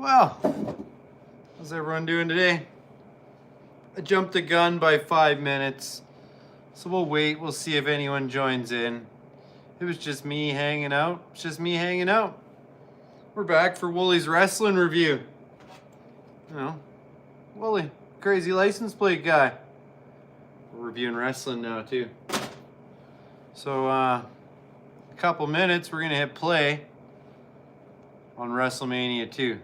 Well, how's everyone doing today? I jumped the gun by 5 minutes, so we'll wait. We'll see if anyone joins in. It was just me hanging out. It's just me hanging out. We're back for Wooly's wrestling review. You know, Wooly, crazy license plate guy. We're reviewing wrestling now too. So, a couple minutes, we're gonna hit play on Wrestlemania 2.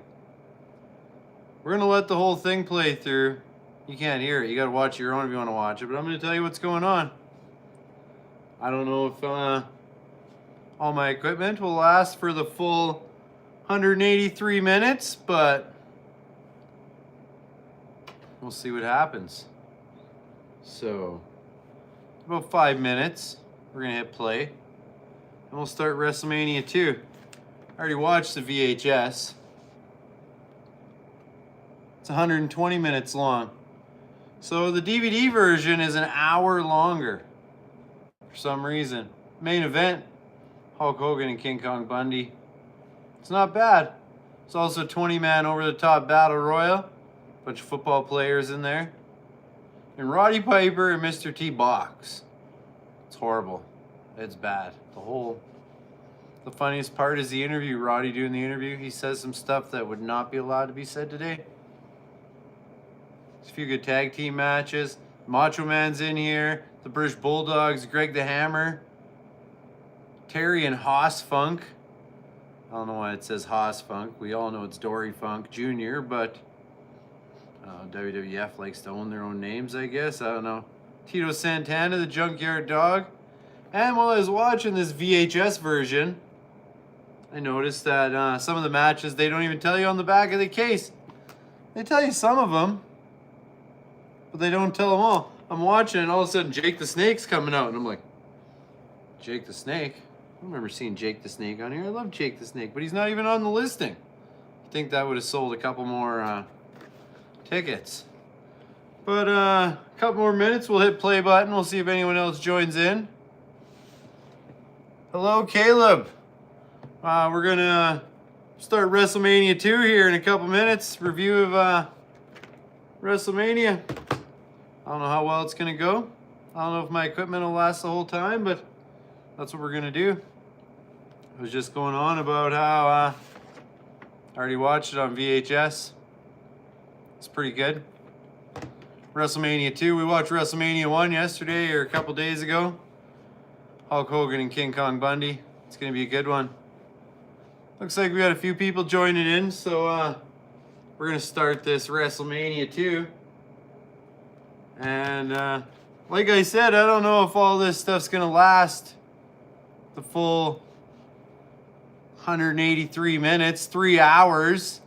We're gonna let the whole thing play through. You can't hear it. You gotta watch your own if you want to watch it. But I'm gonna tell you what's going on. I don't know if all my equipment will last for the full 183 minutes, but we'll see what happens. So, about 5 minutes, we're gonna hit play, and we'll start WrestleMania 2. I already watched the VHS. It's 120 minutes long. So the DVD version is an hour longer for some reason. Main event, Hulk Hogan and King Kong Bundy. It's not bad. It's also a 20-man over-the-top battle royal. Bunch of football players in there. And Roddy Piper and Mr. T box. It's horrible. It's bad. The funniest part is the interview. Roddy doing the interview. He says some stuff that would not be allowed to be said today. There's a few good tag team matches. Macho Man's in here. The British Bulldogs, Greg the Hammer. Terry and Haas Funk. I don't know why it says Haas Funk. We all know it's Dory Funk Jr., but WWF likes to own their own names, I guess. I don't know. Tito Santana, the Junkyard Dog. And while I was watching this VHS version, I noticed that some of the matches, they don't even tell you on the back of the case. They tell you some of them, but they don't tell them all. I'm watching and all of a sudden Jake the Snake's coming out, and I'm like, Jake the Snake? I don't remember seeing Jake the Snake on here. I love Jake the Snake, but he's not even on the listing. I think that would have sold a couple more tickets. But a couple more minutes, we'll hit play button. We'll see if anyone else joins in. Hello, Caleb. We're gonna start WrestleMania 2 here in a couple minutes. Review of WrestleMania. I don't know how well it's gonna go. I don't know if my equipment will last the whole time, but that's what we're gonna do. I was just going on about how I already watched it on VHS. It's pretty good. WrestleMania 2, we watched WrestleMania 1 yesterday or a couple days ago. Hulk Hogan and King Kong Bundy. It's gonna be a good one. Looks like we got a few people joining in, so we're gonna start this WrestleMania 2. And like I said, I don't know if all this stuff's gonna last the full 183 minutes, 3 hours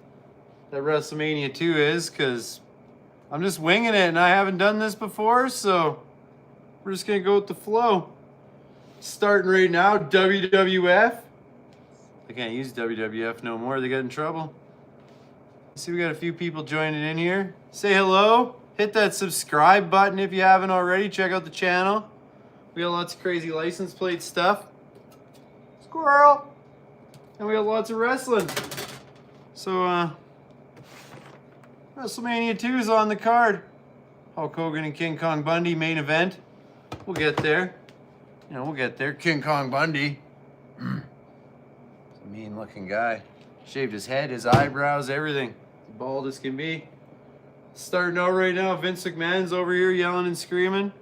that WrestleMania 2 is, because I'm just winging it and I haven't done this before, so we're just gonna go with the flow. Starting right now, WWF. They can't use WWF no more, they got in trouble. See, we got a few people joining in here. Say hello, hit that subscribe button if you haven't already. Check out the channel. We got lots of crazy license plate stuff. Squirrel! And we got lots of wrestling. So, WrestleMania 2 is on the card. Hulk Hogan and King Kong Bundy, main event. We'll get there. You know, we'll get there. King Kong Bundy. He's a mean looking guy. Shaved his head, his eyebrows, everything. As bald as can be. Starting out right now, Vince McMahon's over here yelling and screaming.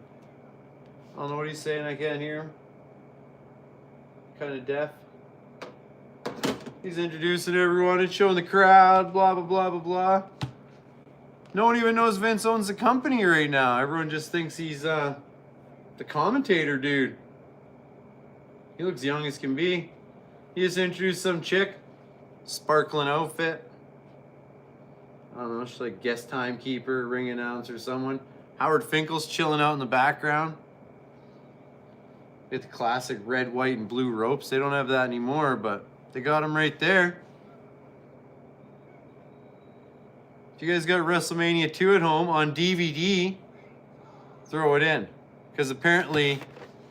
I don't know what he's saying, I can't hear him. Kind of deaf. He's introducing everyone and showing the crowd, blah, blah, blah, blah, blah. No one even knows Vince owns the company right now. Everyone just thinks he's the commentator dude. He looks young as can be. He just introduced some chick. Sparkling outfit. I don't know, she's like guest timekeeper, ring announcer, someone. Howard Finkel's chilling out in the background. Get the classic red, white, and blue ropes. They don't have that anymore, but they got them right there. If you guys got WrestleMania 2 at home on DVD, throw it in. Because apparently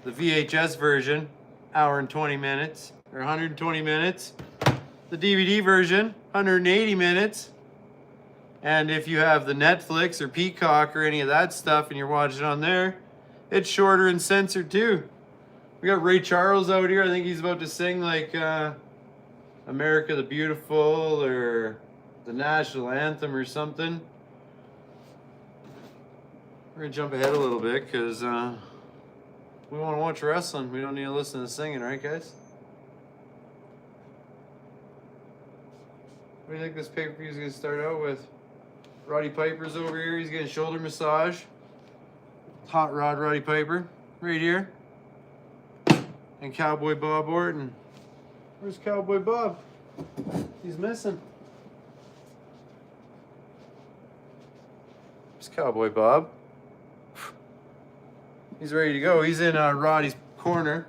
the VHS version, hour and 20 minutes, or 120 minutes. The DVD version, 180 minutes. And if you have the Netflix or Peacock or any of that stuff and you're watching on there, it's shorter and censored too. We got Ray Charles out here. I think he's about to sing like America the Beautiful or the national anthem or something. We're going to jump ahead a little bit because we want to watch wrestling. We don't need to listen to singing, right, guys? What do you think this pay-per-view is going to start out with? Roddy Piper's over here. He's getting shoulder massage. Hot Rod Roddy Piper right here. And Cowboy Bob Orton. Where's Cowboy Bob? He's missing. There's Cowboy Bob. He's ready to go. He's in Roddy's corner.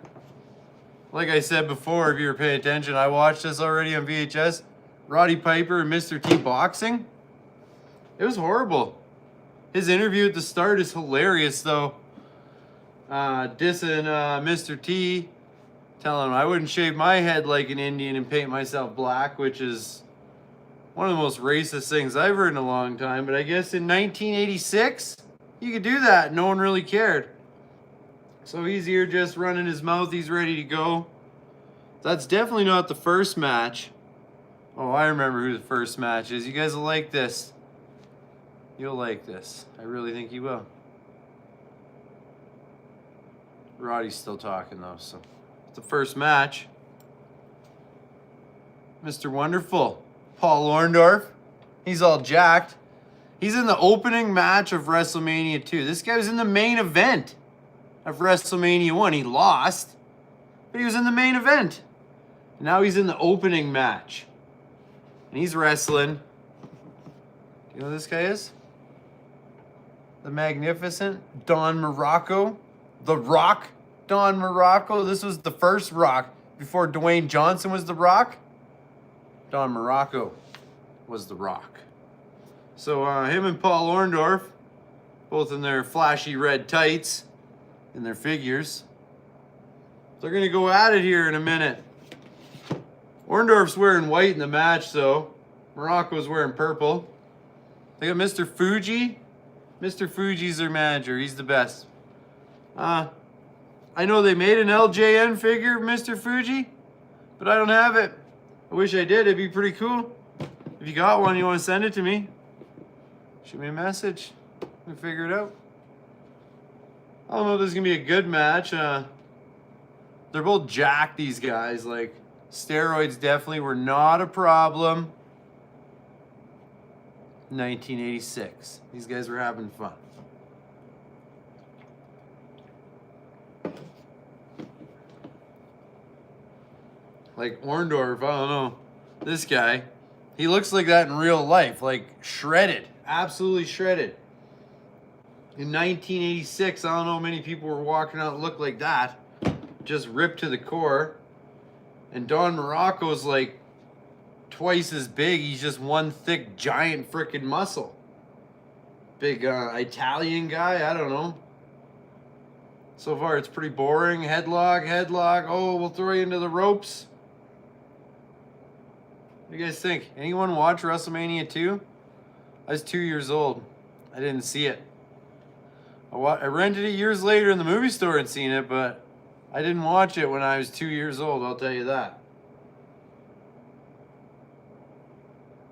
Like I said before, if you were paying attention, I watched this already on VHS. Roddy Piper and Mr. T boxing. It was horrible. His interview at the start is hilarious, though. Dissing Mr. T, telling him I wouldn't shave my head like an Indian and paint myself black, which is one of the most racist things I've heard in a long time. But I guess in 1986, you could do that. No one really cared. So he's here just running his mouth. He's ready to go. That's definitely not the first match. Oh, I remember who the first match is. You guys will like this. You'll like this. I really think you will. Roddy's still talking though, so it's the first match. Mr. Wonderful, Paul Orndorff. He's all jacked. He's in the opening match of WrestleMania 2. This guy was in the main event of WrestleMania 1. He lost, but he was in the main event. Now he's in the opening match. And he's wrestling. Do you know who this guy is? The Magnificent Don Morocco. The Rock Don Morocco. This was the first Rock. Before Dwayne Johnson was the Rock, Don Morocco was the Rock. So him and Paul Orndorff, both in their flashy red tights and their figures. They're going to go at it here in a minute. Orndorff's wearing white in the match, though. Morocco's wearing purple. They got Mr. Fuji. Mr. Fuji's their manager. He's the best. I know they made an LJN figure of Mr. Fuji, but I don't have it. I wish I did. It'd be pretty cool. If you got one, you want to send it to me, shoot me a message. We figure it out. I don't know if this is going to be a good match. They're both jacked, these guys. Like, steroids definitely were not a problem. 1986. These guys were having fun. Like Orndorff, I don't know. This guy, he looks like that in real life. Like shredded. Absolutely shredded. In 1986, I don't know how many people were walking out and looked like that. Just ripped to the core. And Don Morocco's like twice as big. He's just one thick, giant freaking muscle. Big Italian guy, I don't know. So far, it's pretty boring. Headlock, headlock. Oh, we'll throw you into the ropes. What do you guys think? Anyone watch WrestleMania 2? I was 2 years old. I didn't see it. I rented it years later in the movie store and seen it, but I didn't watch it when I was 2 years old, I'll tell you that.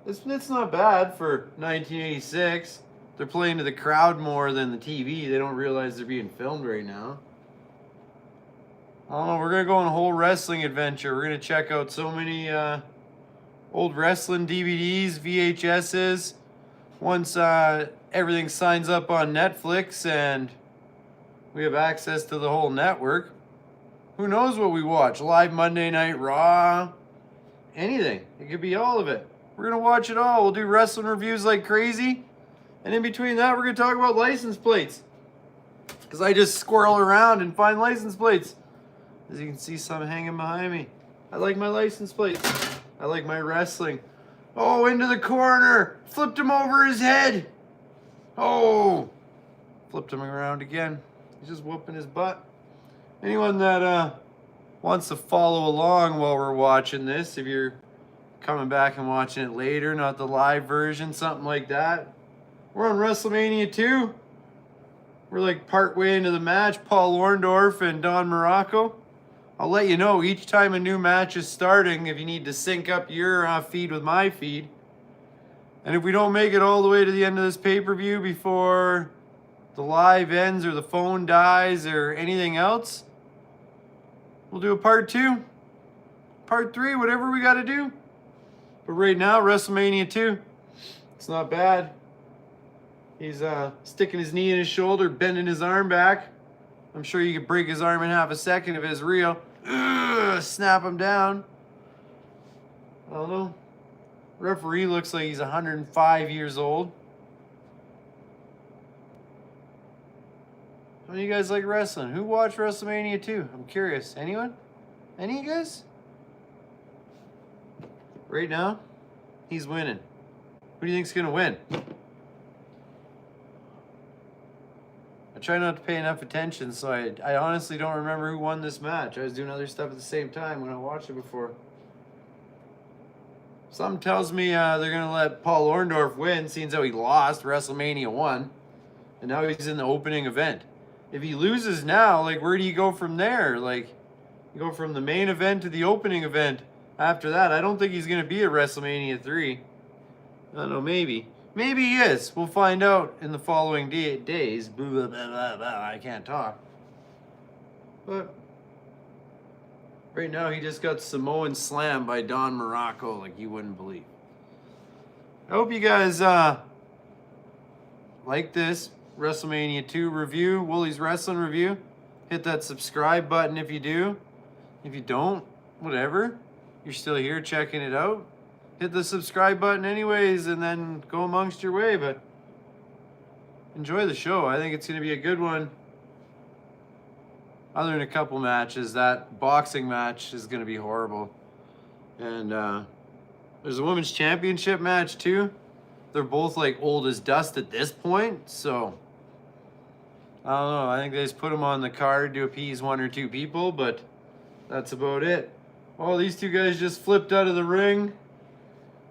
It's not bad for 1986. They're playing to the crowd more than the TV. They don't realize they're being filmed right now. I don't know, we're going to go on a whole wrestling adventure. We're going to check out so many old wrestling DVDs, VHSs. Once everything signs up on Netflix and we have access to the whole network, who knows what we watch? Live Monday Night Raw, anything. It could be all of it. We're going to watch it all. We'll do wrestling reviews like crazy. And in between that, we're going to talk about license plates. Because I just squirrel around and find license plates. As you can see, some hanging behind me. I like my license plates. I like my wrestling. Oh, into the corner. Flipped him over his head. Oh. Flipped him around again. He's just whooping his butt. Anyone that wants to follow along while we're watching this, if you're coming back and watching it later, not the live version, something like that. We're on WrestleMania 2. We're like part way into the match. Paul Orndorff and Don Morocco. I'll let you know each time a new match is starting if you need to sync up your feed with my feed. And if we don't make it all the way to the end of this pay-per-view before the live ends or the phone dies or anything else, we'll do a part 2, part 3, whatever we got to do. But right now, WrestleMania 2, it's not bad. He's sticking his knee in his shoulder, bending his arm back. I'm sure you could break his arm in half a second if it's real. Snap him down. I don't know. Referee looks like he's 105 years old. How many of you guys like wrestling? Who watched WrestleMania 2? I'm curious. Anyone? Any of you guys? Right now, he's winning. Who do you think's gonna win? I try not to pay enough attention, so I honestly don't remember who won this match. I was doing other stuff at the same time when I watched it before. Something tells me they're going to let Paul Orndorff win, seeing as how he lost WrestleMania 1. And now he's in the opening event. If he loses now, like, where do you go from there? Like, you go from the main event to the opening event after that. I don't think he's going to be at WrestleMania 3. I don't know, maybe. Maybe he is. We'll find out in the following days. Blah, blah, blah, blah, blah. I can't talk. But right now, he just got Samoan slammed by Don Morocco like you wouldn't believe. I hope you guys like this WrestleMania 2 review, Woolie's Wrestling review. Hit that subscribe button if you do. If you don't, whatever. You're still here checking it out. Hit the subscribe button anyways and then go amongst your way, but enjoy the show. I think it's going to be a good one. Other than a couple matches, that boxing match is going to be horrible. And there's a women's championship match too. They're both like old as dust at this point, so I don't know. I think they just put them on the card to appease one or two people, but that's about it. Oh, these two guys just flipped out of the ring.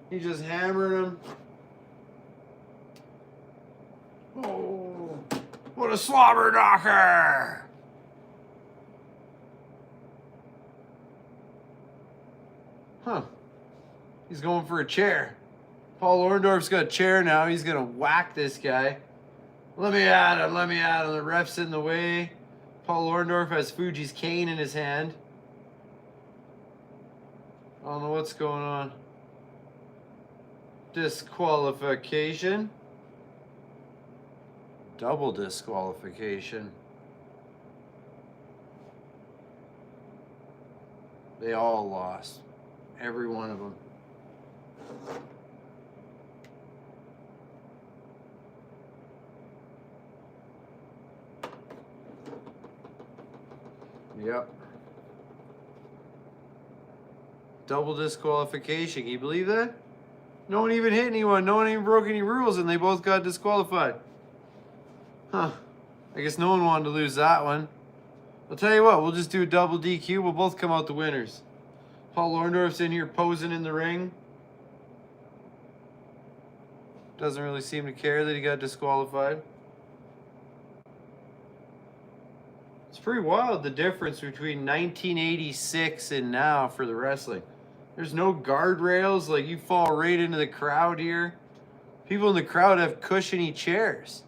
He just hammered him. Oh, what a slobber knocker! Huh. He's going for a chair. Paul Orndorff's got a chair now. He's going to whack this guy. Let me at him. Let me at him. The ref's in the way. Paul Orndorff has Fuji's cane in his hand. I don't know what's going on. Disqualification. Double disqualification. They all lost. Every one of them. Yep. Double disqualification. Can you believe that? No one even hit anyone. No one even broke any rules, and they both got disqualified. Huh. I guess no one wanted to lose that one. I'll tell you what, we'll just do a double DQ. We'll both come out the winners. Paul Orndorff's in here posing in the ring. Doesn't really seem to care that he got disqualified. It's pretty wild, the difference between 1986 and now for the wrestling. There's no guardrails, like you fall right into the crowd here. People in the crowd have cushiony chairs.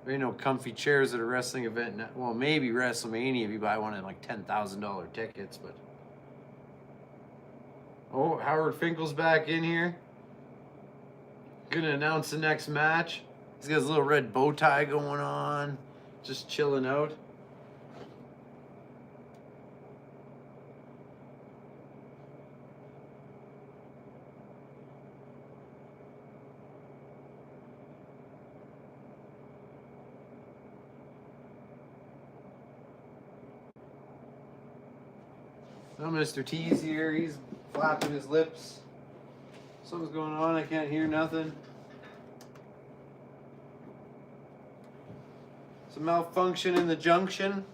There ain't no comfy chairs at a wrestling event. Well, maybe WrestleMania if you buy one at like $10,000 tickets, but. Oh, Howard Finkel's back in here. Gonna announce the next match. He's got his little red bow tie going on. Just chilling out. Now Mr. T's here. He's flapping his lips. Something's going on. I can't hear nothing. It's a malfunction in the junction.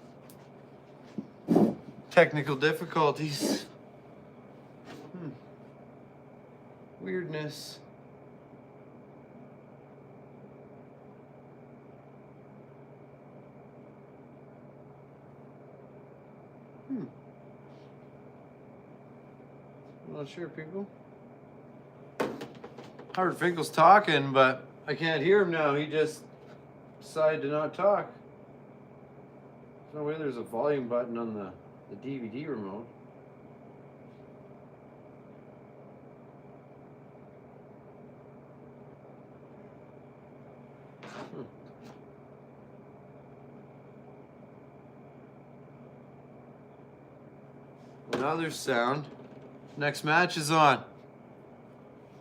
Technical difficulties. weirdness. I'm not sure, people. Howard Finkel's talking, but I can't hear him now. He just decided to not talk. There's no way there's a volume button on the DVD remote. Another sound. Next match is on.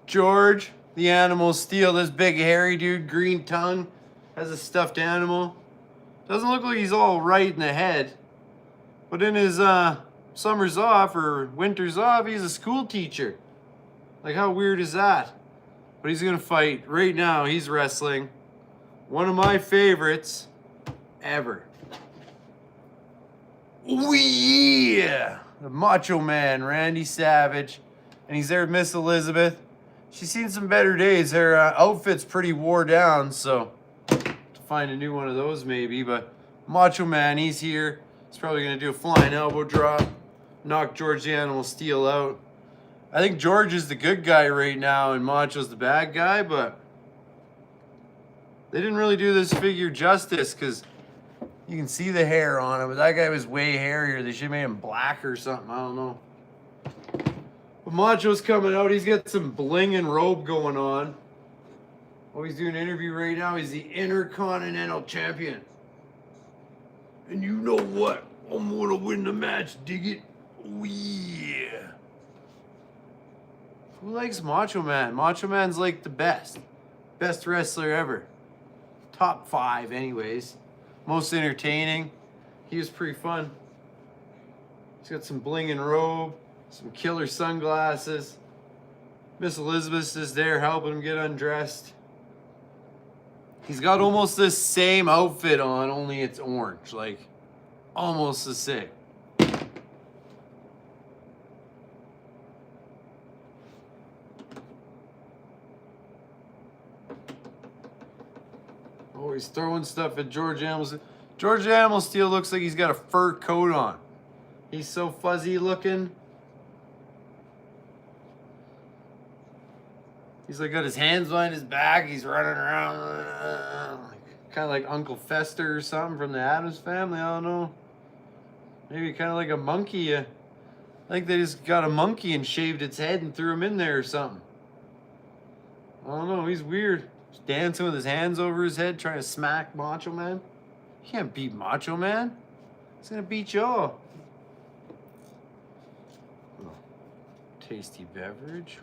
George, the Animal Steel. This big hairy dude, green tongue, has a stuffed animal. Doesn't look like he's all right in the head. But in his summers off or winters off, he's a school teacher. Like, how weird is that? But he's gonna fight right now. He's wrestling one of my favorites ever. Oh yeah! The Macho Man, Randy Savage. And he's there with Miss Elizabeth. She's seen some better days. Her outfit's pretty wore down, so to find a new one of those maybe. But Macho Man, he's here. He's probably gonna do a flying elbow drop, knock George the Animal Steel out. I think George is the good guy right now and Macho's the bad guy, but they didn't really do this figure justice because you can see the hair on him, but that guy was way hairier. They should have made him black or something. I don't know. But Macho's coming out. He's got some bling and robe going on. Oh, he's doing an interview right now. He's the Intercontinental Champion. And you know what? I'm going to win the match. Dig it? Oh, yeah. Who likes Macho Man? Macho Man's like the best. Best wrestler ever. Top 5 anyways. Most entertaining. He was pretty fun. He's got some bling and robe, some killer sunglasses. Miss Elizabeth is there helping him get undressed. He's got almost the same outfit on, only it's orange. Like, almost the same. Oh, he's throwing stuff at George Animal Steel. George Animal Steel looks like he's got a fur coat on. He's so fuzzy looking. He's like got his hands behind his back. He's running around, kind of like Uncle Fester or something from the Addams Family. I don't know. Maybe kind of like a monkey. I think they just got a monkey and shaved its head and threw him in there or something. I don't know. He's weird. Just dancing with his hands over his head, trying to smack Macho Man. You can't beat Macho Man. He's gonna beat you all. Oh, tasty beverage.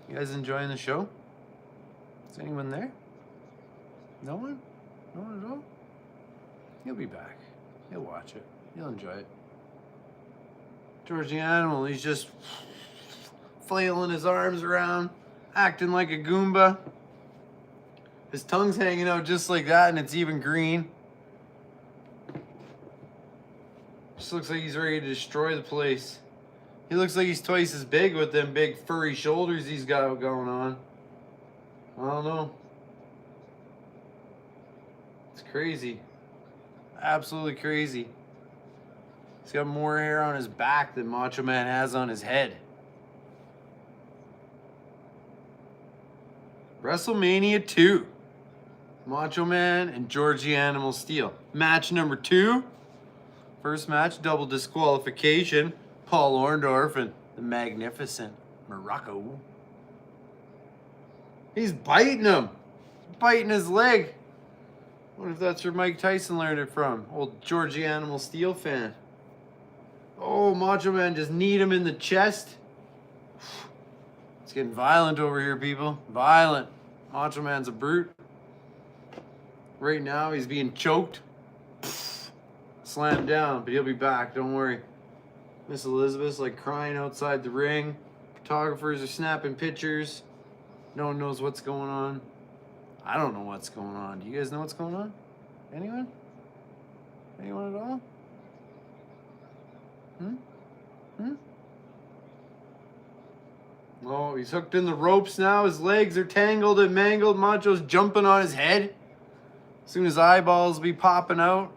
You guys enjoying the show? Is anyone there? No one? No one at all? He'll be back. He'll watch it. He'll enjoy it. George the Animal, he's just flailing his arms around, acting like a Goomba. His tongue's hanging out just like that, and it's even green. Just looks like he's ready to destroy the place. He looks like he's twice as big with them big furry shoulders he's got going on. I don't know. It's crazy. Absolutely crazy. He's got more hair on his back than Macho Man has on his head. Wrestlemania 2. Macho Man and George the Animal Steel. Match number 2. First match, double disqualification. Paul Orndorff and the magnificent Morocco. He's biting him. Biting his leg. I wonder if that's where Mike Tyson learned it from. Old George the Animal Steel fan. Oh, Macho Man just kneed him in the chest. It's getting violent over here, people. Violent. Macho Man's a brute. Right now, he's being choked. Slammed down, but he'll be back. Don't worry. Miss Elizabeth's like crying outside the ring. Photographers are snapping pictures. No one knows what's going on. I don't know what's going on. Do you guys know what's going on? Anyone? Anyone at all? Hmm? Hmm? Oh, he's hooked in the ropes now. His legs are tangled and mangled. Macho's jumping on his head. Soon his eyeballs will be popping out.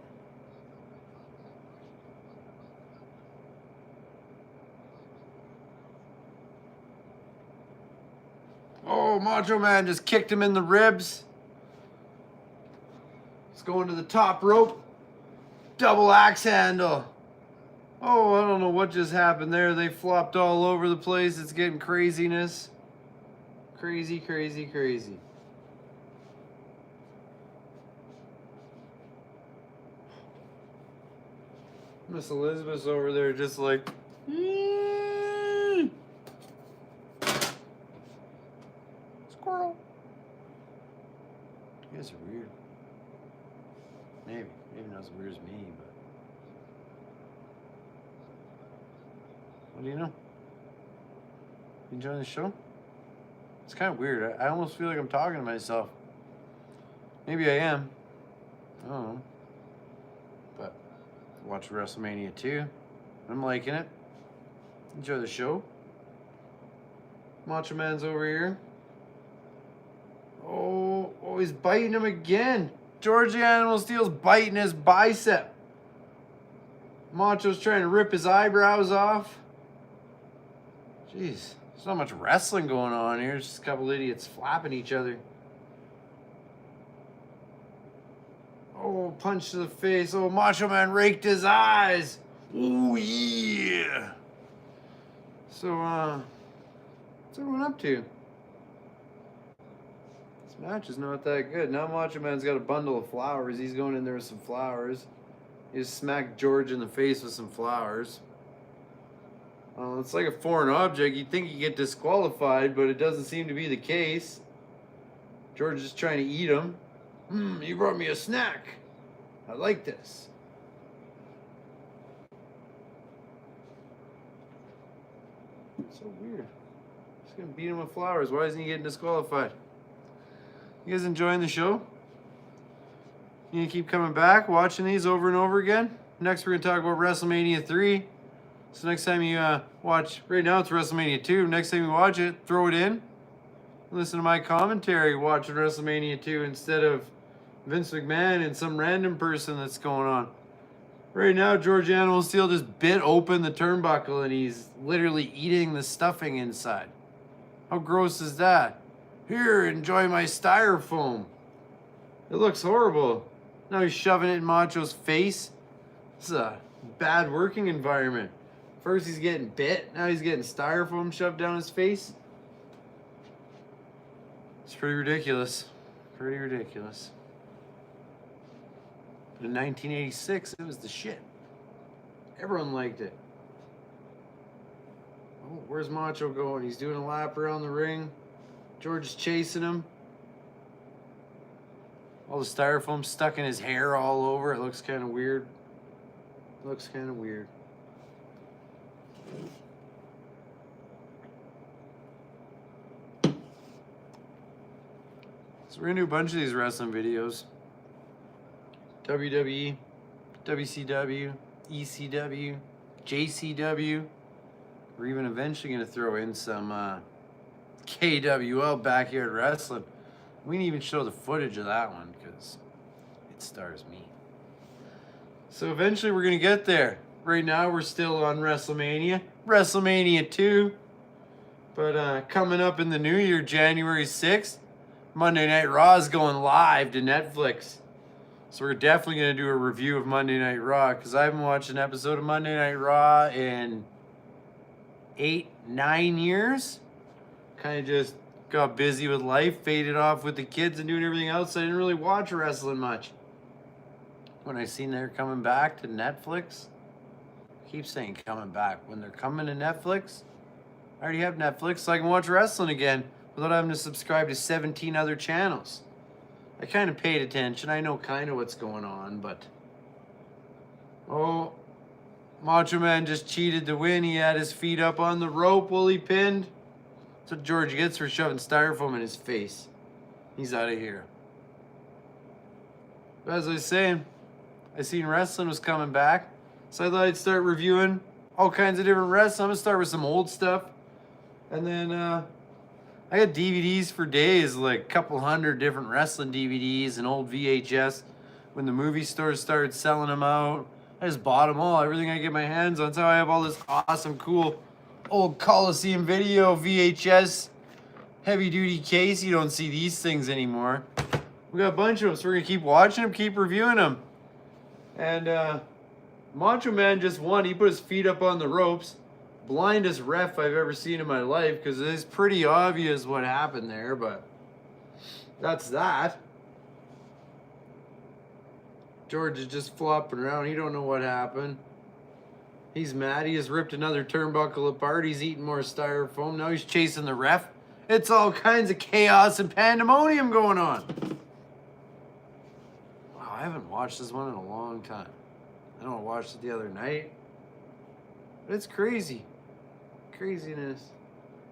Oh, Macho Man just kicked him in the ribs. He's going to the top rope. Double axe handle. Oh, I don't know what just happened there. They flopped all over the place. It's getting craziness. Crazy, crazy, crazy. Miss Elizabeth's over there just like... Squirrel. You guys are weird. Maybe not as weird as me, but... What do you know? You enjoying the show? It's kind of weird. I almost feel like I'm talking to myself. Maybe I am. I don't know. But watch WrestleMania 2. I'm liking it. Enjoy the show. Macho Man's over here. Oh, he's biting him again. George the Animal Steel's biting his bicep. Macho's trying to rip his eyebrows off. Jeez, there's not much wrestling going on here. It's just a couple idiots flapping each other. Oh, punch to the face. Oh, Macho Man raked his eyes. Oh, yeah. So, what's everyone up to? This match is not that good. Now Macho Man's got a bundle of flowers. He's going in there with some flowers. He just smacked George in the face with some flowers. It's like a foreign object. You'd think you get disqualified, but it doesn't seem to be the case. George is trying to eat him. You brought me a snack. I like this. So weird. Just gonna beat him with flowers. Why isn't he getting disqualified? You guys enjoying the show? You gonna keep coming back, watching these over and over again? Next, we're gonna talk about WrestleMania 3. So next time you watch, right now it's WrestleMania 2. Next time you watch it, throw it in. Listen to my commentary watching WrestleMania 2 instead of Vince McMahon and some random person that's going on. Right now, George Animal Steel just bit open the turnbuckle and he's literally eating the stuffing inside. How gross is that? Here, enjoy my styrofoam. It looks horrible. Now he's shoving it in Macho's face. This is a bad working environment. First he's getting bit, now he's getting styrofoam shoved down his face. It's pretty ridiculous. Pretty ridiculous. But in 1986, it was the shit. Everyone liked it. Oh, where's Macho going? He's doing a lap around the ring. George is chasing him. All the styrofoam stuck in his hair all over. It looks kind of weird. Looks kind of weird. So we're gonna do a bunch of these wrestling videos. WWE, WCW, ECW, JCW. We're even eventually gonna throw in some KWL, Backyard Wrestling. We didn't even show the footage of that one because it stars me. So eventually we're gonna get there. Right now we're still on WrestleMania. WrestleMania 2. But coming up in the new year, January 6th, Monday Night Raw is going live to Netflix. So we're definitely going to do a review of Monday Night Raw because I haven't watched an episode of Monday Night Raw in 8-9 years. Kind of just got busy with life, faded off with the kids and doing everything else. I didn't really watch wrestling much. When I seen they're coming back to Netflix, I keep saying coming back. When they're coming to Netflix, I already have Netflix, so I can watch wrestling again without having to subscribe to 17 other channels. I kind of paid attention. I know kind of what's going on, but... Oh, Macho Man just cheated to win. He had his feet up on the rope while he pinned. That's what George gets for shoving styrofoam in his face. He's out of here. But as I was saying, I seen wrestling was coming back, so I thought I'd start reviewing all kinds of different wrestling. I'm gonna start with some old stuff, and then I got DVDs for days, like a couple hundred different wrestling DVDs and old VHS. When the movie stores started selling them out, I just bought them all. Everything I get my hands on. That's how I have all this awesome, cool, old Coliseum video VHS heavy duty case. You don't see these things anymore. We got a bunch of them, so we're gonna keep watching them, keep reviewing them. And Macho Man just won. He put his feet up on the ropes. Blindest ref I've ever seen in my life, because it's pretty obvious what happened there, but that's that. George is just flopping around. He don't know what happened. He's mad. He just ripped another turnbuckle apart. He's eating more styrofoam. Now he's chasing the ref. It's all kinds of chaos and pandemonium going on. Wow, I haven't watched this one in a long time. I don't watched it the other night. But it's crazy. Craziness.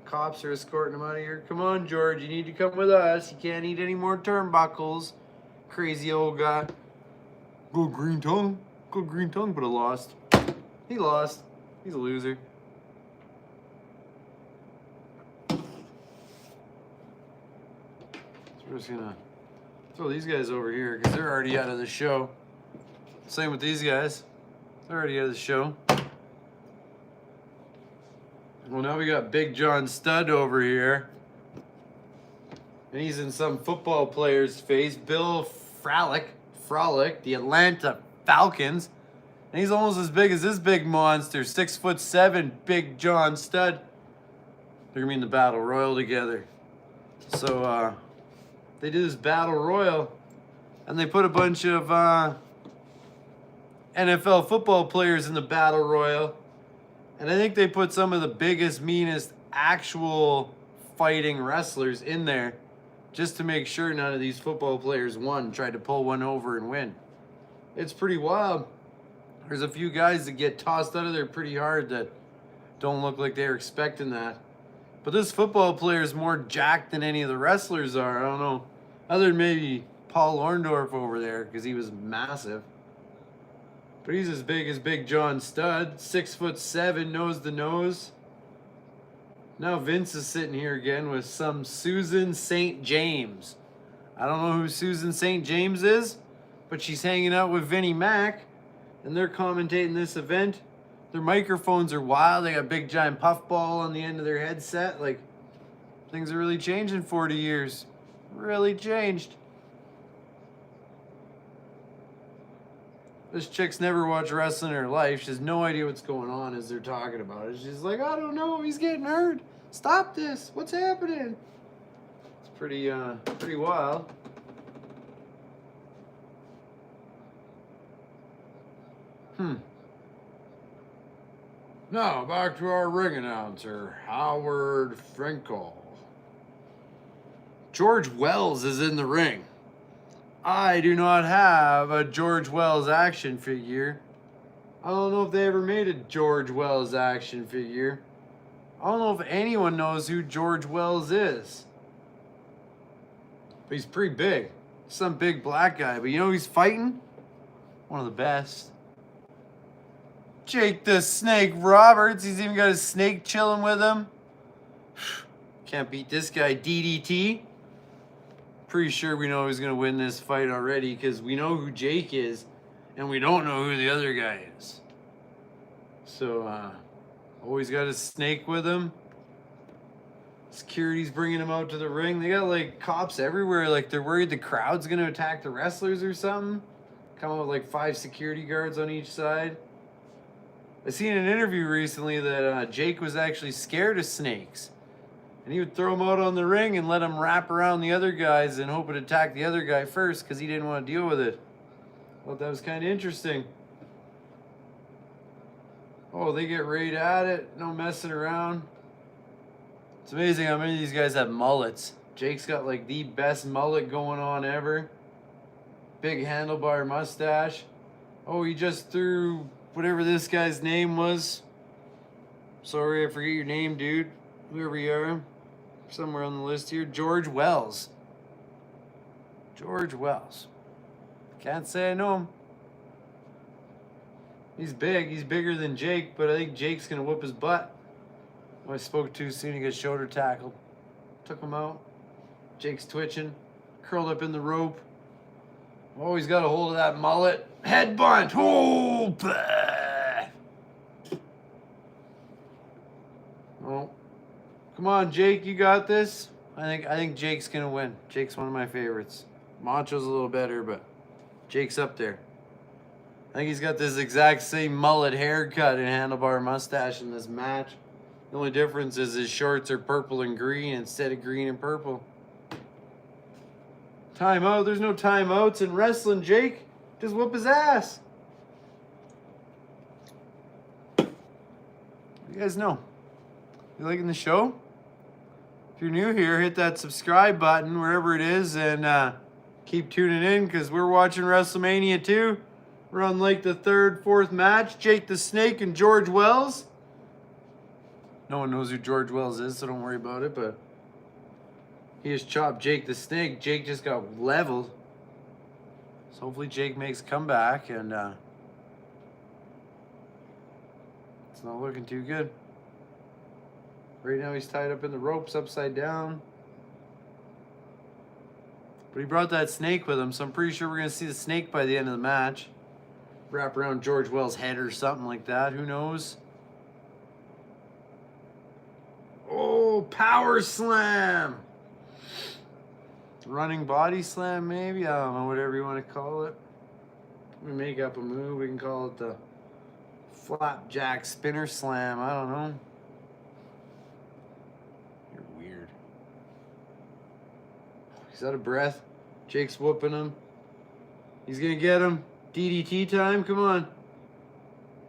Cops are escorting him out of here. Come on, George. You need to come with us. You can't eat any more turnbuckles. Crazy old guy. Go green tongue. Go green tongue, but I lost. He lost. He's a loser. So we're just gonna throw these guys over here because they're already out of the show. Same with these guys. They're already out of the show. Well, now we got Big John Studd over here. And he's in some football player's face. Bill Frolic, the Atlanta Falcons. And he's almost as big as this big monster, 6'7", Big John Studd. They're gonna be in the Battle Royal together. So they did this Battle Royal, and they put a bunch of NFL football players in the Battle Royal. And I think they put some of the biggest, meanest, actual fighting wrestlers in there just to make sure none of these football players won, tried to pull one over and win. It's pretty wild. There's a few guys that get tossed out of there pretty hard that don't look like they're expecting that. But this football player is more jacked than any of the wrestlers are. I don't know. Other than maybe Paul Orndorff over there, because he was massive. But he's as big as Big John Studd, 6'7", nose to nose. Now Vince is sitting here again with some Susan St. James. I don't know who Susan St. James is, but she's hanging out with Vinnie Mac, and they're commentating this event. Their microphones are wild. They got a big giant puffball on the end of their headset. Like, things are really changed in 40 years. Really changed. This chick's never watched wrestling in her life. She has no idea what's going on as they're talking about it. She's like, I don't know. He's getting hurt. Stop this. What's happening? It's pretty wild. Now, back to our ring announcer, Howard Finkel. George Wells is in the ring. I do not have a George Wells action figure. I don't know if they ever made a George Wells action figure. I don't know if anyone knows who George Wells is. But he's pretty big. Some big black guy. But you know who he's fighting? One of the best. Jake the Snake Roberts. He's even got his snake chilling with him. Can't beat this guy, DDT. Pretty sure we know who's going to win this fight already because we know who Jake is and we don't know who the other guy is. So, always got his snake with him. Security's bringing him out to the ring. They got like cops everywhere. Like they're worried the crowd's going to attack the wrestlers or something. Come out with like 5 security guards on each side. I seen an interview recently that Jake was actually scared of snakes. And he would throw them out on the ring and let them wrap around the other guys and hope it attack the other guy first because he didn't want to deal with it. I thought that was kind of interesting. Oh, they get right at it. No messing around. It's amazing how many of these guys have mullets. Jake's got like the best mullet going on ever. Big handlebar mustache. Oh, he just threw whatever this guy's name was. Sorry, I forget your name, dude. Whoever you are. Somewhere on the list here. George Wells. George Wells. Can't say I know him. He's big. He's bigger than Jake, but I think Jake's going to whoop his butt. Oh, I spoke too soon. He got shoulder tackled. Took him out. Jake's twitching. Curled up in the rope. Oh, he's got a hold of that mullet. Headbutt. Oh, bah. Oh. Come on, Jake. You got this. I think Jake's going to win. Jake's one of my favorites. Macho's a little better, but Jake's up there. I think he's got this exact same mullet haircut and handlebar mustache in this match. The only difference is his shorts are purple and green instead of green and purple. Timeout. There's no timeouts in wrestling, Jake. Just whoop his ass. You guys know. You liking the show? If you're new here, hit that subscribe button wherever it is and keep tuning in because we're watching WrestleMania 2. We're on like the third, fourth match. Jake the Snake and George Wells. No one knows who George Wells is, so don't worry about it, but he just chopped Jake the Snake. Jake just got leveled. So hopefully Jake makes a comeback, and it's not looking too good. Right now he's tied up in the ropes upside down. But he brought that snake with him, so I'm pretty sure we're going to see the snake by the end of the match. Wrap around George Wells' head or something like that. Who knows? Oh, power slam. Running body slam, maybe? I don't know, whatever you want to call it. We make up a move. We can call it the flapjack spinner slam. I don't know. You're weird. He's out of breath. Jake's whooping him. He's going to get him. DDT time. Come on.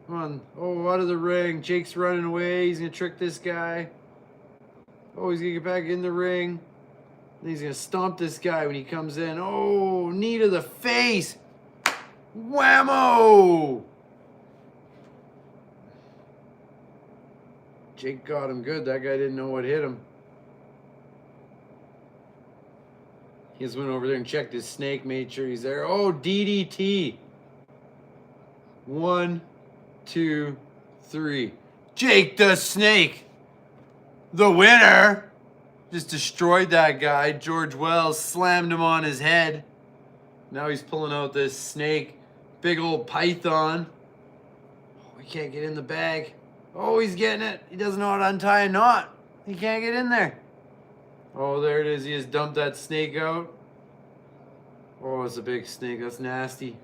Come on. Oh, out of the ring. Jake's running away. He's going to trick this guy. Oh, he's going to get back in the ring. And he's going to stomp this guy when he comes in. Oh, knee to the face. Whammo! Jake got him good. That guy didn't know what hit him. He just went over there and checked his snake, made sure he's there. Oh, DDT. 1, 2, 3. Jake the Snake, the winner. Just destroyed that guy. George Wells slammed him on his head. Now he's pulling out this snake. Big old python. Oh, he can't get in the bag. Oh, he's getting it. He doesn't know how to untie a knot. He can't get in there. Oh, there it is. He just dumped that snake out. Oh, it's a big snake. That's nasty.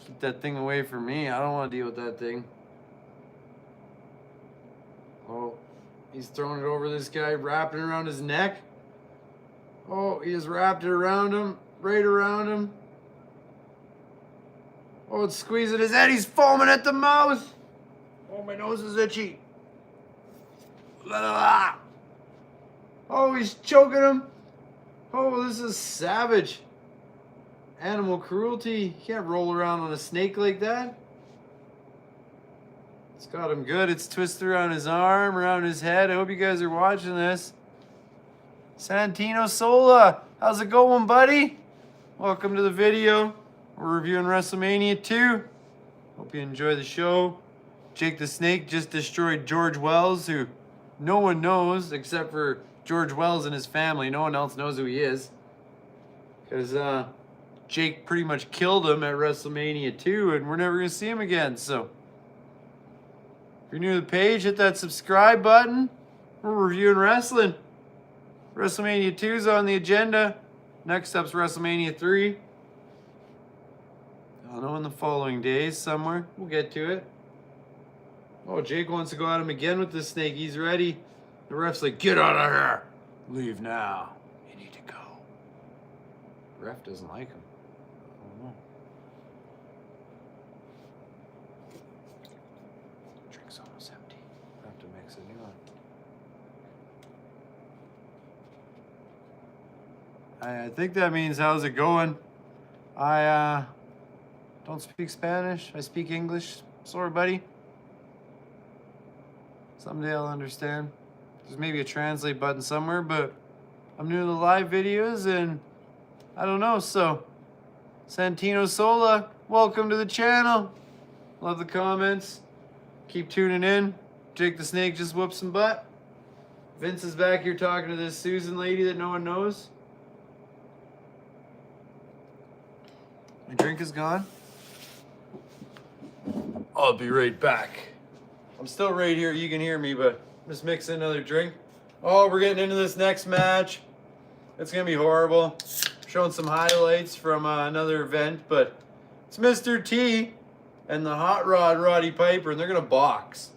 Keep that thing away from me. I don't want to deal with that thing. Oh, he's throwing it over this guy, wrapping it around his neck. Oh, he just wrapped it around him, right around him. Oh, it's squeezing his head. He's foaming at the mouth. Oh, my nose is itchy. Oh, he's choking him. Oh, this is savage. Animal cruelty. You can't roll around on a snake like that. It's got him good. It's twisted around his arm, around his head. I hope you guys are watching this. Santino Sola, how's it going, buddy? Welcome to the video. We're reviewing WrestleMania 2. Hope you enjoy the show. Jake the Snake just destroyed George Wells, who no one knows except for George Wells and his family. No one else knows who he is. Because Jake pretty much killed him at WrestleMania 2, and we're never going to see him again. So, if you're new to the page, hit that subscribe button. We're reviewing wrestling. WrestleMania 2 is on the agenda. Next up's WrestleMania 3. I'll know in the following days somewhere. We'll get to it. Oh, Jake wants to go at him again with the snake. He's ready. The ref's like, get out of here. Leave now. You need to go. The ref doesn't like him. I don't know. Drink's almost empty. I have to mix a new one. I think that means how's it going? I don't speak Spanish. I speak English. Sorry, buddy. Someday I'll understand. There's maybe a translate button somewhere, but I'm new to the live videos and I don't know. So, Santino Sola, welcome to the channel. Love the comments. Keep tuning in. Jake the Snake just whooped some butt. Vince is back here talking to this Susan lady that no one knows. My drink is gone. I'll be right back. I'm still right here. You can hear me, but I'm just mixing another drink. Oh, we're getting into this next match. It's going to be horrible. Showing some highlights from another event, but it's Mr. T and the Hot Rod Roddy Piper, and they're going to box.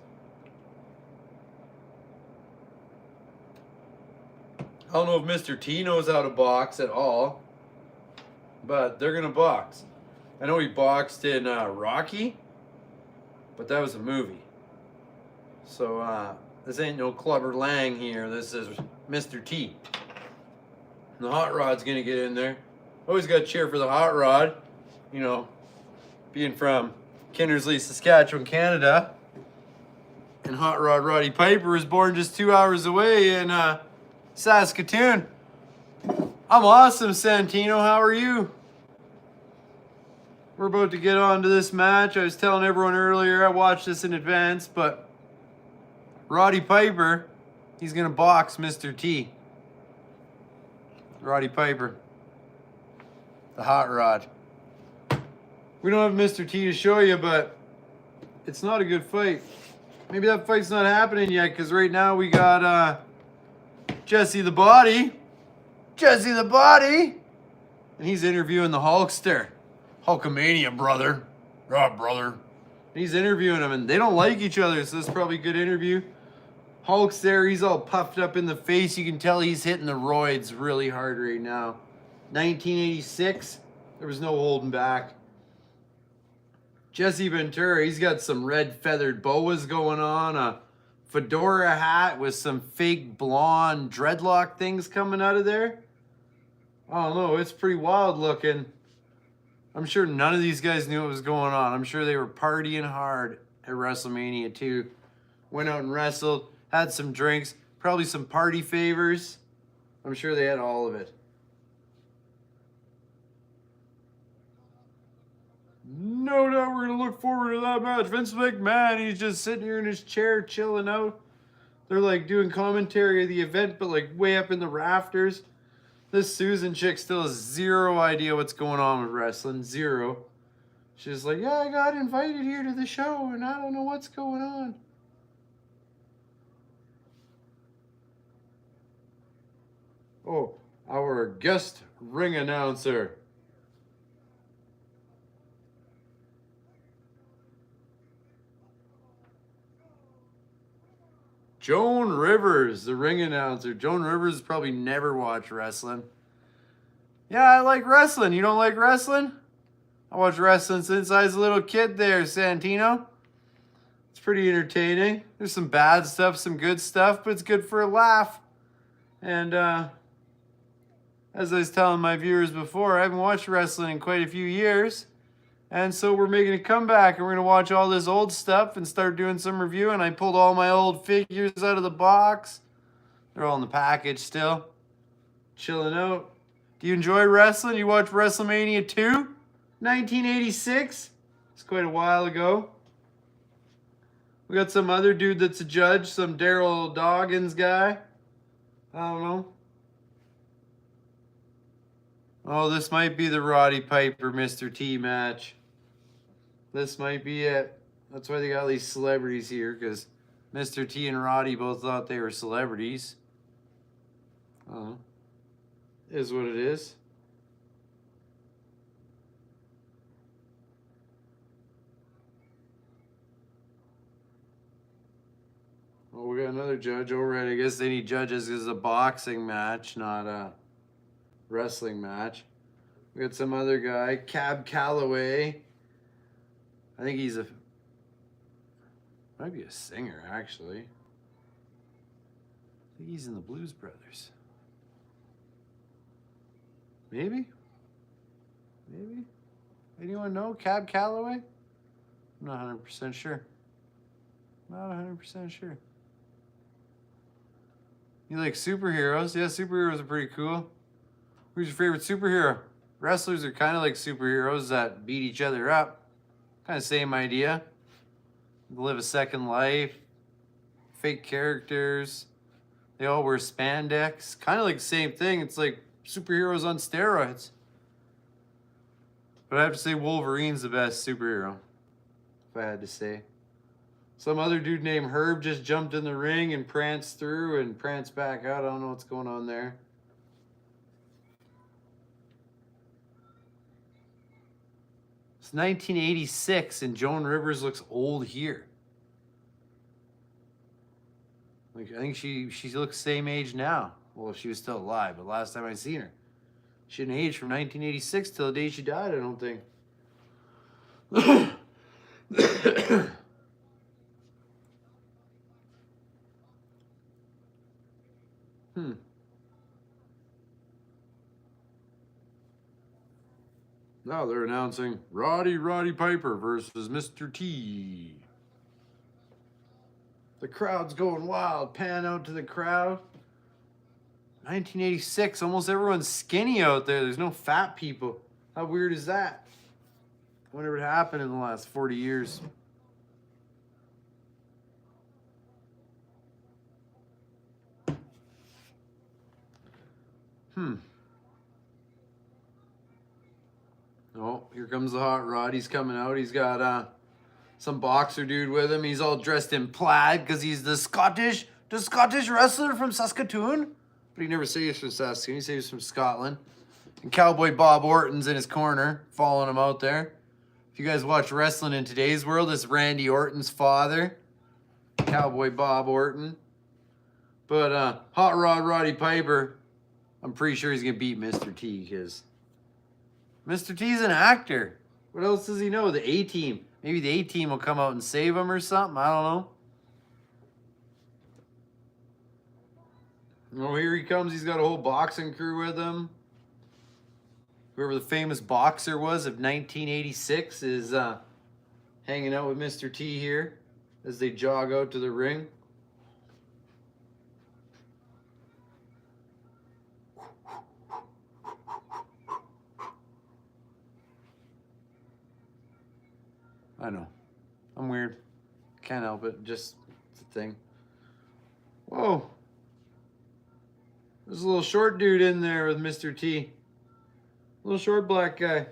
I don't know if Mr. T knows how to box at all, but they're going to box. I know he boxed in Rocky, but that was a movie. So this ain't no Clubber Lang here. This is Mr. T. And the Hot Rod's going to get in there. Always got to cheer for the Hot Rod. You know, being from Kindersley, Saskatchewan, Canada. And Hot Rod Roddy Piper was born just 2 hours away in Saskatoon. I'm awesome, Santino. How are you? We're about to get on to this match. I was telling everyone earlier, I watched this in advance, but Roddy Piper, he's going to box Mr. T. Roddy Piper. The Hot Rod. We don't have Mr. T to show you, but it's not a good fight. Maybe that fight's not happening yet, because right now we got Jesse the Body. Jesse the Body! And he's interviewing the Hulkster. Hulkamania, brother. Oh, brother. And he's interviewing him, and they don't like each other, so this is probably a good interview. Hulk's there. He's all puffed up in the face. You can tell he's hitting the roids really hard right now. 1986, there was no holding back. Jesse Ventura, he's got some red feathered boas going on, a fedora hat with some fake blonde dreadlock things coming out of there. I don't know, it's pretty wild looking. I'm sure none of these guys knew what was going on. I'm sure they were partying hard at WrestleMania too. Went out and wrestled, had some drinks, probably some party favors. I'm sure they had all of it. No doubt we're going to look forward to that match. Vince McMahon, he's just sitting here in his chair chilling out. They're like doing commentary of the event, but like way up in the rafters. This Susan chick still has zero idea what's going on with wrestling. Zero. She's like, yeah, I got invited here to the show and I don't know what's going on. Oh, our guest ring announcer. Joan Rivers, the ring announcer. Joan Rivers probably never watched wrestling. Yeah, I like wrestling. You don't like wrestling? I watched wrestling since I was a little kid there, Santino. It's pretty entertaining. There's some bad stuff, some good stuff, but it's good for a laugh. And as I was telling my viewers before, I haven't watched wrestling in quite a few years. And so we're making a comeback and we're going to watch all this old stuff and start doing some review. And I pulled all my old figures out of the box. They're all in the package still. Chilling out. Do you enjoy wrestling? You watch WrestleMania 2? 1986? It's quite a while ago. We got some other dude that's a judge. Some Daryl Doggins guy. I don't know. Oh, this might be the Roddy Piper Mr. T match. This might be it. That's why they got all these celebrities here, because Mr. T and Roddy both thought they were celebrities. Is what it is. Oh, we got another judge already. I guess they need judges because it's a boxing match, not a wrestling match. We got some other guy, Cab Calloway. I think he's might be a singer, actually. I think he's in the Blues Brothers. Maybe? Maybe? Anyone know Cab Calloway? I'm not 100% sure. Not 100% sure. You like superheroes? Yeah, superheroes are pretty cool. Who's your favorite superhero? Wrestlers are kind of like superheroes that beat each other up. Kind of same idea. Live a second life. Fake characters. They all wear spandex. Kind of like the same thing. It's like superheroes on steroids. But I have to say Wolverine's the best superhero, if I had to say. Some other dude named Herb just jumped in the ring and pranced through and pranced back out. I don't know what's going on there. It's 1986 and Joan Rivers looks old here. Like, I think she looks same age now. Well, if she was still alive, but last time I seen her. She didn't age from 1986 till the day she died, I don't think. Now they're announcing Roddy Piper versus Mr. T. The crowd's going wild. Pan out to the crowd. 1986, almost everyone's skinny out there. There's no fat people. How weird is that? I wonder what happened in the last 40 years. Oh, here comes the hot rod. He's coming out. He's got some boxer dude with him. He's all dressed in plaid because he's the Scottish wrestler from Saskatoon. But he never says he's from Saskatoon. He says he's from Scotland. And Cowboy Bob Orton's in his corner, following him out there. If you guys watch wrestling in today's world, it's Randy Orton's father, Cowboy Bob Orton. But Hot Rod Roddy Piper, I'm pretty sure he's going to beat Mr. T because Mr. T's an actor. What else does he know? The A-Team. Maybe the A-Team will come out and save him or something. I don't know. Oh, here he comes. He's got a whole boxing crew with him. Whoever the famous boxer was of 1986 is hanging out with Mr. T here as they jog out to the ring. I know. I'm weird. Can't help it. Just it's a thing. Whoa. There's a little short dude in there with Mr. T. Little short black guy.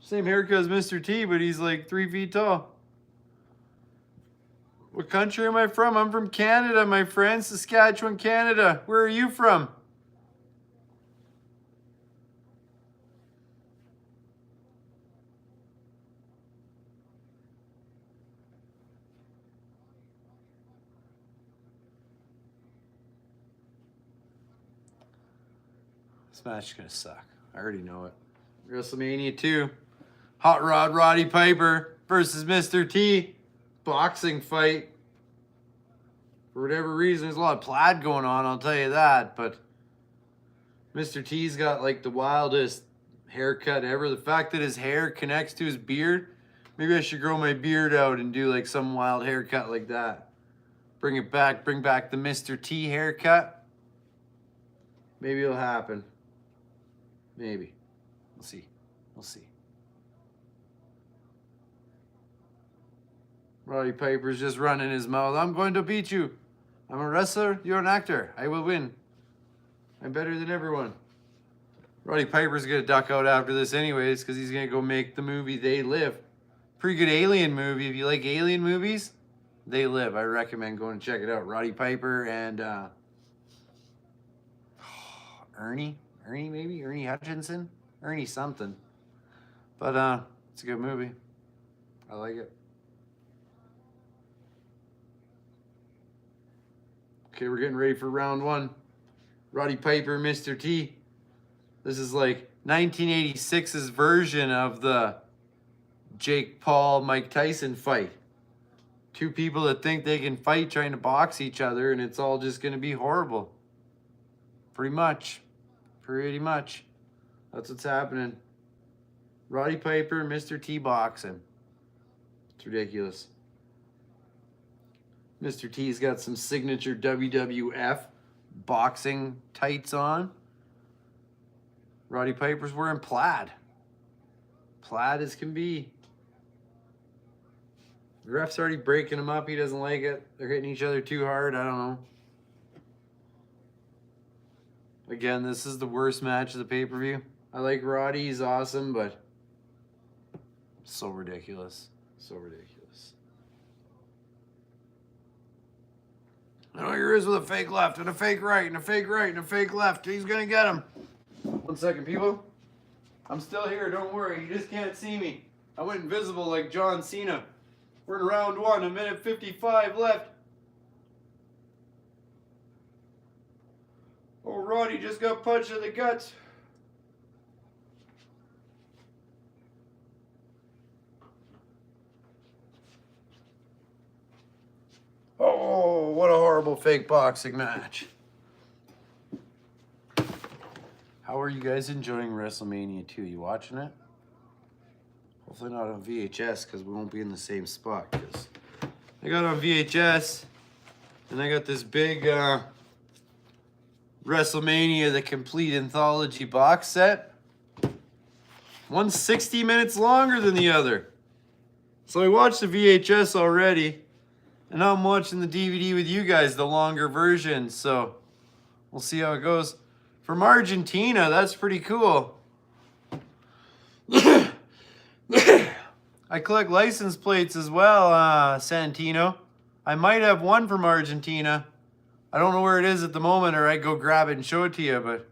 Same haircut as Mr. T, but he's like 3 feet tall. What country am I from? I'm from Canada, my friend. Saskatchewan, Canada. Where are you from? This match is going to suck. I already know it. Wrestlemania 2. Hot Rod Roddy Piper versus Mr. T. Boxing fight. For whatever reason, there's a lot of plaid going on, I'll tell you that. But Mr. T's got like the wildest haircut ever. The fact that his hair connects to his beard. Maybe I should grow my beard out and do like some wild haircut like that. Bring it back. Bring back the Mr. T haircut. Maybe it'll happen. Maybe. We'll see. We'll see. Roddy Piper's just running his mouth. I'm going to beat you. I'm a wrestler. You're an actor. I will win. I'm better than everyone. Roddy Piper's going to duck out after this anyways because he's going to go make the movie They Live. Pretty good alien movie. If you like alien movies, They Live. I recommend going and check it out. Roddy Piper and Ernie maybe? Ernie Hutchinson? Ernie something. But it's a good movie. I like it. Okay, we're getting ready for round 1. Roddy Piper, Mr. T. This is like 1986's version of the Jake Paul, Mike Tyson fight. 2 people that think they can fight trying to box each other, and it's all just going to be horrible. Pretty much. That's what's happening. Roddy Piper, Mr. T boxing. It's ridiculous. Mr. T's got some signature WWF boxing tights on. Roddy Piper's wearing plaid. Plaid as can be. The ref's already breaking him up. He doesn't like it. They're hitting each other too hard. I don't know. Again, this is the worst match of the pay-per-view. I like Roddy. He's awesome, but so ridiculous. So ridiculous. I know you're with a fake left and a fake right and a fake right and a fake left. He's going to get him. 1 second, people. I'm still here. Don't worry. You just can't see me. I went invisible like John Cena. We're in round 1. 1:55 left. Oh, Roddy just got punched in the guts. Oh, what a horrible fake boxing match. How are you guys enjoying Wrestlemania 2? You watching it? Hopefully not on VHS because we won't be in the same spot. Because I got on VHS and I got this big Wrestlemania, the complete anthology box set. One's 60 minutes longer than the other. So I watched the VHS already. And now I'm watching the DVD with you guys, the longer version. So we'll see how it goes. From Argentina, that's pretty cool. I collect license plates as well, Santino. I might have one from Argentina. I don't know where it is at the moment, or I'd go grab it and show it to you, but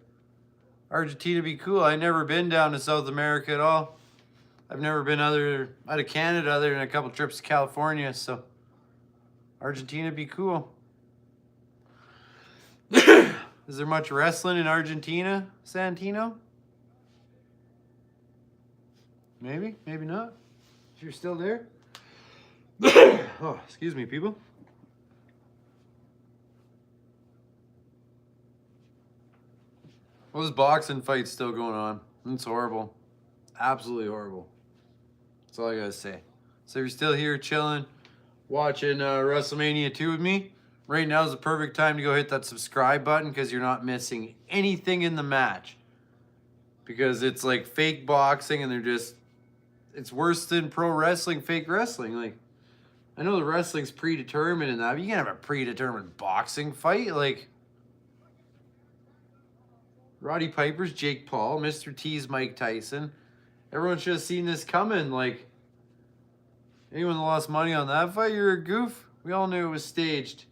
Argentina would be cool. I've never been down to South America at all. I've never been out of Canada other than a couple trips to California, so Argentina would be cool. Is there much wrestling in Argentina, Santino? Maybe, maybe not. If you're still there. Oh, excuse me, people. Well, this boxing fight's still going on. It's horrible. Absolutely horrible. That's all I gotta say. So if you're still here chilling, watching WrestleMania 2 with me, right now is the perfect time to go hit that subscribe button because you're not missing anything in the match. Because it's like fake boxing and they're just, it's worse than pro wrestling, fake wrestling. Like, I know the wrestling's predetermined and that, but you can't have a predetermined boxing fight. Like, Roddy Piper's Jake Paul, Mr. T's Mike Tyson. Everyone should have seen this coming. Like, anyone that lost money on that fight, you're a goof. We all knew it was staged.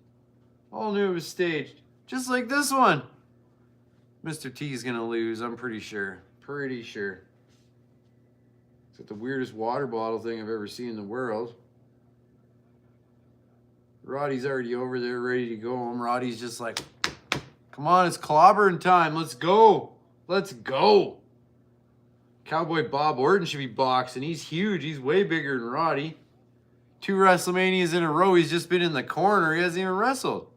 All knew it was staged. Just like this one. Mr. T's gonna lose, I'm pretty sure. Pretty sure. It's got the weirdest water bottle thing I've ever seen in the world. Roddy's already over there ready to go home. Roddy's just like, come on, it's clobbering time. Let's go. Let's go. Cowboy Bob Orton should be boxing. He's huge. He's way bigger than Roddy. 2 WrestleManias in a row. He's just been in the corner. He hasn't even wrestled.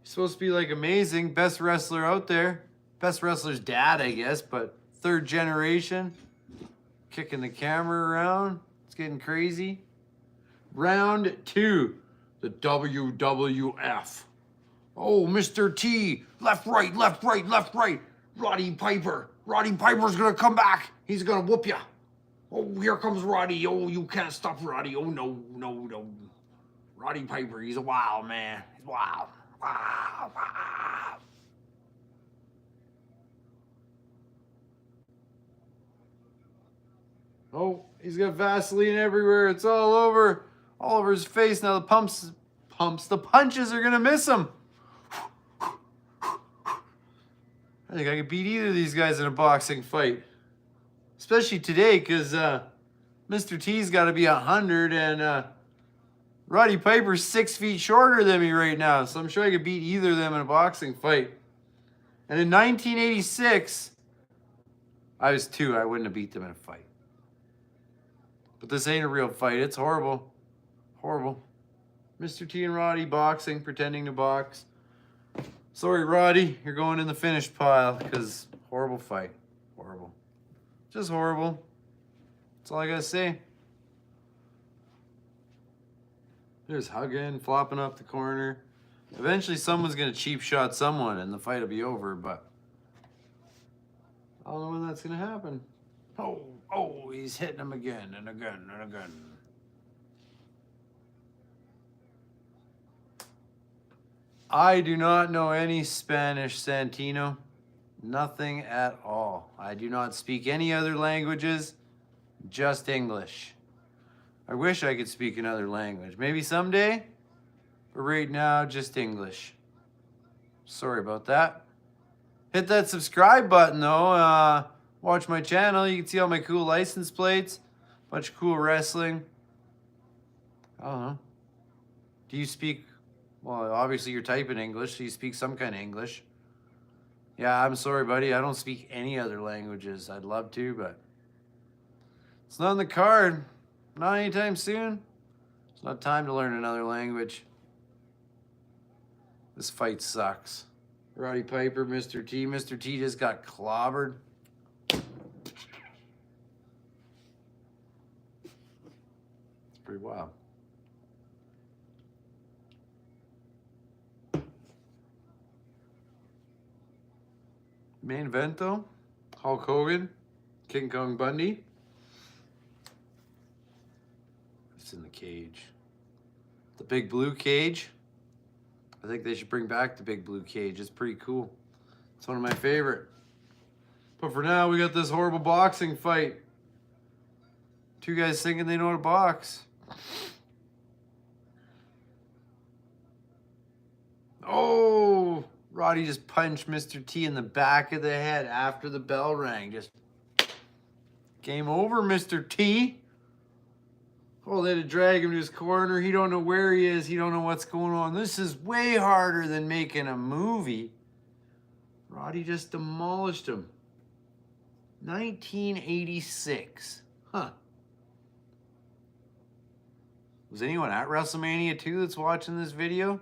He's supposed to be like amazing. Best wrestler out there. Best wrestler's dad, I guess, but 3rd generation. Kicking the camera around. It's getting crazy. Round 2. The WWF. Oh, Mr. T. Left, right, left, right, left, right. Roddy Piper. Roddy Piper's gonna come back. He's gonna whoop ya. Oh, here comes Roddy. Oh, you can't stop Roddy. Oh, no, no, no. Roddy Piper, he's a wild man. He's wild. Wow, wow. Oh, he's got Vaseline everywhere. It's all over his face. Now the punches are gonna miss him. I think I could beat either of these guys in a boxing fight. Especially today, because Mr. T's got to be 100, and Roddy Piper's 6 feet shorter than me right now. So I'm sure I could beat either of them in a boxing fight. And in 1986, I was 2. I wouldn't have beat them in a fight. But this ain't a real fight. It's horrible. Horrible. Mr. T and Roddy boxing, pretending to box. Sorry, Roddy, you're going in the finish pile because horrible fight. Horrible. Just horrible. That's all I gotta say. There's hugging, flopping up the corner. Eventually someone's gonna cheap shot someone and the fight will be over, but don't know when that's going to happen. Oh, he's hitting him again and again and again. I do not know any Spanish, Santino. Nothing at all. I do not speak any other languages, just English. I wish I could speak another language. Maybe someday, but right now, just English. Sorry about that. Hit that subscribe button, though. Watch my channel. You can see all my cool license plates. Bunch of cool wrestling. I don't know. Do you speak... Well, obviously you're typing English, so you speak some kind of English. Yeah, I'm sorry, buddy. I don't speak any other languages. I'd love to, but... It's not in the card. Not anytime soon. It's not time to learn another language. This fight sucks. Roddy Piper, Mr. T. Mr. T just got clobbered. It's pretty wild. Main event, though. Hulk Hogan, King Kong Bundy. It's in the cage. The big blue cage. I think they should bring back the big blue cage. It's pretty cool. It's one of my favorite. But for now, we got this horrible boxing fight. Two guys thinking they know how to box. Oh, Roddy just punched Mr. T in the back of the head after the bell rang. Just game over, Mr. T. Oh, they had to drag him to his corner. He don't know where he is. He don't know what's going on. This is way harder than making a movie. Roddy just demolished him. 1986. Huh. Was anyone at WrestleMania 2 that's watching this video?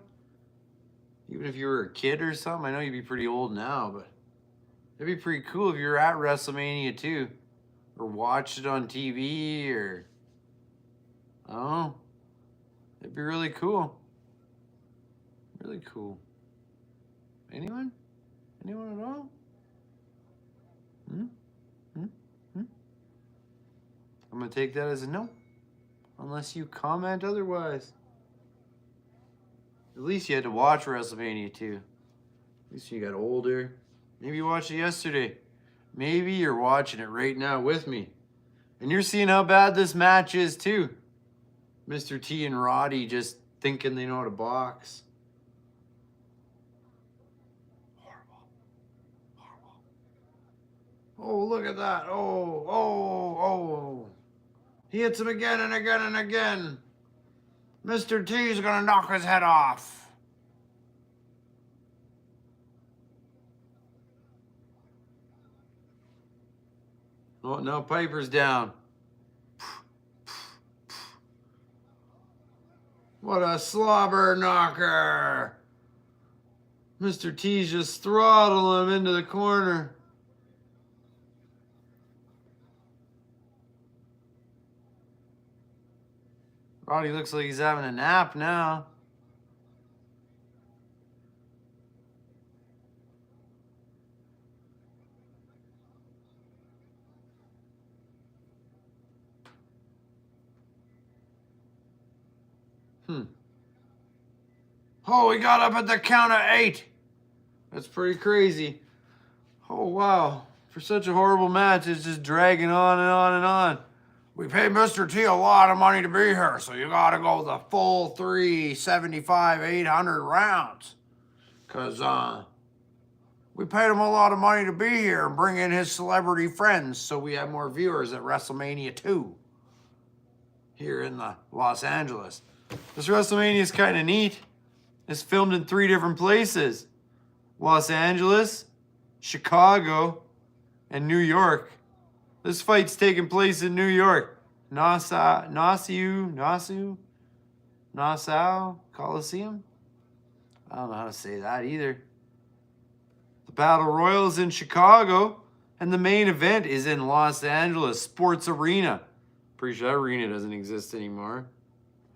Even if you were a kid or something. I know you'd be pretty old now, but it'd be pretty cool if you were at WrestleMania 2 or watched it on TV or... I don't know. It'd be really cool. Really cool. Anyone? Anyone at all? I'm going to take that as a no. Unless you comment otherwise. At least you had to watch WrestleMania 2. At least you got older. Maybe you watched it yesterday. Maybe you're watching it right now with me. And you're seeing how bad this match is too. Mr. T and Roddy just thinking they know how to box. Horrible. Horrible. Oh, look at that. Oh. He hits him again and again and again. Mr. T's gonna knock his head off. Oh, no, Piper's down. What a slobber knocker. Mr. T's just throttling him into the corner. Roddy looks like he's having a nap now. Oh, he got up at the count of 8. That's pretty crazy. Oh, wow. For such a horrible match, it's just dragging on and on and on. We paid Mr. T a lot of money to be here, so you gotta go the full 375, 800 rounds. Because, we paid him a lot of money to be here and bring in his celebrity friends so we have more viewers at WrestleMania 2 here in Los Angeles. This WrestleMania is kind of neat. It's filmed in 3 different places. Los Angeles, Chicago, and New York. This fight's taking place in New York. Nassau Coliseum? I don't know how to say that either. The Battle Royal is in Chicago, and the main event is in Los Angeles Sports Arena. Pretty sure that arena doesn't exist anymore.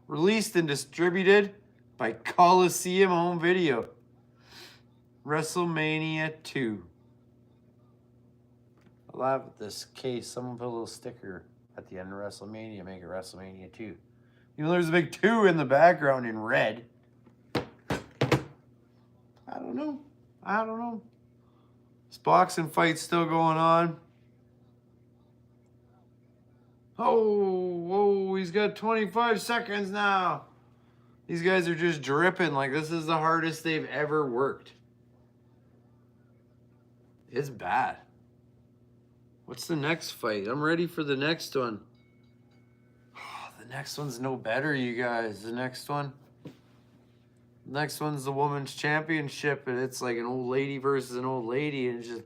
Released and distributed by Coliseum Home Video. WrestleMania 2. I'll have this case. Someone put a little sticker at the end of Wrestlemania, make it Wrestlemania 2. You know, there's a big 2 in the background in red. I don't know. This boxing fight's still going on. Oh, he's got 25 seconds now. These guys are just dripping like this is the hardest they've ever worked. It's bad. What's the next fight? I'm ready for the next one. The next one's no better, you guys. The next one's the women's championship, and it's like an old lady versus an old lady, and it's just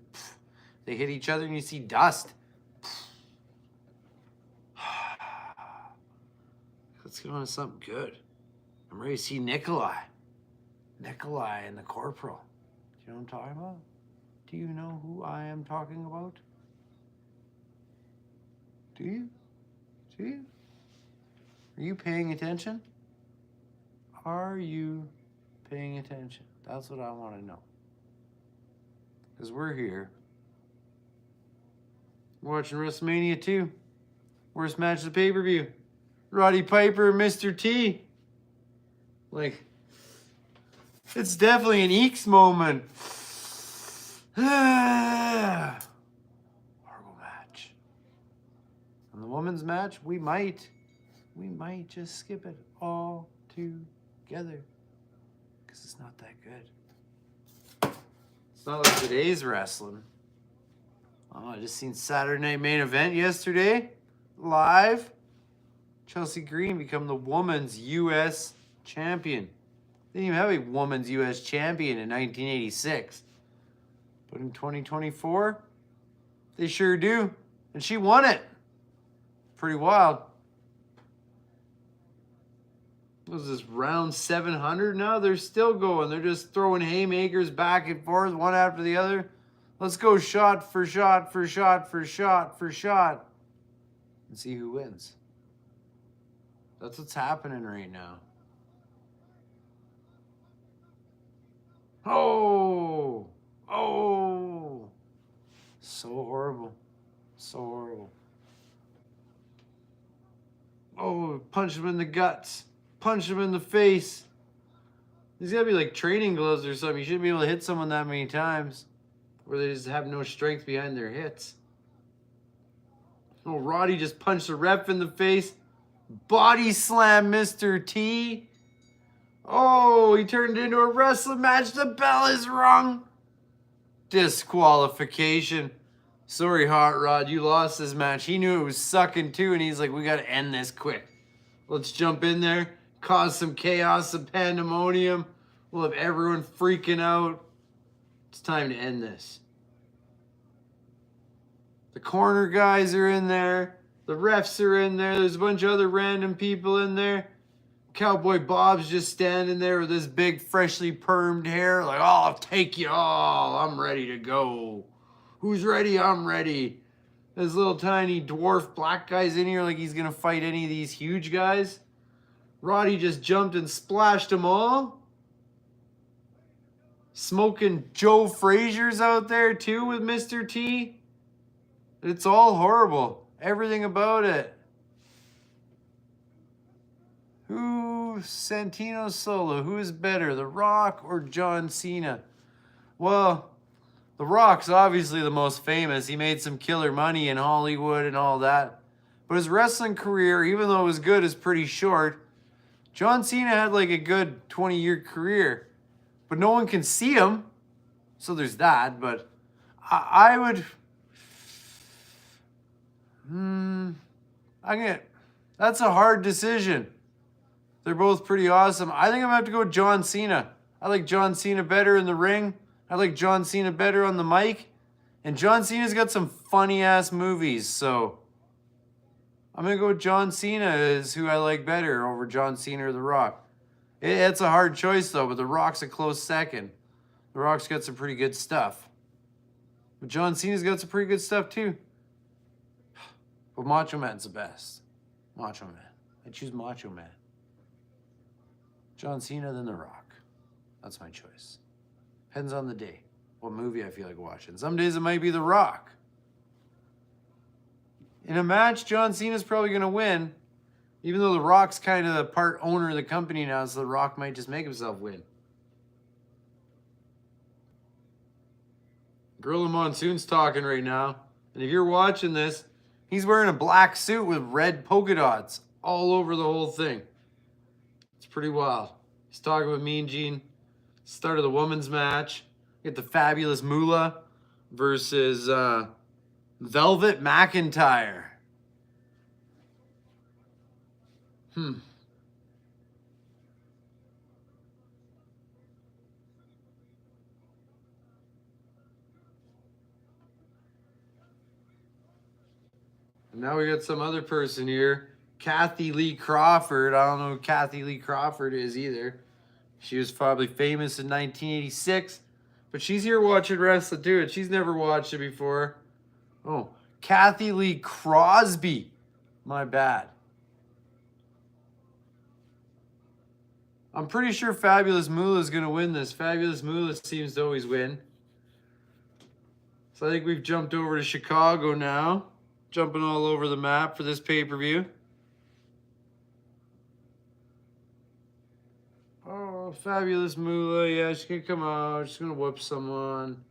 they hit each other and you see dust. Let's get on to something good. I'm ready to see Nikolai and the Corporal. Do you know what I'm talking about? Do you know who I am talking about? Do you? Are you paying attention? Are you paying attention? That's what I want to know. Because we're here. We're watching WrestleMania 2. Worst match of the pay-per-view. Roddy Piper, Mr. T. Like, it's definitely an Eeks moment. Horrible match. And the women's match, we might just skip it all together. Because it's not that good. It's not like today's wrestling. Oh, I just seen Saturday Night Main Event yesterday. Live. Chelsea Green become the women's U.S. champion. They didn't even have a women's U.S. champion in 1986. But in 2024, they sure do. And she won it. Pretty wild. What was this, round 700 now? They're still going. They're just throwing haymakers back and forth, one after the other. Let's go shot for shot for shot for shot for shot. And see who wins. That's what's happening right now. Oh! So horrible. Oh, punch him in the guts. Punch him in the face. These gotta be like training gloves or something. You shouldn't be able to hit someone that many times. Or they just have no strength behind their hits. Oh, Roddy just punched the ref in the face. Body slam Mr. T. Oh, he turned into a wrestling match. The bell is rung. Disqualification. Sorry, Hot Rod, you lost this match. He knew it was sucking too, and he's like, we got to end this quick. Let's jump in there, cause some chaos, some pandemonium. We'll have everyone freaking out. It's time to end this. The corner guys are in there. The refs are in there. There's a bunch of other random people in there. Cowboy Bob's just standing there with his big, freshly permed hair. Like, oh, I'll take you all. I'm ready to go. Who's ready? I'm ready. This little tiny dwarf black guy's in here like he's going to fight any of these huge guys. Roddy just jumped and splashed them all. Smoking Joe Frazier's out there too with Mr. T. It's all horrible. Everything about it. Santino Solo, who is better, The Rock or John Cena? Well, The Rock's obviously the most famous. He made some killer money in Hollywood and all that. But his wrestling career, even though it was good, is pretty short. John Cena had like a good 20-year career. But no one can see him. So there's that. But I would... That's a hard decision. They're both pretty awesome. I think I'm going to have to go with John Cena. I like John Cena better in the ring. I like John Cena better on the mic. And John Cena's got some funny-ass movies, so I'm going to go with John Cena is who I like better over John Cena or The Rock. It's a hard choice, though, but The Rock's a close second. The Rock's got some pretty good stuff. But John Cena's got some pretty good stuff, too. But Macho Man's the best. Macho Man. I choose Macho Man. John Cena, then The Rock. That's my choice. Depends on the day. What movie I feel like watching. Some days it might be The Rock. In a match, John Cena's probably going to win. Even though The Rock's kind of the part owner of the company now, so The Rock might just make himself win. Gorilla Monsoon's talking right now. And if you're watching this, he's wearing a black suit with red polka dots all over the whole thing. It's pretty wild. He's talking with Mean Gene. Start of the women's match. Get the Fabulous Moolah versus Velvet McIntyre. Now we got some other person here. Kathy Lee Crawford. I don't know who Kathy Lee Crawford is either. She was probably famous in 1986. But she's here watching wrestling too, and she's never watched it before. Oh, Kathy Lee Crosby. My bad. I'm pretty sure Fabulous Moolah is going to win this. Fabulous Moolah seems to always win. So I think we've jumped over to Chicago now. Jumping all over the map for this pay-per-view. Oh, Fabulous Moolah. Yeah, she's going to come out. She's going to whoop someone.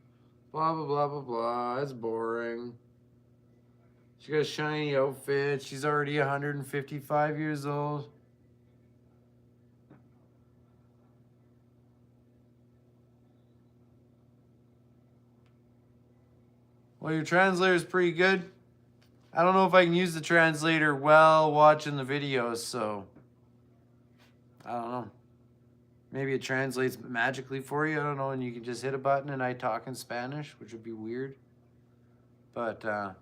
Blah, blah, blah, blah, blah. That's boring. She got a shiny outfit. She's already 155 years old. Well, your translator is pretty good. I don't know if I can use the translator while watching the videos, so I don't know. Maybe it translates magically for you. I don't know, and you can just hit a button and I talk in Spanish, which would be weird. But your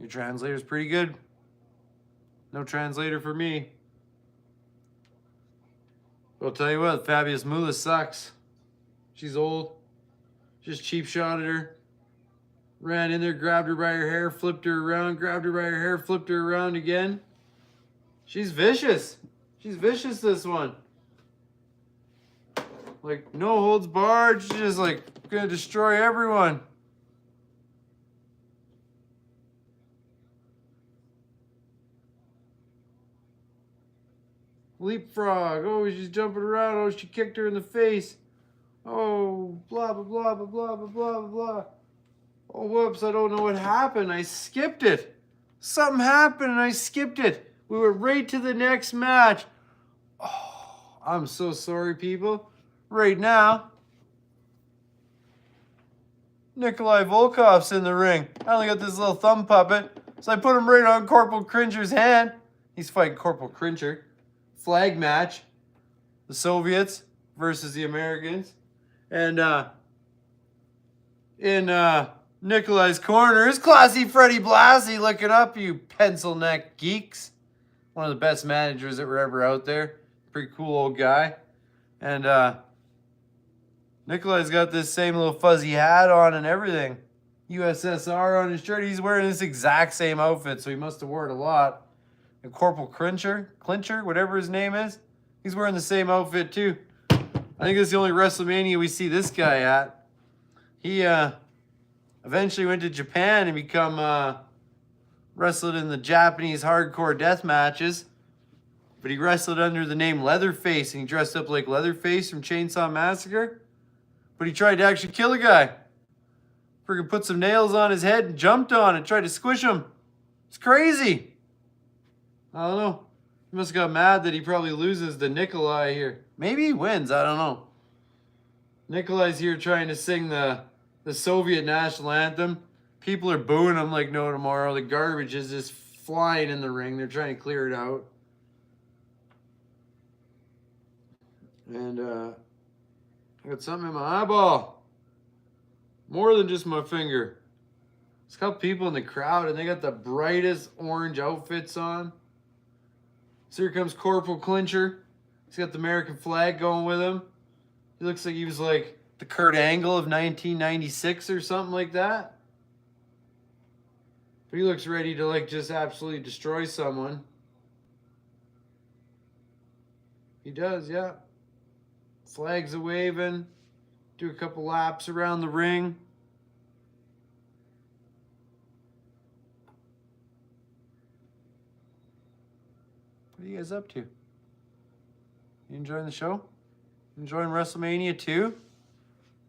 translator's pretty good. No translator for me. I'll tell you what, Fabulous Moolah sucks. She's old. Just cheap shot at her. Ran in there, grabbed her by her hair, flipped her around, grabbed her by her hair, flipped her around again. She's vicious. She's vicious, this one. Like, no holds barred. She's just like gonna destroy everyone. Leapfrog. Oh, she's jumping around. Oh, she kicked her in the face. Oh, blah, blah, blah, blah, blah, blah, blah, blah. Oh, whoops, I don't know what happened. I skipped it. Something happened and I skipped it. We were right to the next match. Oh, I'm so sorry, people. Right now, Nikolai Volkov's in the ring. I only got this little thumb puppet, so I put him right on Corporal Cringer's hand. He's fighting Corporal Cringer. Flag match. The Soviets versus the Americans. And in Nikolai's corner is Classy Freddie Blassie. Looking up, you pencil neck geeks. One of the best managers that were ever out there. Pretty cool old guy. And Nikolai's got this same little fuzzy hat on and everything. USSR on his shirt. He's wearing this exact same outfit, so he must have worn it a lot. And Corporal Clincher, whatever his name is, he's wearing the same outfit too. I think it's the only Wrestlemania we see this guy at. He eventually went to Japan and become wrestled in the Japanese hardcore death matches. But he wrestled under the name Leatherface, and he dressed up like Leatherface from Chainsaw Massacre. But he tried to actually kill a guy. Freaking put some nails on his head and jumped on it, tried to squish him. It's crazy. I don't know. He must have got mad that he probably loses to Nikolai here. Maybe he wins, I don't know. Nikolai's here trying to sing the Soviet national anthem. People are booing him like no tomorrow. The garbage is just flying in the ring. They're trying to clear it out. And I got something in my eyeball. More than just my finger. There's a couple people in the crowd and they got the brightest orange outfits on. So here comes Corporal Clincher. He's got the American flag going with him. He looks like he was like the Kurt Angle of 1996 or something like that. But he looks ready to like just absolutely destroy someone. He does, yeah. Flags a waving. Do a couple laps around the ring. you guys up to? You enjoying the show? Enjoying WrestleMania 2?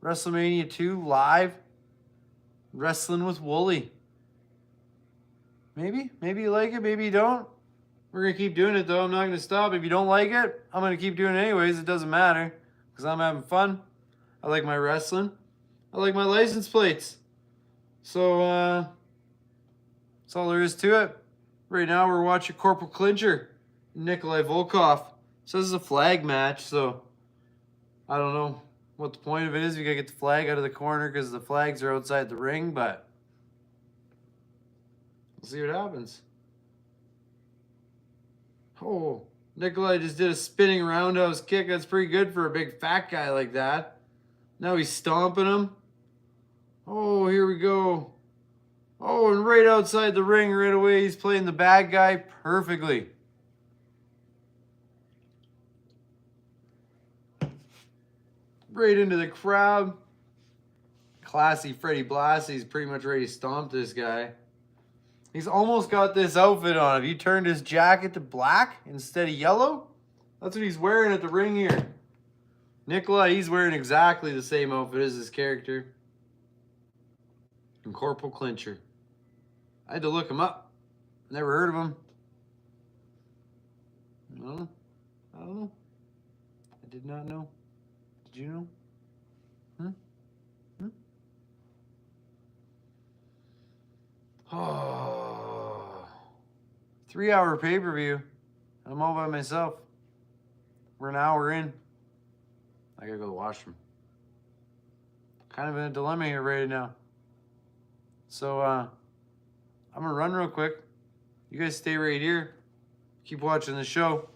WrestleMania 2 live? Wrestling with Wooly. Maybe you like it, maybe you don't. We're going to keep doing it though. I'm not going to stop. If you don't like it, I'm going to keep doing it anyways. It doesn't matter because I'm having fun. I like my wrestling. I like my license plates. So, that's all there is to it. Right now we're watching Corporal Clincher, Nikolai Volkov. So this is a flag match, so I don't know what the point of it is. We got to get the flag out of the corner because the flags are outside the ring, but we'll see what happens. Oh, Nikolai just did a spinning roundhouse kick. That's pretty good for a big fat guy like that. Now he's stomping him. Oh, here we go. Oh, and right outside the ring right away, he's playing the bad guy perfectly. Right into the crowd. Classy Freddie Blassie's pretty much ready to stomp this guy. He's almost got this outfit on. If you turned his jacket to black instead of yellow, that's what he's wearing at the ring here. Nikolai, he's wearing exactly the same outfit as his character. And Corporal Clincher. I had to look him up. Never heard of him. I don't know. I did not know. Did you know? Oh, 3-hour pay-per-view. I'm all by myself. We're an hour in. I gotta go to the washroom. Kind of in a dilemma here right now. So, I'm gonna run real quick. You guys stay right here. Keep watching the show.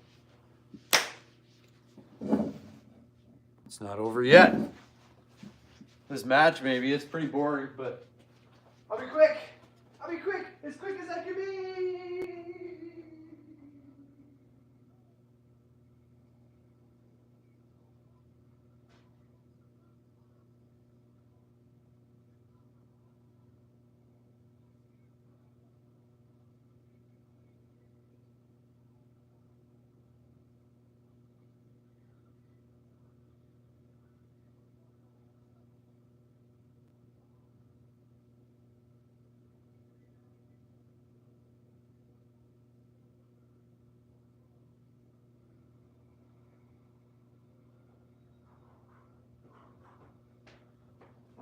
It's not over yet. This match, maybe. It's pretty boring, but I'll be quick. I'll be quick. As quick as I can be.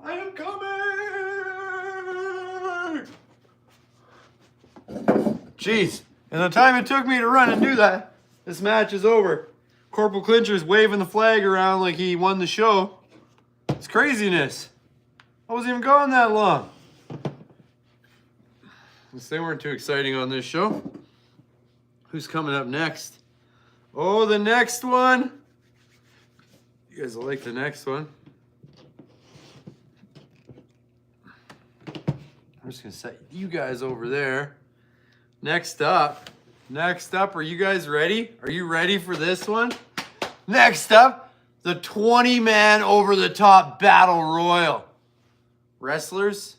I am coming! Jeez, in the time it took me to run and do that, this match is over. Corporal Clincher's waving the flag around like he won the show. It's craziness. I wasn't even gone that long. Guess they weren't too exciting on this show. Who's coming up next? Oh, the next one. You guys will like the next one. I'm just gonna set you guys over there. Next up, are you guys ready? Are you ready for this one? Next up, the 20-man over-the-top battle royal. Wrestlers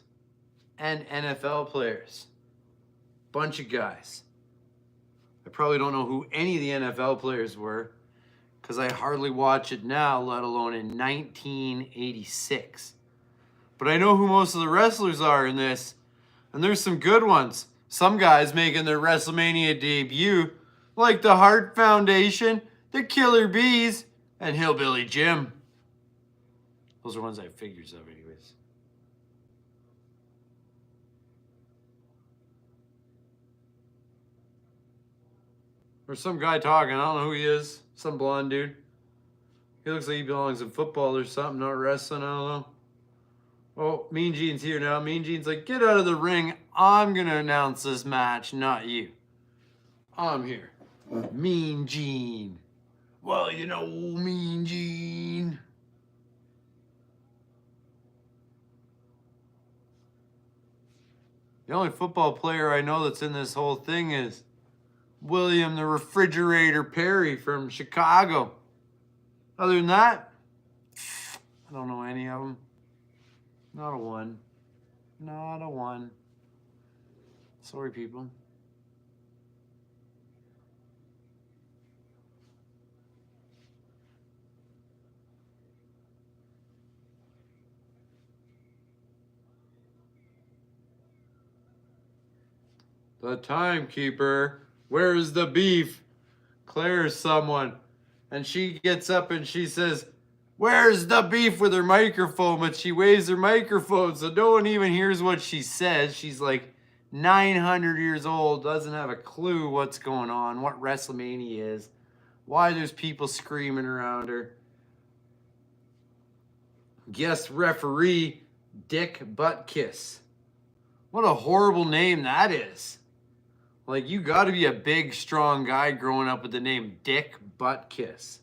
and NFL players. Bunch of guys. I probably don't know who any of the NFL players were because I hardly watch it now, let alone in 1986. But I know who most of the wrestlers are in this, and there's some good ones. Some guys making their WrestleMania debut, like the Hart Foundation, the Killer Bees, and Hillbilly Jim. Those are ones I have figures of anyways. There's some guy talking, I don't know who he is. Some blonde dude. He looks like he belongs in football or something, not wrestling, I don't know. Oh, Mean Gene's here now. Mean Gene's like, get out of the ring. I'm going to announce this match, not you. I'm here. Mean Gene. Well, you know, Mean Gene. The only football player I know that's in this whole thing is William the Refrigerator Perry from Chicago. Other than that, I don't know any of them. Not a one. Not a one. Sorry, people. The timekeeper. Where's the beef? Claire's someone. And she gets up and she says, where's the beef with her microphone? But she waves her microphone so no one even hears what she says. She's like 900 years old, doesn't have a clue what's going on, what Wrestlemania is, why there's people screaming around her. Guest referee, Dick Buttkiss. What a horrible name that is. Like, you got to be a big, strong guy growing up with the name Dick Buttkiss.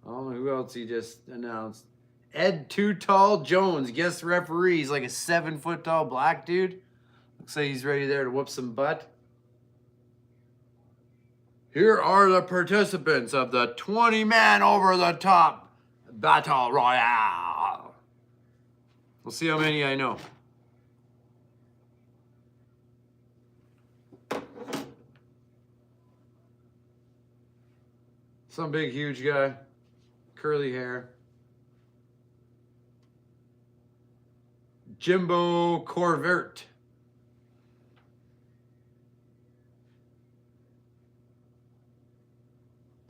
I don't know who else he just announced. Ed Too Tall Jones, guest referee. He's like a 7-foot tall black dude. Looks like he's ready there to whoop some butt. Here are the participants of the 20-man over-the-top Battle Royale. We'll see how many I know. Some big, huge guy. Curly hair. Jimbo Corvette.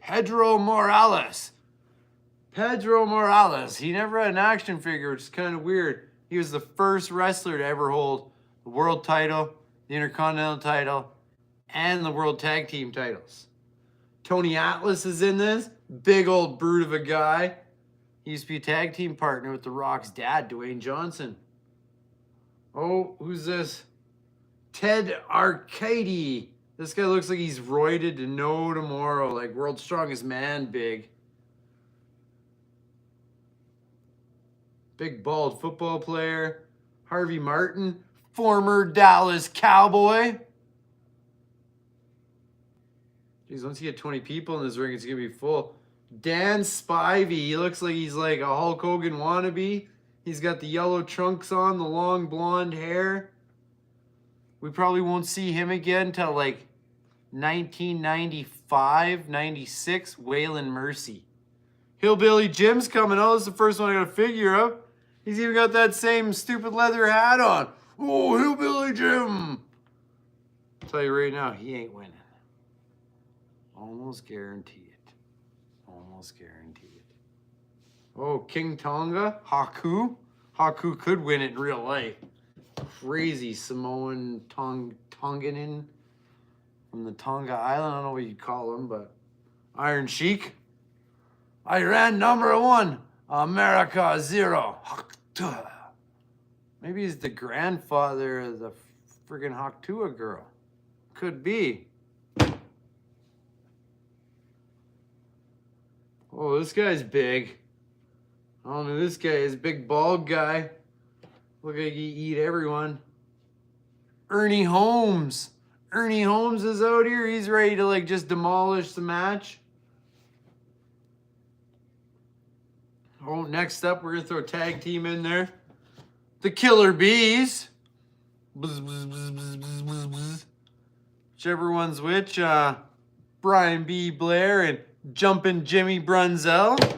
Pedro Morales. Pedro Morales. He never had an action figure, which is kind of weird. He was the first wrestler to ever hold the world title, the Intercontinental title, and the World Tag Team titles. Tony Atlas is in this. Big old brute of a guy. He used to be a tag team partner with The Rock's dad, Dwayne Johnson. Oh, who's this? Ted Arcady. This guy looks like he's roided to no tomorrow, like world's strongest man big. Big bald football player. Harvey Martin, former Dallas Cowboy. Geez, once you get 20 people in this ring, it's going to be full. Dan Spivey, he looks like he's like a Hulk Hogan wannabe. He's got the yellow trunks on, the long blonde hair. We probably won't see him again till like 1995, 96, Waylon Mercy. Hillbilly Jim's coming out. This is the first one I got to figure out. He's even got that same stupid leather hat on. Oh, Hillbilly Jim. I'll tell you right now, he ain't winning. Almost guarantee it. Almost guarantee it. Oh, King Tonga, Haku. Haku could win it in real life. Crazy Samoan Tonganin from the Tonga Island. I don't know what you'd call him, but Iron Sheik. Iran #1. America 0. Maybe he's the grandfather of the friggin' Haktua girl. Could be. Oh, this guy's big. I don't know who this guy is. Big bald guy. Look like he eat everyone. Ernie Holmes. Ernie Holmes is out here. He's ready to like just demolish the match. Oh, next up, we're going to throw a tag team in there. The Killer Bees. Bzz, bzz, bzz, bzz, bzz, bzz, bzz. Whichever one's which. Brian B. Blair and Jumpin' Jimmy Brunzell. They're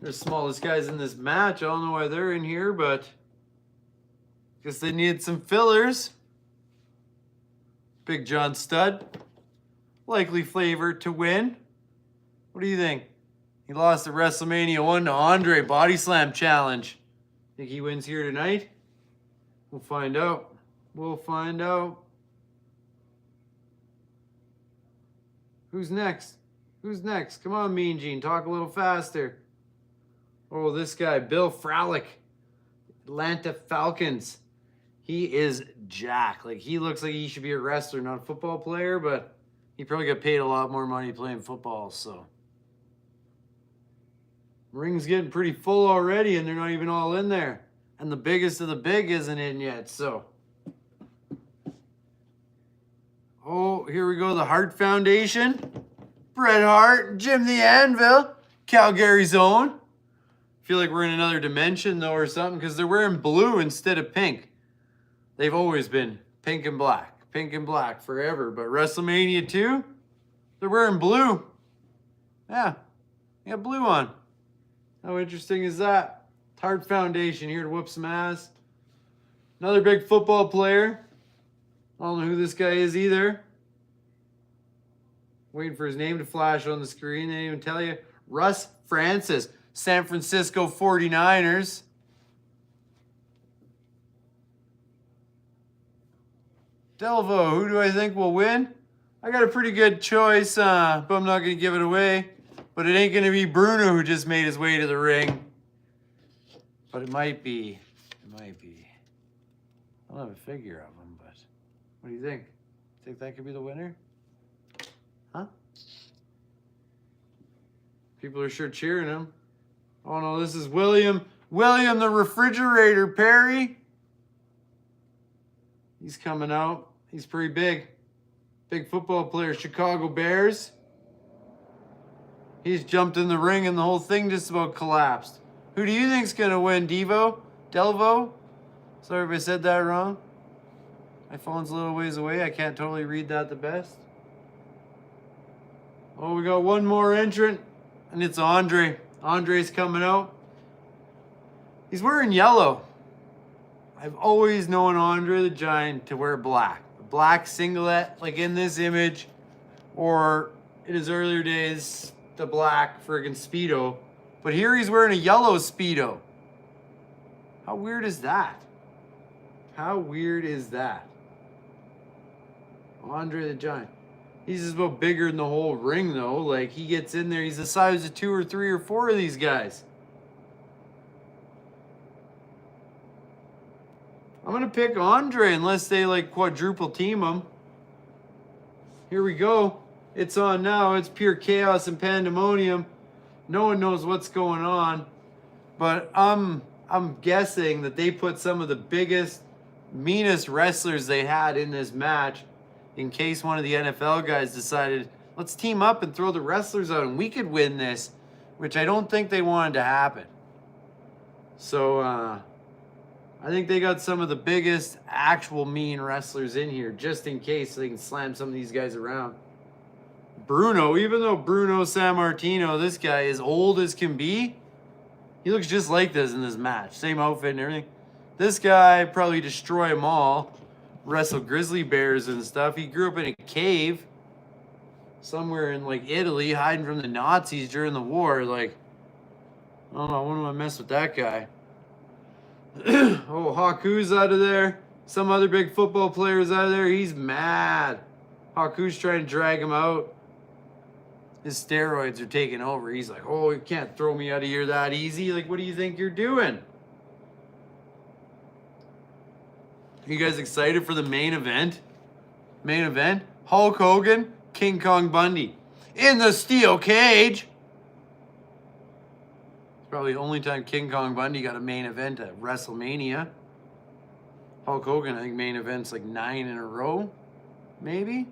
the smallest guys in this match. I don't know why they're in here, but guess they needed some fillers. Big John Studd. Likely favorite to win. What do you think? He lost at WrestleMania 1 to Andre Body Slam Challenge. Think he wins here tonight? We'll find out. We'll find out. Who's next? Who's next? Come on, Mean Gene. Talk a little faster. Oh, this guy, Bill Fralick. Atlanta Falcons. He is Jack. Like, he looks like he should be a wrestler, not a football player, but he probably got paid a lot more money playing football, so. Ring's getting pretty full already, and they're not even all in there. And the biggest of the big isn't in yet, so. Oh, here we go, the Hart Foundation. Bret Hart, Jim the Anvil, Calgary's own. Feel like we're in another dimension, though, or something, because they're wearing blue instead of pink. They've always been pink and black forever. But WrestleMania 2, they're wearing blue. Yeah, they got blue on. How interesting is that? Hart Foundation here to whoop some ass. Another big football player. I don't know who this guy is either. Waiting for his name to flash on the screen. They didn't even tell you. Russ Francis, San Francisco 49ers. Delvo, who do I think will win? I got a pretty good choice, but I'm not going to give it away. But it ain't going to be Bruno who just made his way to the ring. But it might be. It might be. I don't have a figure of him, but what do you think? Think that could be the winner? Huh? People are sure cheering him. Oh no, this is William the Refrigerator Perry. He's coming out. He's pretty big. Big football player, Chicago Bears. He's jumped in the ring and the whole thing just about collapsed. Who do you think's gonna win, Devo? Delvo? Sorry if I said that wrong. My phone's a little ways away. I can't totally read that the best. Oh, we got one more entrant, and it's Andre. Andre's coming out. He's wearing yellow. I've always known Andre the Giant to wear black. A black singlet, like in this image, or in his earlier days, the black friggin' Speedo. But here he's wearing a yellow Speedo. How weird is that? How weird is that? Andre the Giant. He's just about bigger than the whole ring, though. Like, he gets in there, he's the size of 2 or 3 or 4 of these guys. I'm going to pick Andre unless they, like, quadruple team him. Here we go. It's on now. It's pure chaos and pandemonium. No one knows what's going on. But I'm guessing that they put some of the biggest, meanest wrestlers they had in this match in case one of the NFL guys decided, let's team up and throw the wrestlers out and we could win this, which I don't think they wanted to happen. So I think they got some of the biggest actual mean wrestlers in here just in case they can slam some of these guys around. Bruno, even though Bruno Sammartino, this guy is old as can be, he looks just like this in this match. Same outfit and everything. This guy probably destroy them all. Wrestle grizzly bears and stuff. He grew up in a cave somewhere in like Italy, hiding from the Nazis during the war. Like, I don't know, I wouldn't want to mess with that guy. Oh, Haku's out of there. Some other big football players out of there. He's mad. Haku's trying to drag him out. His steroids are taking over. He's like, oh, you can't throw me out of here that easy. Like, what do you think you're doing? You guys excited for the main event? Main event? Hulk Hogan, King Kong Bundy in the steel cage. It's probably the only time King Kong Bundy got a main event at WrestleMania. Hulk Hogan, I think main events like 9 in a row, maybe.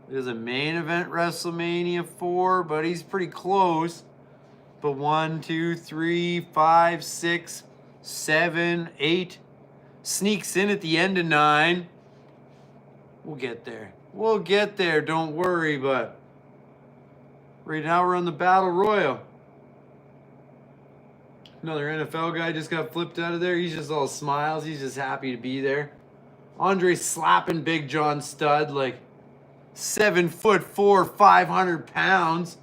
There's a main event WrestleMania 4, but he's pretty close. But 1, 2, 3, 5, 6, 7, 8. Sneaks in at the end of 9. We'll get there. We'll get there, don't worry, but right now we're on the Battle Royal. Another NFL guy just got flipped out of there. He's just all smiles. He's just happy to be there. Andre slapping Big John Studd like 7'4", 500 pounds.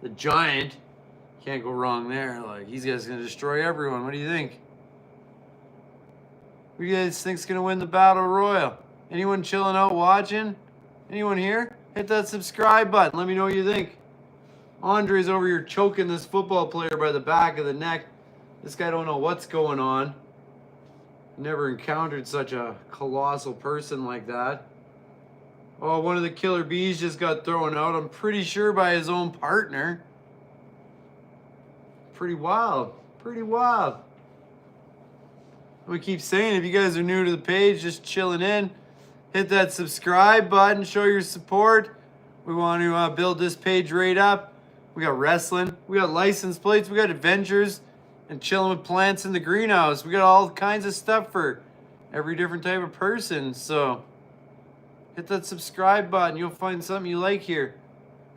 The Giant. Can't go wrong there. Like, he's just gonna destroy everyone. What do you think? Who do you guys think's gonna win the Battle Royal? Anyone chilling out watching? Anyone here? Hit that subscribe button. Let me know what you think. Andre's over here choking this football player by the back of the neck. This guy don't know what's going on. Never encountered such a colossal person like that. Oh, one of the killer bees just got thrown out. I'm pretty sure by his own partner. Pretty wild. Pretty wild. We keep saying, if you guys are new to the page, just chilling in, hit that subscribe button, show your support. We want to build this page right up. We got wrestling, we got license plates, we got adventures, and chilling with plants in the greenhouse. We got all kinds of stuff for every different type of person. So hit that subscribe button. You'll find something you like here.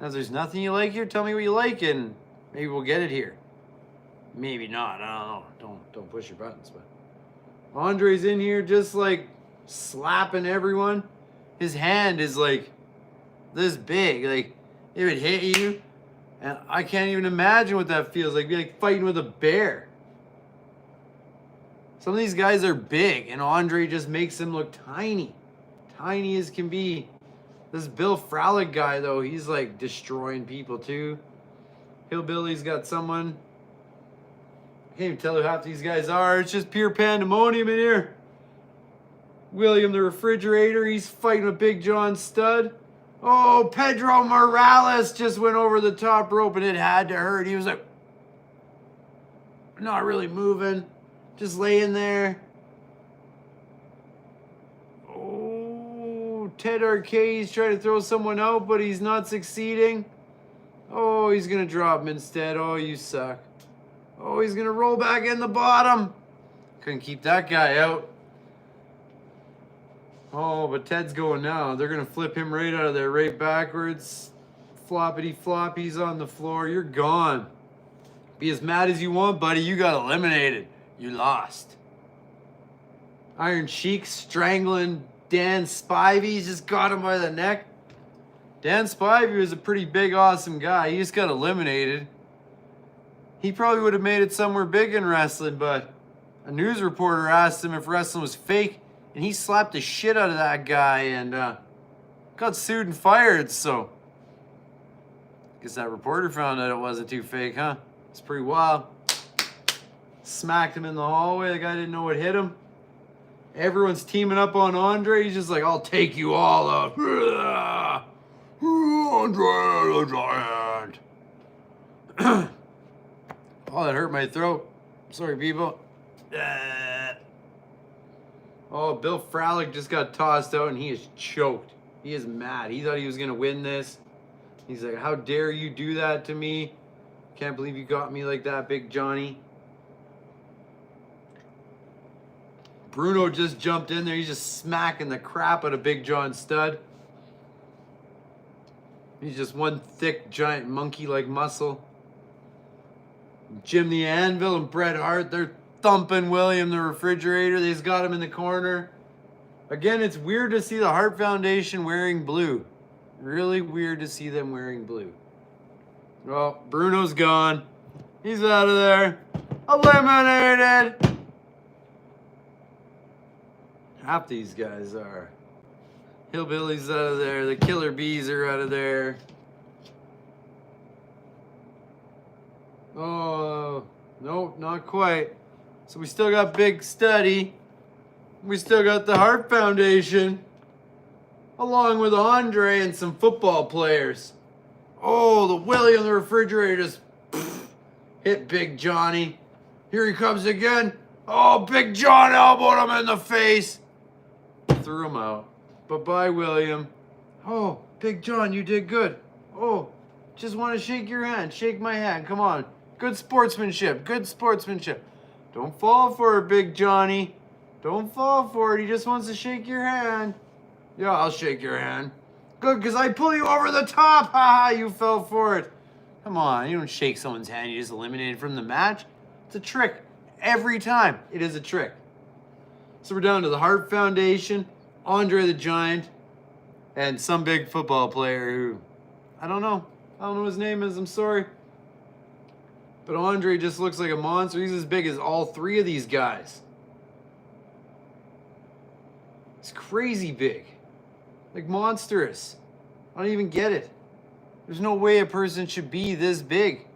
Now, if there's nothing you like here, tell me what you like, and maybe we'll get it here. Maybe not. I don't know. Don't push your buttons, but Andre's in here just like slapping everyone. His hand is like this big. Like it would hit you. And I can't even imagine what that feels like. It'd be like fighting with a bear. Some of these guys are big, and Andre just makes them look tiny. Tiny as can be. This Bill Fralick guy, though, he's like destroying people too. Hillbilly's got someone. I can't even tell who half these guys are. It's just pure pandemonium in here. William the Refrigerator, he's fighting with Big John Studd. Oh, Pedro Morales just went over the top rope, and it had to hurt. He was like, not really moving, just laying there. Oh, Ted Arcade's trying to throw someone out, but he's not succeeding. Oh, he's going to drop him instead. Oh, you suck. Oh, he's going to roll back in the bottom. Couldn't keep that guy out. Oh, but Ted's going now. They're going to flip him right out of there, right backwards. Floppity flop, he's on the floor. You're gone. Be as mad as you want, buddy. You got eliminated. You lost. Iron Sheik strangling Dan Spivey. He's just got him by the neck. Dan Spivey was a pretty big, awesome guy. He just got eliminated. He probably would have made it somewhere big in wrestling, but a news reporter asked him if wrestling was fake, and he slapped the shit out of that guy and got sued and fired, so guess that reporter found out it wasn't too fake, huh? It's pretty wild. Smacked him in the hallway. The guy didn't know what hit him. Everyone's teaming up on Andre. He's just like, I'll take you all out. Andre the Giant. Oh, that hurt my throat. Sorry, people. Oh, Bill Fralick just got tossed out and he is choked. He is mad. He thought he was going to win this. He's like, how dare you do that to me? Can't believe you got me like that, Big Johnny. Bruno just jumped in there. He's just smacking the crap out of Big John Studd. He's just one thick, giant monkey-like muscle. Jim the Anvil and Bret Hart, they're thumping William the Refrigerator. They've got him in the corner. Again, it's weird to see the Hart Foundation wearing blue. Really weird to see them wearing blue. Well, Bruno's gone. He's out of there. Eliminated. Half these guys are. Hillbilly's out of there. The Killer Bees are out of there. Oh, nope, not quite. So we still got Big Study. We still got the Hart Foundation. Along with Andre and some football players. Oh, the William the Refrigerator just hit Big Johnny. Here he comes again. Oh, Big John elbowed him in the face. Threw him out. Bye-bye, William. Oh, Big John, you did good. Oh, just want to shake your hand. Shake my hand. Come on. Good sportsmanship. Good sportsmanship. Don't fall for it, Big Johnny. Don't fall for it. He just wants to shake your hand. Yeah, I'll shake your hand. Good, because I pull you over the top. Ha ha, you fell for it. Come on, you don't shake someone's hand. You just eliminate from the match. It's a trick. Every time, it is a trick. So we're down to the Hart Foundation, Andre the Giant, and some big football player who, I don't know what his name is, I'm sorry. But Andre just looks like a monster. He's as big as all three of these guys. He's crazy big. Like monstrous. I don't even get it. There's no way a person should be this big.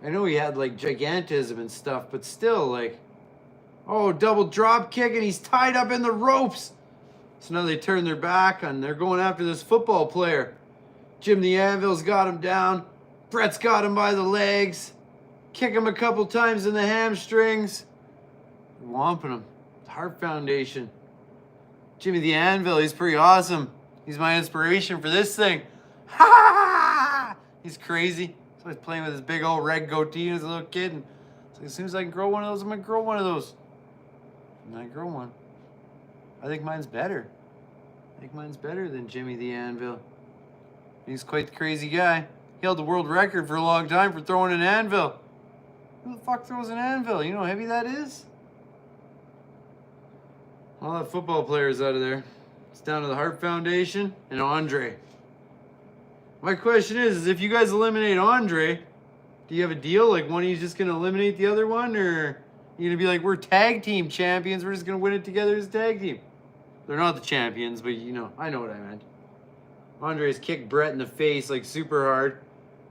I know he had like gigantism and stuff, but still like, oh, double drop kick and he's tied up in the ropes. So now they turn their back and they're going after this football player. Jim the Anvil's got him down. Brett's got him by the legs. Kick him a couple times in the hamstrings. Whomping him. The Hart Foundation. Jimmy the Anvil, he's pretty awesome. He's my inspiration for this thing. Ha ha! He's crazy. So he's playing with his big old red goatee as a little kid. And so as soon as I can grow one of those, I'm going to grow one of those. And I grow one. I think mine's better. I think mine's better than Jimmy the Anvil. He's quite the crazy guy. He held the world record for a long time for throwing an anvil. Who the fuck throws an anvil? You know how heavy that is? All the football players out of there. It's down to the Hart Foundation and Andre. My question is if you guys eliminate Andre, do you have a deal? Like one of you's just going to eliminate the other one? Or you going to be like, we're tag team champions. We're just going to win it together as a tag team. They're not the champions, but you know, I know what I meant. Andre's kicked Brett in the face like super hard.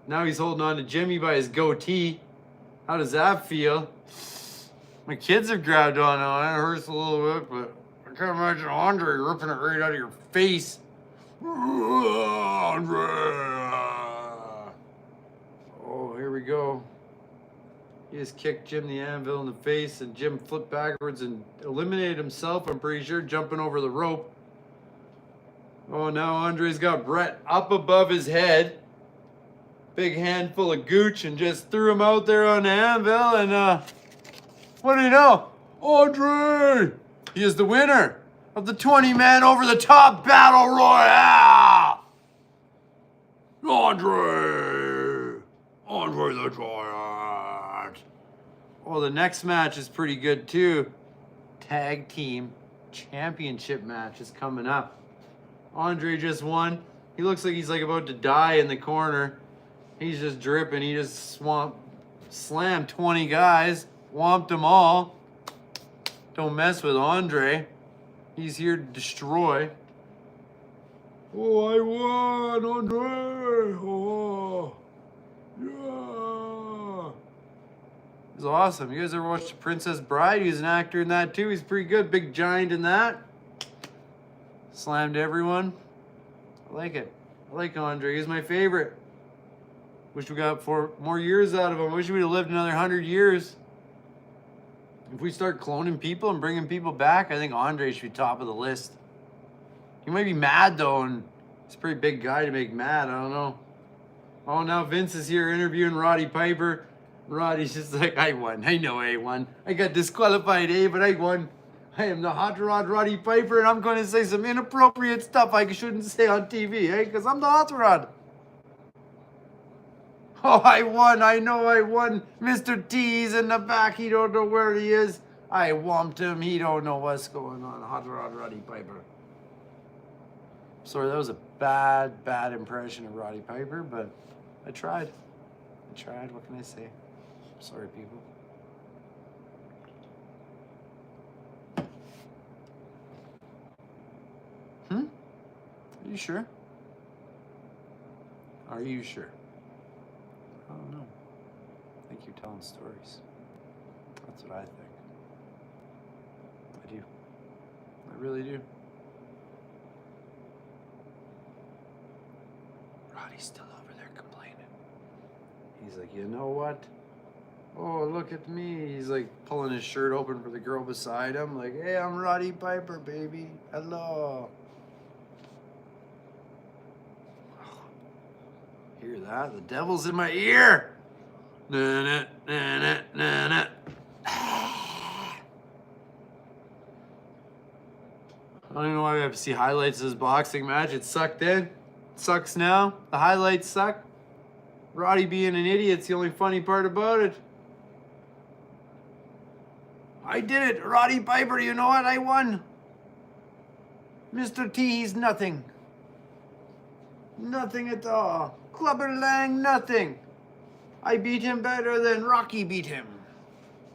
Now he's holding on to Jimmy by his goatee. How does that feel? My kids have grabbed on it. It hurts a little bit, but I can't imagine Andre ripping it right out of your face. Andre! Oh, here we go. He just kicked Jim the Anvil in the face, and Jim flipped backwards and eliminated himself, I'm pretty sure, jumping over the rope. Oh, now Andre's got Brett up above his head. Big handful of gooch and just threw him out there on the anvil. And what do you know? Andre! He is the winner of the 20-man over-the-top battle royale! Andre! Andre the Giant! Oh, the next match is pretty good too. Tag team championship match is coming up. Andre just won. He looks like he's like about to die in the corner. He's just dripping. He just slammed 20 guys. Whomped them all. Don't mess with Andre. He's here to destroy. Oh, I won, Andre. Oh, yeah. He's awesome. You guys ever watched The Princess Bride? He's an actor in that too. He's pretty good. Big giant in that. Slammed everyone. I like it. I like Andre. He's my favorite. Wish we got 4 more years out of him. Wish we'd have lived another 100 years. If we start cloning people and bringing people back, I think Andre should be top of the list. He might be mad though, and he's a pretty big guy to make mad. I don't know. Oh, now Vince is here interviewing Roddy Piper. Roddy's just like, I won. I know I won. I got disqualified, but I won. I am the hot rod Roddy Piper, and I'm going to say some inappropriate stuff I shouldn't say on TV, because I'm the hot rod. Oh, I won. I know I won. Mr. T's in the back. He don't know where he is. I whomped him. He don't know what's going on. Hot rod Roddy Piper. Sorry, that was a bad impression of Roddy Piper, but I tried. What can I say? Sorry, people. Are you sure? Are you sure? I don't know. I think you're telling stories. That's what I think. I do. I really do. Roddy's still over there complaining. He's like, you know what? Oh, look at me. He's like pulling his shirt open for the girl beside him. Like, hey, I'm Roddy Piper, baby. Hello. Hear that? The devil's in my ear. Na na na na na na. I don't even know why we have to see highlights of this boxing match. It sucked in. It sucks now. The highlights suck. Roddy being an idiot's the only funny part about it. I did it. Roddy Piper, you know what? I won. Mr. T, he's nothing. Nothing at all. Clubber Lang, nothing. I beat him better than Rocky beat him.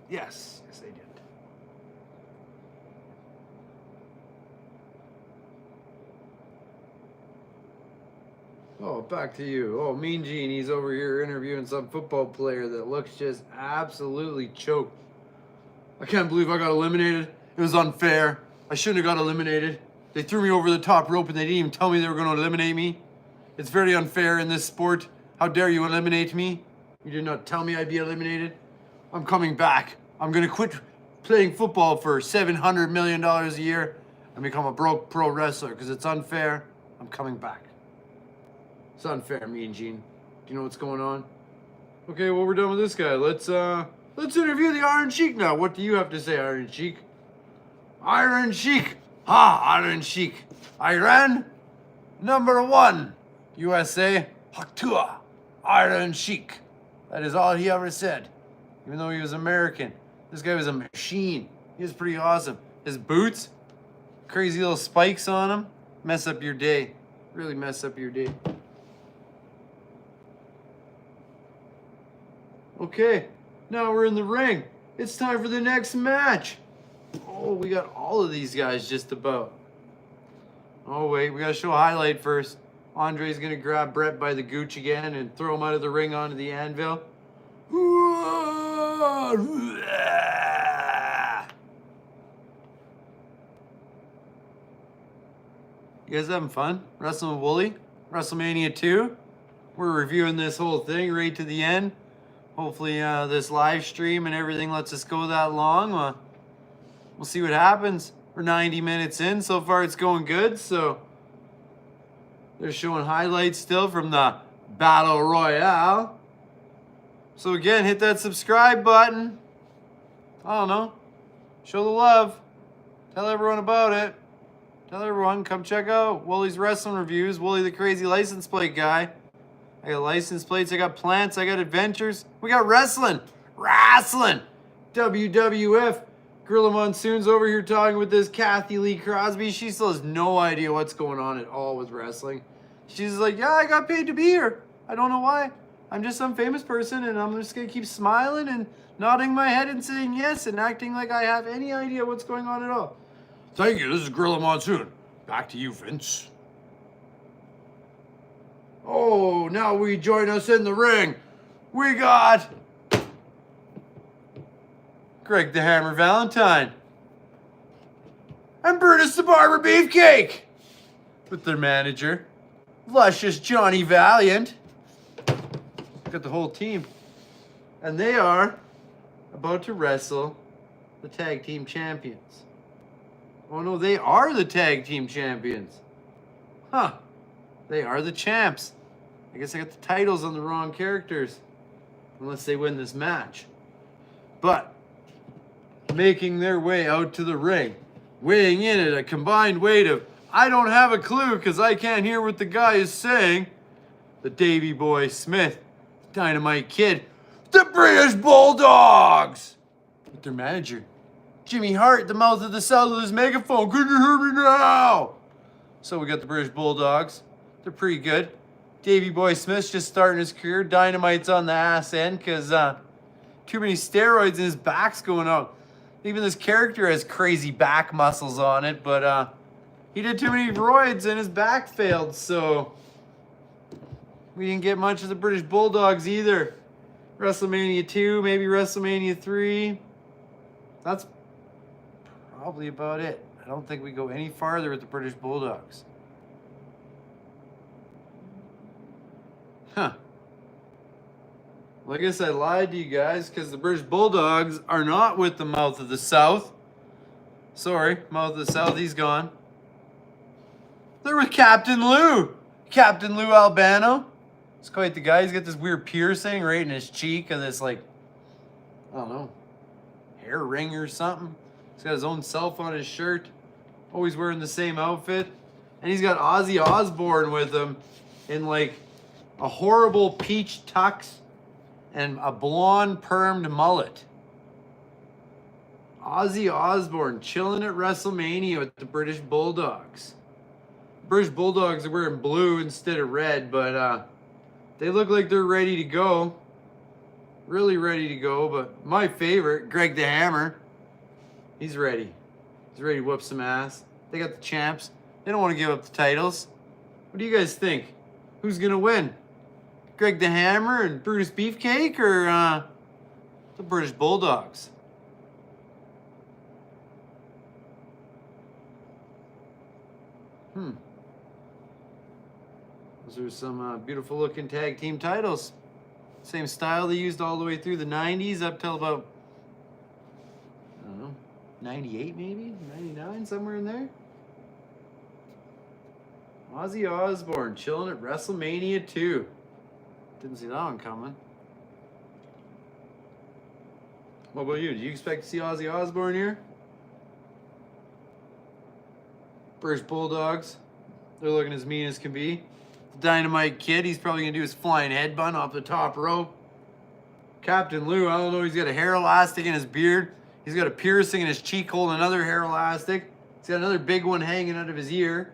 Yes, I did. Oh, back to you. Oh, Mean Gene, he's over here interviewing some football player that looks just absolutely choked. I can't believe I got eliminated. It was unfair. I shouldn't have got eliminated. They threw me over the top rope and they didn't even tell me they were going to eliminate me. It's very unfair in this sport. How dare you eliminate me? You did not tell me I'd be eliminated. I'm coming back. I'm going to quit playing football for $700 million a year and become a broke pro wrestler because it's unfair. I'm coming back. It's unfair, Mean Gene. Do you know what's going on? Okay, well, we're done with this guy. Let's interview the Iron Sheik now. What do you have to say, Iron Sheik? Iron Sheik. Iron Sheik. Iran, #1. USA, Haktua. Iron Sheik. That is all he ever said. Even though he was American. This guy was a machine. He was pretty awesome. His boots, crazy little spikes on them. Mess up your day. Really mess up your day. Okay, now we're in the ring. It's time for the next match. Oh, we got all of these guys just about. Oh, wait, we got to show a highlight first. Andre's going to grab Brett by the gooch again and throw him out of the ring onto the anvil. You guys having fun? Wrestling with Wooly? Wrestlemania 2? We're reviewing this whole thing right to the end. Hopefully this live stream and everything lets us go that long. We'll see what happens. We're 90 minutes in. So far it's going good. So they're showing highlights still from the Battle Royale. So again, hit that subscribe button. I don't know. Show the love. Tell everyone about it. Tell everyone, come check out Wooly's wrestling reviews. Wooly the crazy license plate guy. I got license plates, I got plants, I got adventures. We got wrestling. Wrestling. WWF. Gorilla Monsoon's over here talking with this Kathy Lee Crosby. She still has no idea what's going on at all with wrestling. She's like, yeah, I got paid to be here. I don't know why. I'm just some famous person and I'm just going to keep smiling and nodding my head and saying yes and acting like I have any idea what's going on at all. Thank you, this is Gorilla Monsoon. Back to you, Vince. Oh, now we join us in the ring. We got Greg the Hammer Valentine and Brutus the Barber Beefcake with their manager, Luscious Johnny Valiant. Got the whole team. And they are about to wrestle the tag team champions. Oh no, they are the tag team champions. Huh. They are the champs. I guess I got the titles on the wrong characters. Unless they win this match. But making their way out to the ring, weighing in at a combined weight of, I don't have a clue because I can't hear what the guy is saying, the Davey Boy Smith, Dynamite Kid, the British Bulldogs, with their manager, Jimmy Hart, the mouth of the South with his megaphone. Can you hear me now? So we got the British Bulldogs. They're pretty good. Davey Boy Smith's just starting his career. Dynamite's on the ass end because too many steroids and his back's going out. Even this character has crazy back muscles on it, but he did too many roids and his back failed, so we didn't get much of the British Bulldogs either. WrestleMania 2, maybe WrestleMania 3. That's probably about it. I don't think we go any farther with the British Bulldogs. Huh. Well, I guess I lied to you guys because the British Bulldogs are not with the Mouth of the South. Sorry, Mouth of the South, he's gone. They're with Captain Lou. Captain Lou Albano. He's quite the guy. He's got this weird piercing right in his cheek and this, like, I don't know, hair ring or something. He's got his own self on his shirt. Always wearing the same outfit. And he's got Ozzy Osbourne with him in, like, a horrible peach tux and a blonde permed mullet. Ozzy Osbourne chilling at WrestleMania with the British Bulldogs. British Bulldogs are wearing blue instead of red, but they look like they're ready to go. Really ready to go, but my favorite, Greg the Hammer, he's ready. He's ready to whoop some ass. They got the champs. They don't want to give up the titles. What do you guys think? Who's going to win? Greg the Hammer and Brutus Beefcake or the British Bulldogs? Those are some beautiful looking tag team titles. Same style they used all the way through the 90s up till about, I don't know, 98 maybe? 99, somewhere in there? Ozzy Osbourne chilling at WrestleMania 2. Didn't see that one coming. What about you? Do you expect to see Ozzy Osbourne here? British Bulldogs. They're looking as mean as can be. The Dynamite Kid, he's probably going to do his flying headbutt off the top rope. Captain Lou, I don't know, he's got a hair elastic in his beard. He's got a piercing in his cheek holding another hair elastic. He's got another big one hanging out of his ear.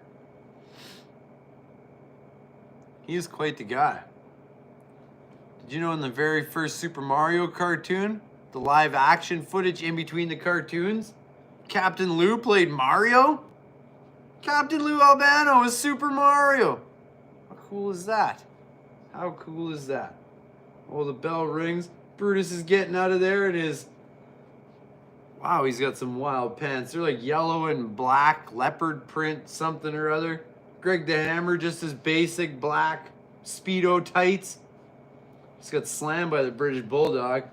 He is quite the guy. Did you know in the very first Super Mario cartoon, the live action footage in between the cartoons, Captain Lou played Mario? Captain Lou Albano is Super Mario. How cool is that? How cool is that? Oh, the bell rings. Brutus is getting out of there in his... Wow, he's got some wild pants. They're like yellow and black, leopard print, something or other. Greg the Hammer, just his basic black Speedo tights. Just got slammed by the British Bulldog.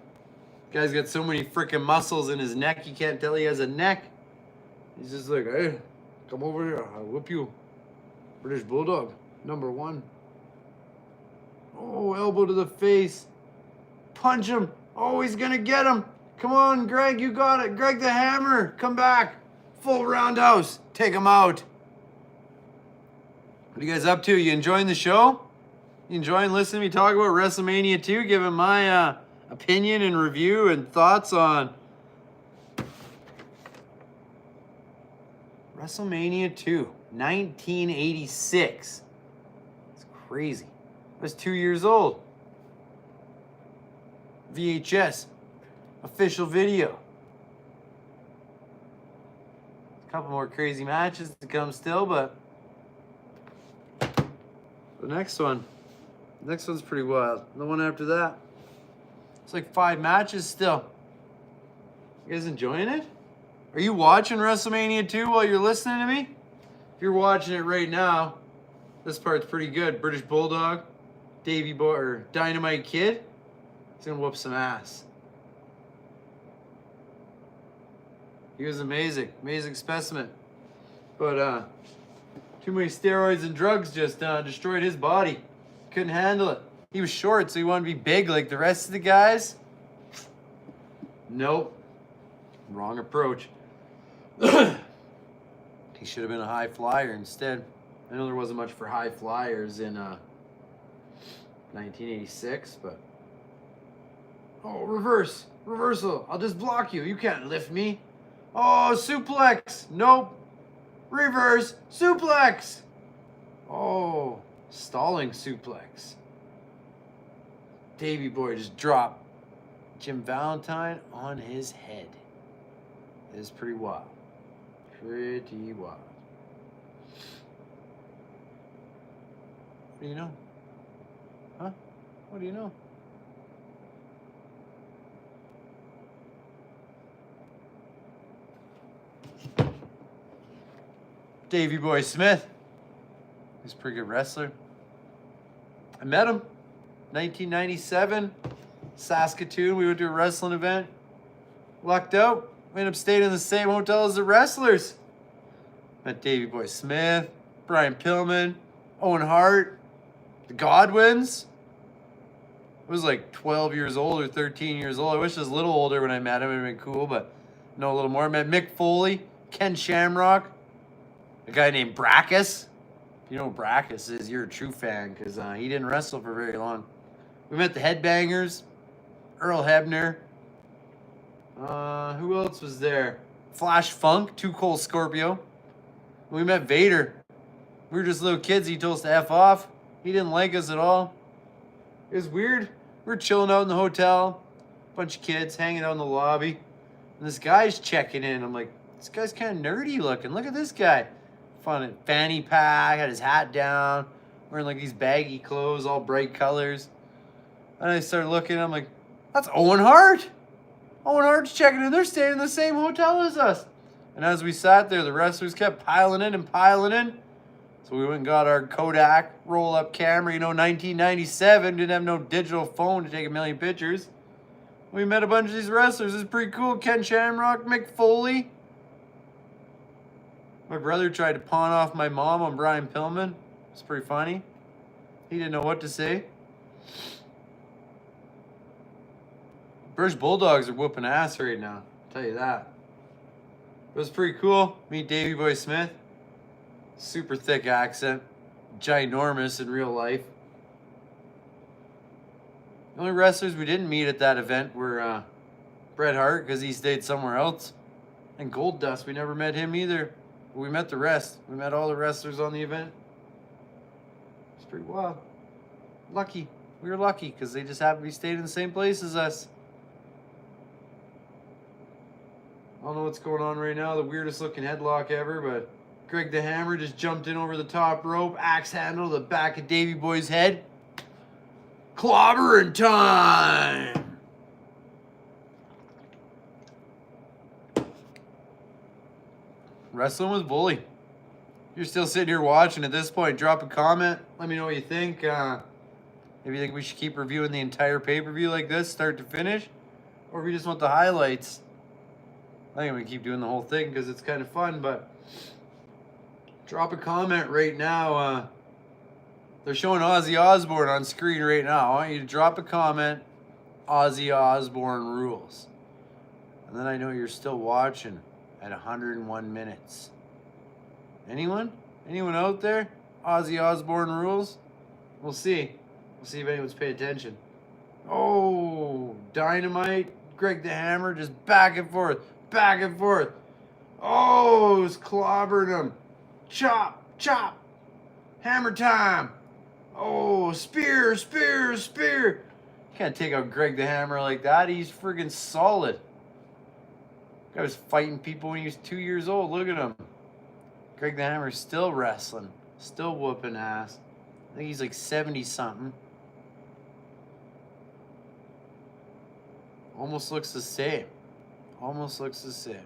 Guy's got so many freaking muscles in his neck, you can't tell he has a neck. He's just like, hey, come over here, I'll whoop you. British Bulldog, #1. Oh, elbow to the face. Punch him. Oh, he's gonna get him. Come on, Greg, you got it. Greg the Hammer, come back. Full roundhouse, take him out. What are you guys up to? You enjoying the show? You enjoying listening to me talk about WrestleMania 2? Giving my opinion and review and thoughts on WrestleMania 2, 1986. It's crazy. I was 2 years old. VHS, official video. A couple more crazy matches to come still, but the next one's pretty wild. The one after that, it's like 5 matches still. You guys enjoying it? Are you watching WrestleMania 2 while you're listening to me? If you're watching it right now, this part's pretty good. British Bulldog, Davey Boy, or Dynamite Kid, he's gonna whoop some ass. He was amazing, amazing specimen. But too many steroids and drugs just destroyed his body. Couldn't handle it. He was short, so he wanted to be big like the rest of the guys. Nope. Wrong approach. He should have been a high flyer instead. I know there wasn't much for high flyers in 1986, but... Oh, reversal. I'll just block you. You can't lift me. Oh, suplex. Nope. Reverse suplex. Oh, stalling suplex. Davey Boy just dropped Jim Valentine on his head. It is pretty wild. Pretty wild. What do you know? Huh? What do you know? Davey Boy Smith. He's a pretty good wrestler. I met him 1997, Saskatoon. We went to a wrestling event. Lucked out. We ended up staying in the same hotel as the wrestlers. Met Davey Boy Smith, Brian Pillman, Owen Hart, the Godwins. I was like 12 years old or 13 years old. I wish I was a little older when I met him. It would have been cool, but no, a little more. I met Mick Foley, Ken Shamrock, a guy named Brackus. If you know what Brackus is, you're a true fan, because he didn't wrestle for very long. We met the Headbangers, Earl Hebner. Who else was there? Flash Funk, Too Cold Scorpio. We met Vader. We were just little kids. He told us to F off. He didn't like us at all. It was weird. We were chilling out in the hotel. Bunch of kids hanging out in the lobby. And this guy's checking in. I'm like, this guy's kind of nerdy looking. Look at this guy. Fun fanny pack, had his hat down, wearing like these baggy clothes, all bright colors. And I started looking, I'm like, that's Owen Hart. Owen Hart's checking in. They're staying in the same hotel as us. And as we sat there, the wrestlers kept piling in and piling in. So we went and got our Kodak roll-up camera. You know, 1997, didn't have no digital phone to take a million pictures. We met a bunch of these wrestlers. It's pretty cool. Ken Shamrock, Mick Foley. My brother tried to pawn off my mom on Brian Pillman. It's pretty funny. He didn't know what to say. British Bulldogs are whooping ass right now. I'll tell you that. It was pretty cool. Meet Davey Boy Smith. Super thick accent. Ginormous in real life. The only wrestlers we didn't meet at that event were Bret Hart, because he stayed somewhere else. And Gold Dust, we never met him either. We met the rest. We met all the wrestlers on the event. It's pretty wild. Lucky. We were lucky because they just happened to be staying in the same place as us. I don't know what's going on right now. The weirdest looking headlock ever, but Greg the Hammer just jumped in over the top rope. Axe handle to the back of Davey Boy's head. Clobbering time! Wrestling with Bully. You're still sitting here watching at this point. Drop a comment. Let me know what you think. If you think we should keep reviewing the entire pay-per-view like this, start to finish, or if you just want the highlights. I think I'm going to keep doing the whole thing because it's kind of fun, but drop a comment right now. They're showing Ozzy Osbourne on screen right now. I want you to drop a comment, Ozzy Osbourne rules. And then I know you're still watching at 101 minutes. Anyone? Anyone out there? Ozzy Osbourne rules? We'll see. We'll see if anyone's paying attention. Oh, Dynamite. Greg the Hammer just back and forth. Back and forth. Oh, it's clobbering him. Chop, chop. Hammer time. Oh, spear, spear, spear. You can't take out Greg the Hammer like that. He's friggin' solid. Guy was fighting people when he was 2 years old. Look at him. Greg the Hammer's still wrestling. Still whooping ass. I think he's like 70-something. Almost looks the same. Almost looks the same.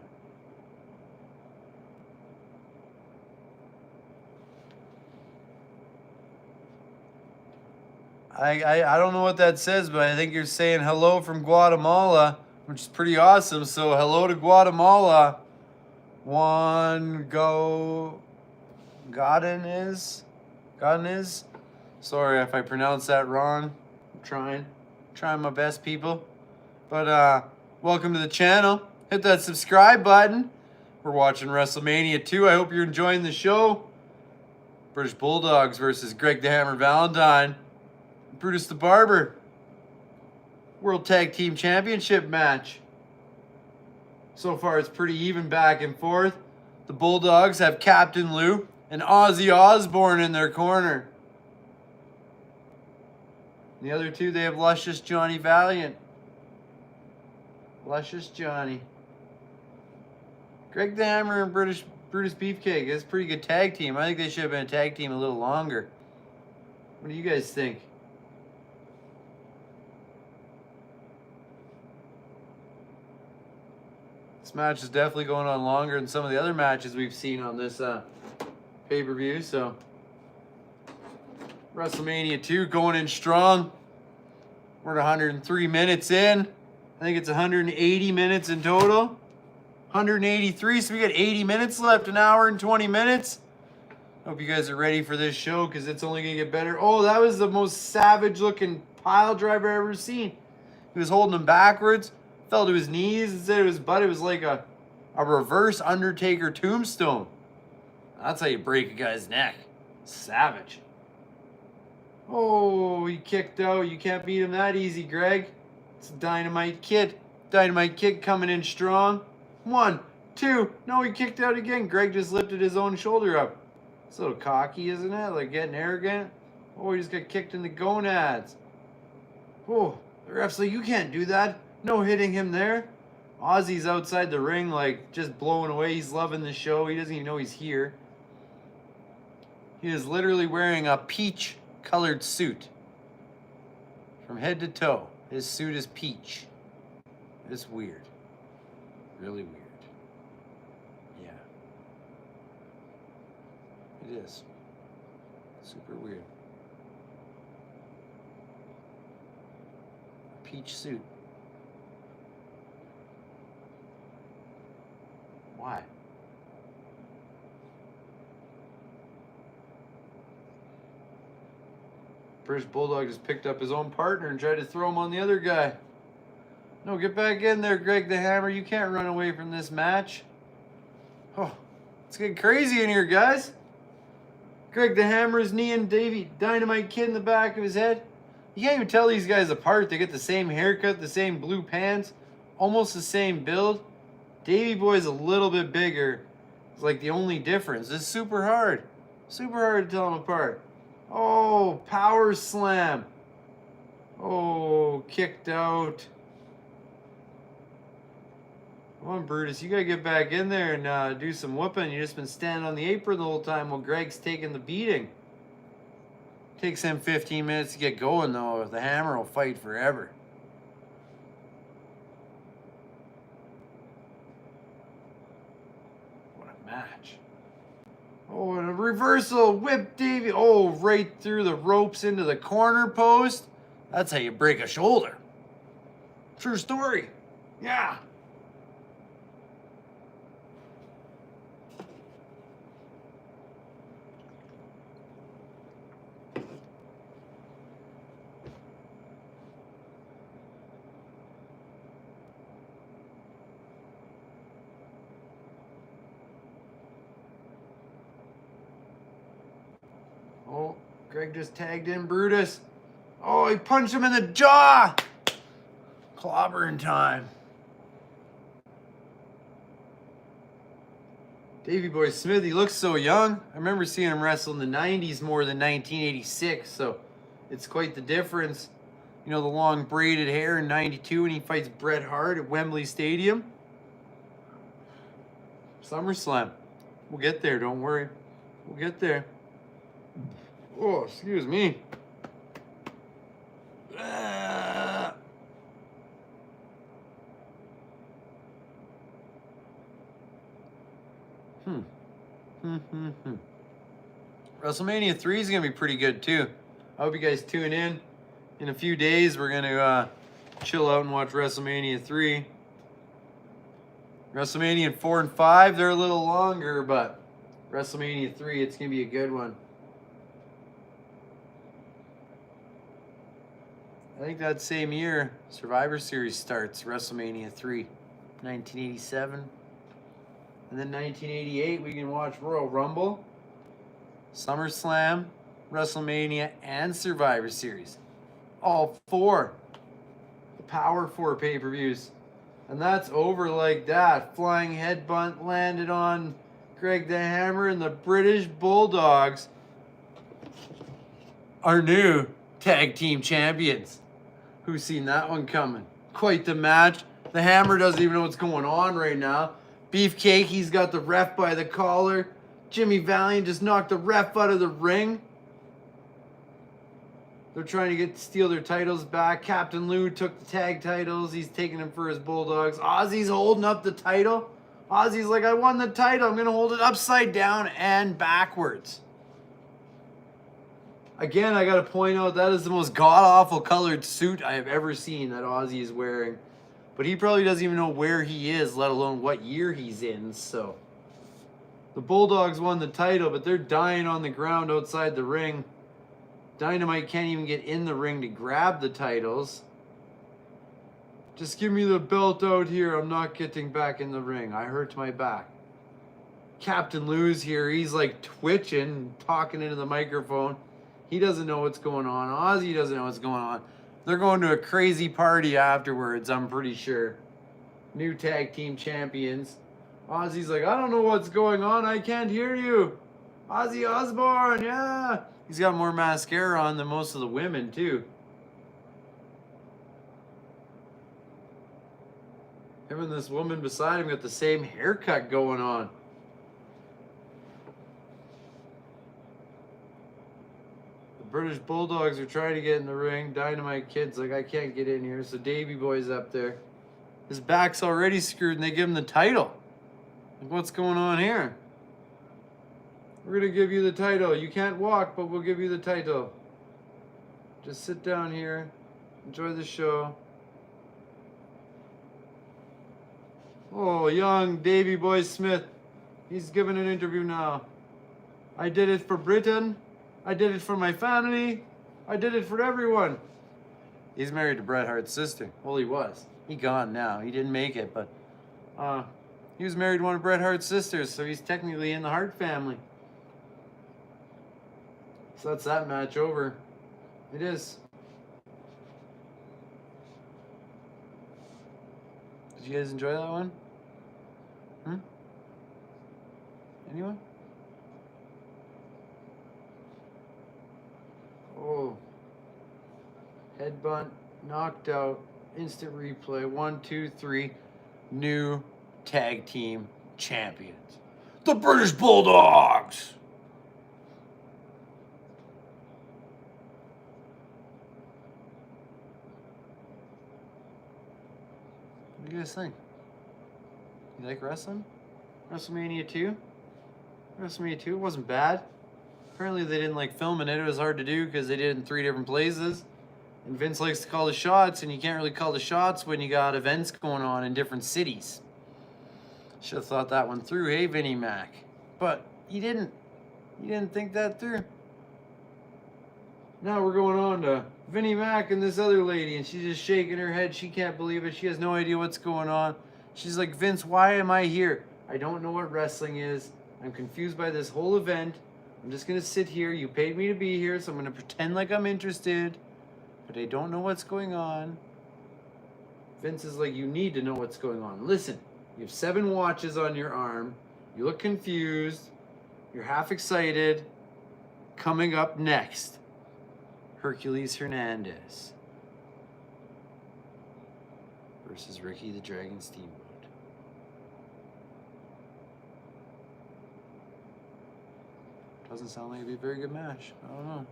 I don't know what that says, but I think you're saying hello from Guatemala, which is pretty awesome. So hello to Guatemala. One go. Godin is. Sorry if I pronounced that wrong. I'm trying my best, people. But welcome to the channel. Hit that subscribe button. We're watching Wrestlemania 2. I hope you're enjoying the show. British Bulldogs versus Greg the Hammer Valentine. Brutus the Barber. World Tag Team Championship match. So far it's pretty even back and forth. The Bulldogs have Captain Lou and Ozzy Osbourne in their corner. The other two, they have Luscious Johnny Valiant. Luscious Johnny. Greg the Hammer and Brutus Beefcake. That's a pretty good tag team. I think they should have been a tag team a little longer. What do you guys think? This match is definitely going on longer than some of the other matches we've seen on this pay-per-view. So, WrestleMania 2 going in strong. We're at 103 minutes in. I think it's 180 minutes in total. 183, so we got 80 minutes left, an hour and 20 minutes. Hope you guys are ready for this show because it's only going to get better. Oh, that was the most savage-looking pile driver I've ever seen. He was holding him backwards. Fell to his knees instead of his butt. It was like a reverse Undertaker tombstone. That's how you break a guy's neck. Savage. Oh, he kicked out. You can't beat him that easy, Greg. It's a Dynamite Kid. Dynamite Kid coming in strong. 1, 2. No, he kicked out again. Greg just lifted his own shoulder up. It's a little cocky, isn't it? Like getting arrogant. Oh, he just got kicked in the gonads. Oh, the ref's like, you can't do that. No hitting him there. Ozzy's outside the ring, like, just blowing away. He's loving the show. He doesn't even know he's here. He is literally wearing a peach-colored suit. From head to toe. His suit is peach. It's weird. Really weird. Yeah. It is. Super weird. Peach suit. Why? British Bulldog just picked up his own partner and tried to throw him on the other guy. No, get back in there, Greg the Hammer. You can't run away from this match. Oh, it's getting crazy in here, guys. Greg the Hammer is kneeing Davey Dynamite Kid in the back of his head. You can't even tell these guys apart. They get the same haircut, the same blue pants, almost the same build. Davey Boy's a little bit bigger. It's like the only difference. It's super hard. Super hard to tell them apart. Oh, power slam. Oh, kicked out. Come on, Brutus. You got to get back in there and do some whooping. You've just been standing on the apron the whole time while Greg's taking the beating. Takes him 15 minutes to get going, though. The Hammer will fight forever. What a match. Oh, and a reversal. Whip Davey. Oh, right through the ropes into the corner post. That's how you break a shoulder. True story. Yeah. Oh, Greg just tagged in Brutus. Oh, he punched him in the jaw. Clobbering time. Davey Boy Smith, he looks so young. I remember seeing him wrestle in the 90s more than 1986, so it's quite the difference. You know, the long braided hair in 92 when he fights Bret Hart at Wembley Stadium. SummerSlam. We'll get there, don't worry. We'll get there. Oh, excuse me. WrestleMania 3 is going to be pretty good too. I hope you guys tune in. In a few days, we're going to chill out and watch WrestleMania 3. WrestleMania 4 and 5, they're a little longer, but WrestleMania 3, it's going to be a good one. I think that same year, Survivor Series starts, WrestleMania 3, 1987. And then 1988, we can watch Royal Rumble, SummerSlam, WrestleMania, and Survivor Series. All four. The Power 4 pay-per-views. And that's over like that. Flying headbutt landed on Greg the Hammer, and the British Bulldogs are new tag team champions. Who's seen that one coming? Quite the match. The Hammer doesn't even know what's going on right now. Beefcake, he's got the ref by the collar. Jimmy Valiant just knocked the ref out of the ring. They're trying to steal their titles back. Captain Lou took the tag titles. He's taking them for his Bulldogs. Ozzy's holding up the title. Ozzy's like, I won the title. I'm going to hold it upside down and backwards. Again, I got to point out that is the most god-awful colored suit I have ever seen that Ozzy is wearing. But he probably doesn't even know where he is, let alone what year he's in, so. The Bulldogs won the title, but they're dying on the ground outside the ring. Dynamite can't even get in the ring to grab the titles. Just give me the belt out here. I'm not getting back in the ring. I hurt my back. Captain Lou's here. He's like twitching, talking into the microphone. He doesn't know what's going on. Ozzy doesn't know what's going on. They're going to a crazy party afterwards, I'm pretty sure. New tag team champions. Ozzy's like, I don't know what's going on. I can't hear you. Ozzy Osbourne, yeah. He's got more mascara on than most of the women, too. Him and this woman beside him got the same haircut going on. British Bulldogs are trying to get in the ring. Dynamite Kid's like, I can't get in here. So Davey Boy's up there. His back's already screwed and they give him the title. Like, what's going on here? We're going to give you the title. You can't walk, but we'll give you the title. Just sit down here. Enjoy the show. Oh, young Davey Boy Smith. He's giving an interview now. I did it for Britain. I did it for my family. I did it for everyone. He's married to Bret Hart's sister. Well, he was. He gone now. He didn't make it, but he was married to one of Bret Hart's sisters, so he's technically in the Hart family. So that's that match over. It is. Did you guys enjoy that one? Anyone? Oh. Headbutt, knocked out, instant replay. 1, 2, 3. New tag team champions. The British Bulldogs! What do you guys think? You like wrestling? Wrestlemania 2? Wrestlemania 2 wasn't bad. Apparently they didn't like filming it. It was hard to do because they did it in 3 different places. And Vince likes to call the shots, and you can't really call the shots when you got events going on in different cities. Should have thought that one through, hey, Vinnie Mac. But you didn't. You didn't think that through. Now we're going on to Vinnie Mac and this other lady, and she's just shaking her head. She can't believe it. She has no idea what's going on. She's like, Vince, why am I here? I don't know what wrestling is. I'm confused by this whole event. I'm just going to sit here. You paid me to be here, so I'm going to pretend like I'm interested. But I don't know what's going on. Vince is like, you need to know what's going on. Listen, you have 7 watches on your arm. You look confused. You're half excited. Coming up next, Hercules Hernandez versus Ricky the Dragon Steamboat. Doesn't sound like it'd be a very good match. I don't know.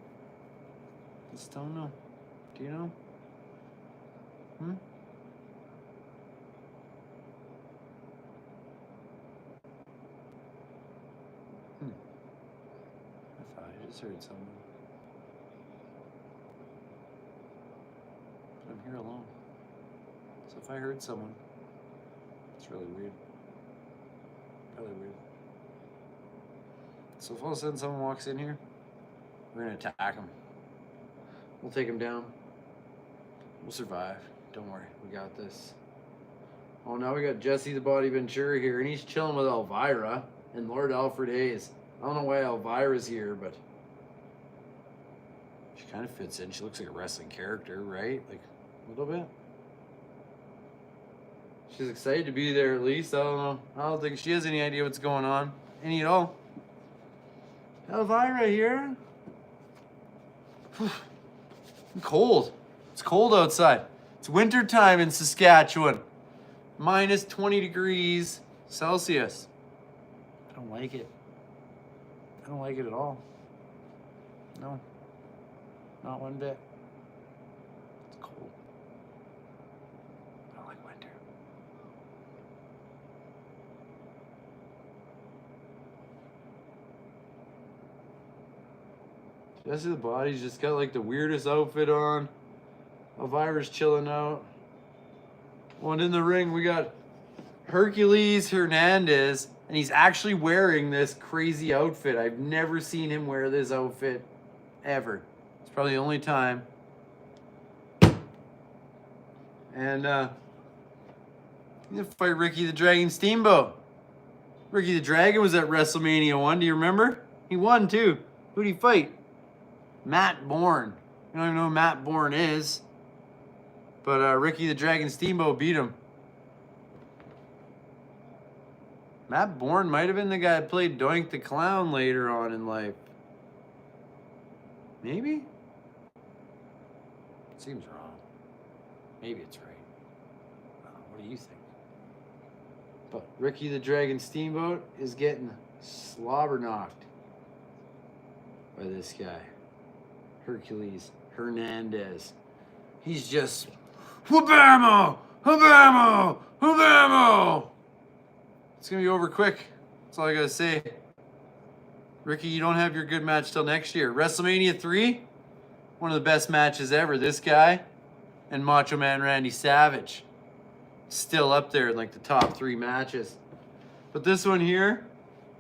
Just don't know. Do you know? I thought I just heard someone. But I'm here alone. So if I heard someone, it's really weird. Really weird. So if all of a sudden someone walks in here, we're gonna attack him. We'll take him down. We'll survive. Don't worry, we got this. Oh, now we got Jesse the Body Ventura here, and he's chilling with Elvira and Lord Alfred Hayes. I don't know why Elvira's here, but she kind of fits in. She looks like a wrestling character, right? Like, a little bit. She's excited to be there at least. I don't know. I don't think she has any idea what's going on. Any at all. Elvira here. Cold. It's cold outside. It's winter time in Saskatchewan. Minus 20 degrees Celsius. I don't like it. I don't like it at all. No. Not one bit. It's cold. I don't like winter. Jesse the Body's just got like the weirdest outfit on. Elvira's chilling out. One in the ring, we got Hercules Hernandez, and he's actually wearing this crazy outfit. I've never seen him wear this outfit ever. It's probably the only time. And he's gonna fight Ricky the Dragon Steamboat. Ricky the Dragon was at WrestleMania 1. Do you remember? He won too. Who'd he fight? Matt Bourne. You don't even know who Matt Bourne is. But Ricky the Dragon Steamboat beat him. Matt Bourne might have been the guy that played Doink the Clown later on in life. Maybe? Seems wrong. Maybe it's right. What do you think? But Ricky the Dragon Steamboat is getting slobber knocked by this guy. Hercules Hernandez. He's just whabamo! Whabamo! Whabamo! It's gonna be over quick. That's all I gotta say. Ricky, you don't have your good match till next year. WrestleMania 3, one of the best matches ever. This guy and Macho Man Randy Savage. Still up there in like the top 3 matches. But this one here,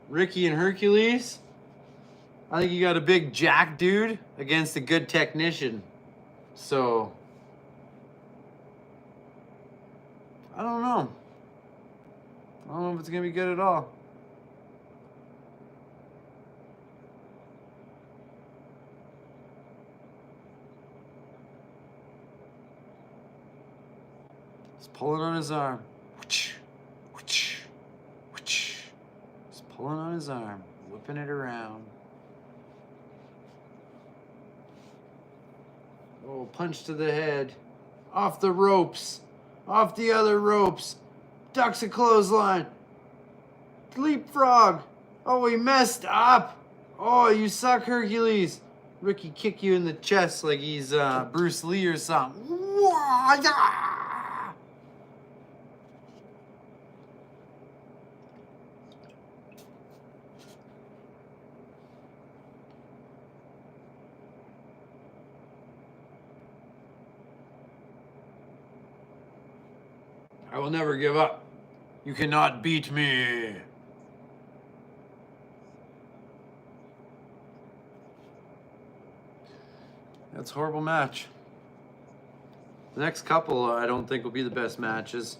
Ricky and Hercules, I think you got a big jack dude against a good technician. So, I don't know. I don't know if it's going to be good at all. He's pulling on his arm. He's pulling pulling on his arm, whipping it around. Oh, punch to the head. Off the ropes. Off the other ropes. Ducks a clothesline. Leapfrog. Oh, he messed up. Oh, you suck, Hercules. Ricky kick you in the chest like he's Bruce Lee or something. I will never give up. You cannot beat me. That's a horrible match. The next couple I don't think will be the best matches.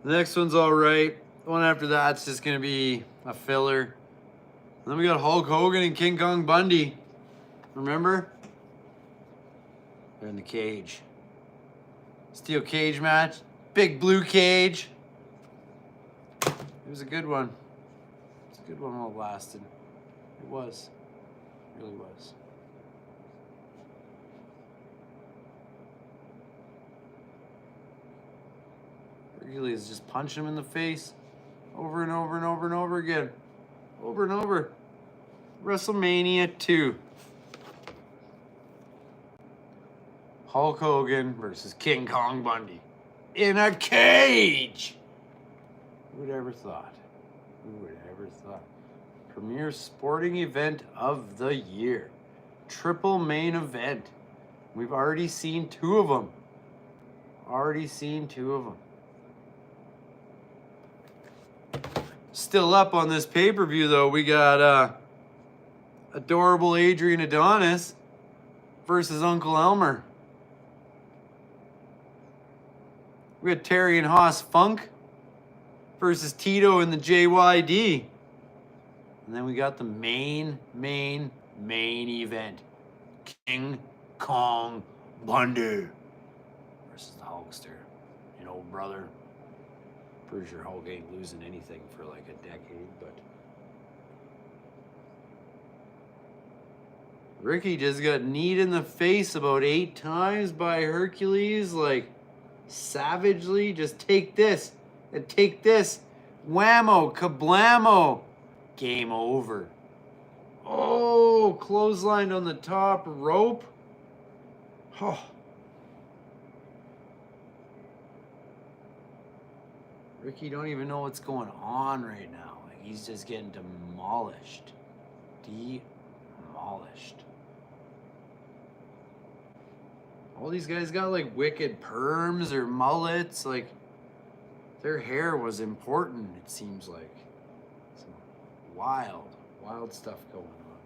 The next one's all right. The one after that's just going to be a filler. And then we got Hulk Hogan and King Kong Bundy. Remember? They're in the cage. Steel cage match. Big blue cage. It was a good one. It's a good one while it lasted. It was. It really was. Hercules is just punching him in the face over and over and over and over again. Over and over. WrestleMania 2. Hulk Hogan versus King Kong Bundy. In a cage! Who would ever thought? Who would ever thought? Premier sporting event of the year. Triple main event. We've already seen 2 of them. Already seen 2 of them. Still up on this pay-per-view, though, we got adorable Adrian Adonis versus Uncle Elmer. We got Terry and Haas Funk versus Tito and the JYD. And then we got the main event. King Kong Bundy versus the Hulkster. You know, brother. Pretty sure Hulk ain't losing anything for like a decade, but Ricky just got kneed in the face about 8 times by Hercules, like savagely. Just take this and take this. Whammo, kablamo. Game over. Oh, clotheslined on the top rope. Oh. Ricky don't even know what's going on right now. Like, he's just getting demolished. Demolished. All these guys got like wicked perms or mullets. Like, their hair was important, it seems like. Some wild stuff going on.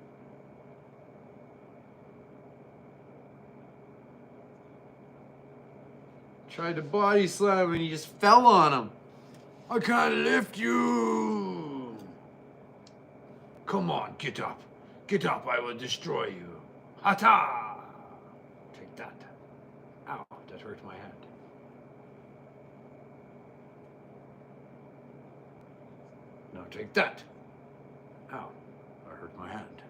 Tried to body slam and he just fell on him. I can't lift you. Come on, get up. Get up, I will destroy you. Hata! Take that. Ow, that hurt my hand. Now take that. Ow, that hurt my hand.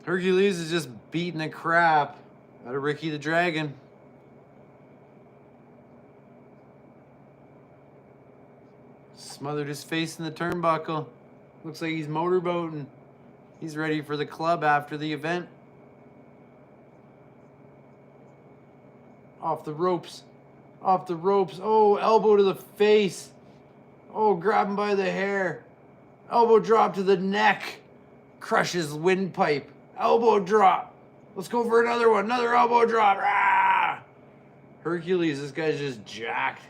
Hercules is just beating the crap out of Ricky the Dragon. Smothered his face in the turnbuckle. Looks like he's motorboating. He's ready for the club after the event. Off the ropes. Off the ropes. Oh, elbow to the face. Oh, grab him by the hair. Elbow drop to the neck. Crushes windpipe. Elbow drop. Let's go for another one. Another elbow drop. Ah! Hercules, this guy's just jacked.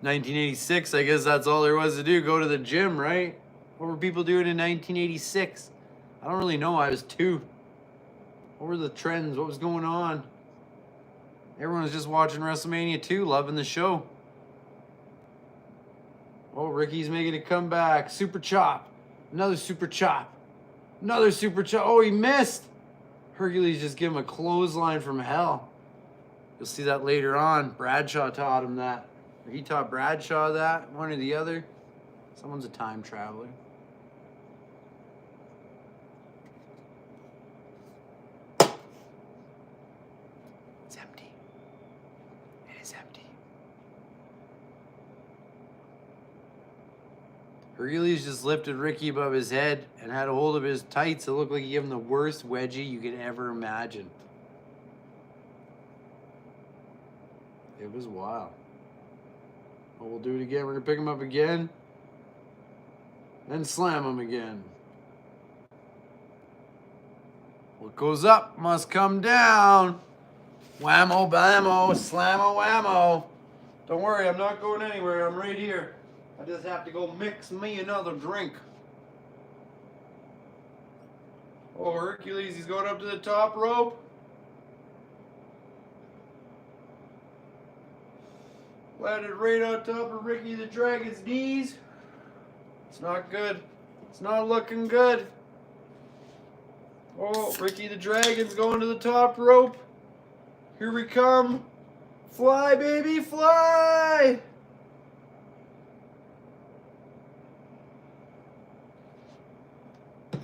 1986, I guess that's all there was to do. Go to the gym, right? What were people doing in 1986? I don't really know. I was 2. What were the trends? What was going on? Everyone was just watching WrestleMania 2, loving the show. Oh, Ricky's making a comeback. Super chop. Another super chop. Another super chop. Oh, he missed. Hercules just gave him a clothesline from hell. You'll see that later on. Bradshaw taught him that Or he taught Bradshaw that, one or the other. Someone's a time traveler. It's empty. It is empty. Hercules just lifted Ricky above his head and had a hold of his tights. It looked like he gave him the worst wedgie you could ever imagine. It was wild. But we'll do it again. We're going to pick him up again. Then slam him again. What goes up must come down. Whammo, blammo, slammo, whammo. Don't worry, I'm not going anywhere. I'm right here. I just have to go mix me another drink. Oh, Hercules, he's going up to the top rope. Landed right on top of Ricky the Dragon's knees. It's not good. It's not looking good. Oh, Ricky the Dragon's going to the top rope. Here we come. Fly, baby, fly!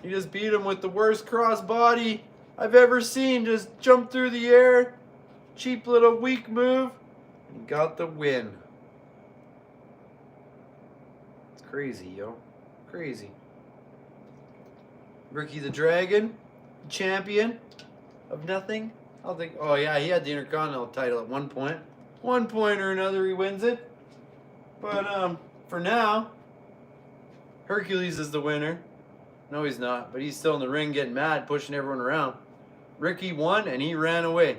He just beat him with the worst crossbody I've ever seen. Just jumped through the air. Cheap little weak move. And got the win. It's crazy, yo. Crazy. Ricky the Dragon, champion of nothing. I don't think. Oh yeah, he had the Intercontinental title at one point. One point or another, he wins it. But for now, Hercules is the winner. No, he's not. But he's still in the ring, getting mad, pushing everyone around. Ricky won, and he ran away.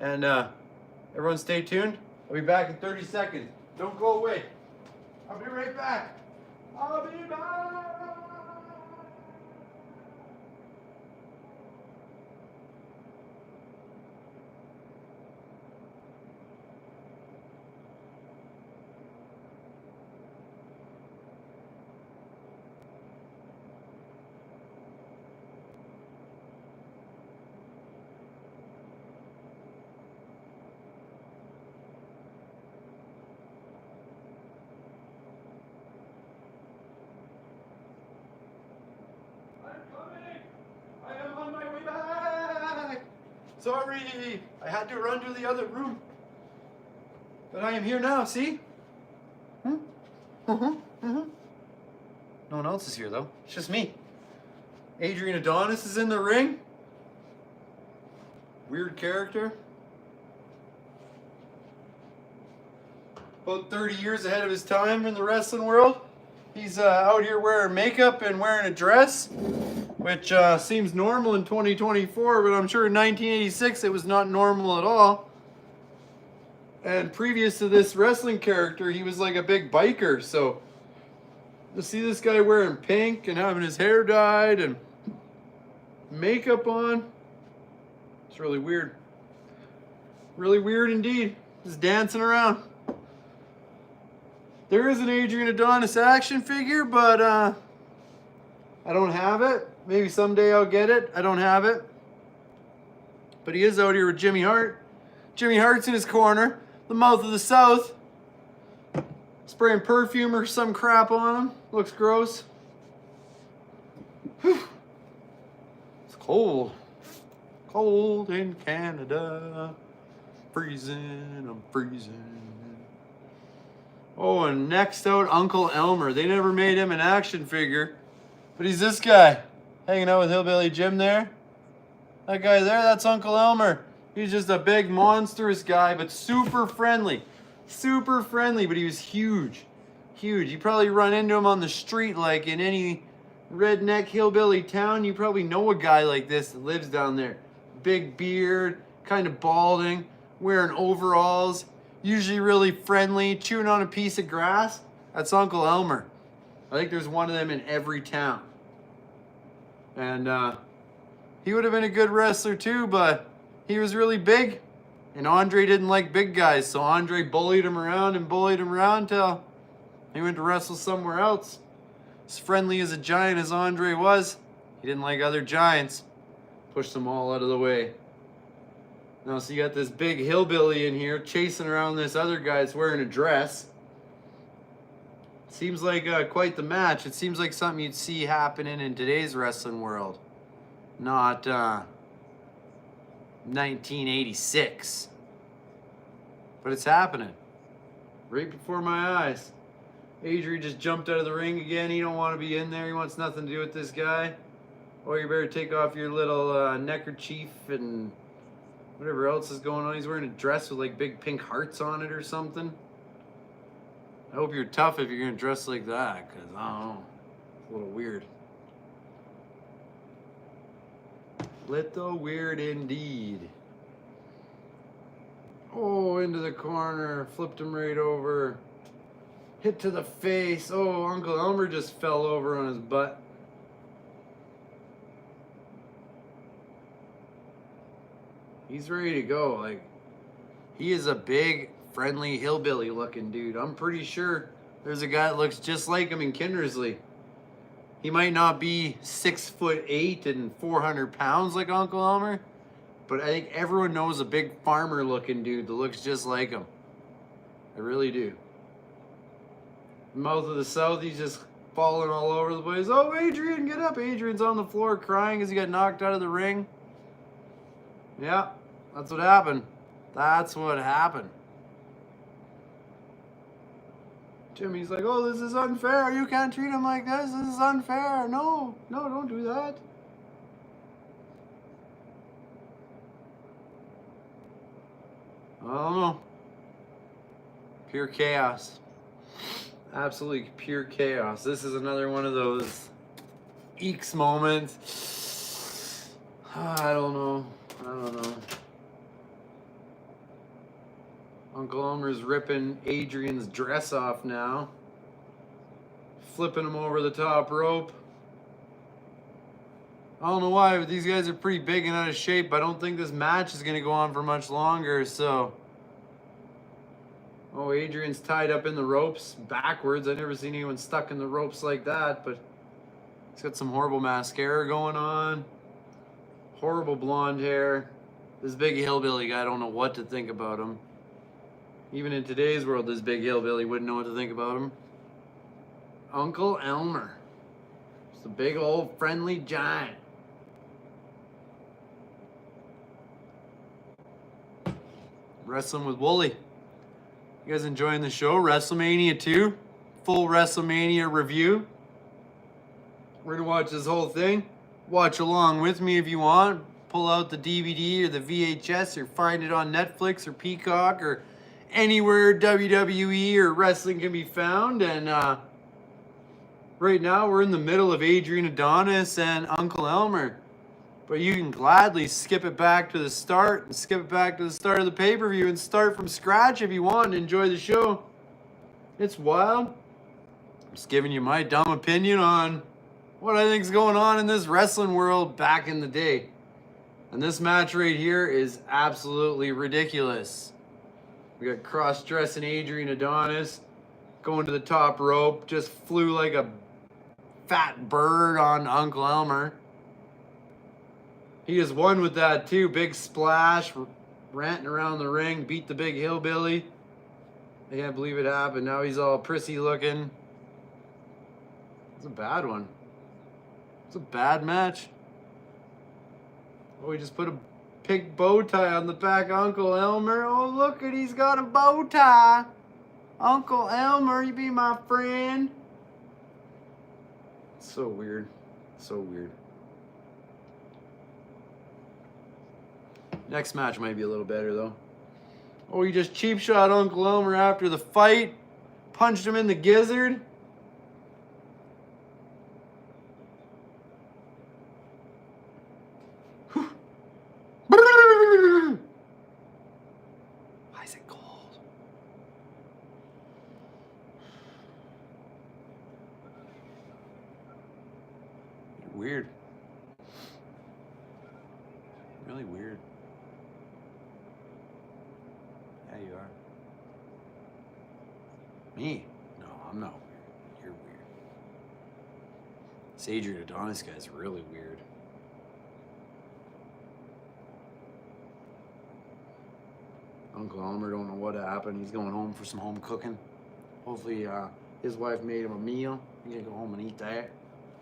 And everyone, stay tuned. I'll be back in 30 seconds. Don't go away. I'll be right back. I'll be back. Sorry, I had to run to the other room. But I am here now, see? No one else is here, though. It's just me. Adrian Adonis is in the ring. Weird character. About 30 years ahead of his time in the wrestling world. He's out here wearing makeup and wearing a dress, which seems normal in 2024, but I'm sure in 1986 it was not normal at all. And previous to this wrestling character, he was like a big biker, so to see this guy wearing pink and having his hair dyed and makeup on, it's really weird. Really weird indeed. Just dancing around. There is an Adrian Adonis action figure, but I don't have it. Maybe someday I'll get it. I don't have it. But he is out here with Jimmy Hart. Jimmy Hart's in his corner, the mouth of the South. Spraying perfume or some crap on him. Looks gross. Whew. It's cold. Cold in Canada. Freezing, I'm freezing. Oh, and next out, Uncle Elmer. They never made him an action figure. But he's this guy. Hanging out with Hillbilly Jim there. That guy there, that's Uncle Elmer. He's just a big, monstrous guy, but super friendly. Super friendly, but he was huge. Huge. You probably run into him on the street, like in any redneck hillbilly town. You probably know a guy like this that lives down there. Big beard, kind of balding, wearing overalls. Usually really friendly, chewing on a piece of grass. That's Uncle Elmer. I think there's one of them in every town. And he would have been a good wrestler too, but he was really big. And Andre didn't like big guys, so Andre bullied him around till he went to wrestle somewhere else. As friendly as a giant as Andre was, he didn't like other giants. Pushed them all out of the way. Now, so you got this big hillbilly in here chasing around this other guy that's wearing a dress. Seems like quite the match. It seems like something you'd see happening in today's wrestling world, not 1986. But it's happening right before my eyes. Adrian just jumped out of the ring again. He don't want to be in there. He wants nothing to do with this guy. Oh, you better take off your little neckerchief and whatever else is going on. He's wearing a dress with like big pink hearts on it or something. I hope you're tough if you're going to dress like that, because I don't know. It's a little weird. Little weird indeed. Oh, into the corner. Flipped him right over. Hit to the face. Oh, Uncle Elmer just fell over on his butt. He's ready to go. Like, he is a big, friendly, hillbilly looking dude. I'm pretty sure there's a guy that looks just like him in Kindersley. He might not be 6'8" and 400 pounds like Uncle Elmer, but I think everyone knows a big farmer looking dude that looks just like him. I really do. Mouth of the South, he's just falling all over the place. Oh, Adrian, get up. Adrian's on the floor crying because he got knocked out of the ring. Yeah, that's what happened. That's what happened. Jimmy's like, oh, this is unfair. You can't treat him like this. This is unfair. No, don't do that. I don't know. Pure chaos. Absolutely pure chaos. This is another one of those eeks moments. I don't know. Uncle Elmer's ripping Adrian's dress off now. Flipping him over the top rope. I don't know why, but these guys are pretty big and out of shape. I don't think this match is going to go on for much longer, so... Oh, Adrian's tied up in the ropes backwards. I've never seen anyone stuck in the ropes like that, but he's got some horrible mascara going on. Horrible blonde hair. This big hillbilly guy, I don't know what to think about him. Even in today's world, this big hillbilly wouldn't know what to think about him. Uncle Elmer. Just a big old friendly giant. Wrestling with Wooly. You guys enjoying the show? Wrestlemania 2. Full Wrestlemania review. We're going to watch this whole thing. Watch along with me if you want. Pull out the DVD or the VHS or find it on Netflix or Peacock or anywhere WWE or wrestling can be found. And right now we're in the middle of Adrian Adonis and Uncle Elmer. But you can gladly skip it back to the start and skip it back to the start of the pay-per-view and start from scratch if you want and enjoy the show. It's wild. I'm just giving you my dumb opinion on what I think's going on in this wrestling world back in the day. And this match right here is absolutely ridiculous. We got cross-dressing Adrian Adonis going to the top rope. Just flew like a fat bird on Uncle Elmer. He just won with that too. Big splash, ranting around the ring, beat the big hillbilly. I can't believe it happened. Now he's all prissy looking. It's a bad one. It's a bad match. Oh, he just put a pink bow tie on the back of Uncle Elmer. Oh, look at, he's got a bow tie. Uncle Elmer, you be my friend. So weird. So weird. Next match might be a little better, though. Oh, he just cheap shot Uncle Elmer after the fight. Punched him in the gizzard. Why is it cold? You're weird. Really weird. Yeah, you are. Me? No, I'm not weird. You're weird. This Adrian Adonis guy's really weird. Uncle Elmer don't know what happened. He's going home for some home cooking. Hopefully his wife made him a meal. He's gonna go home and eat that.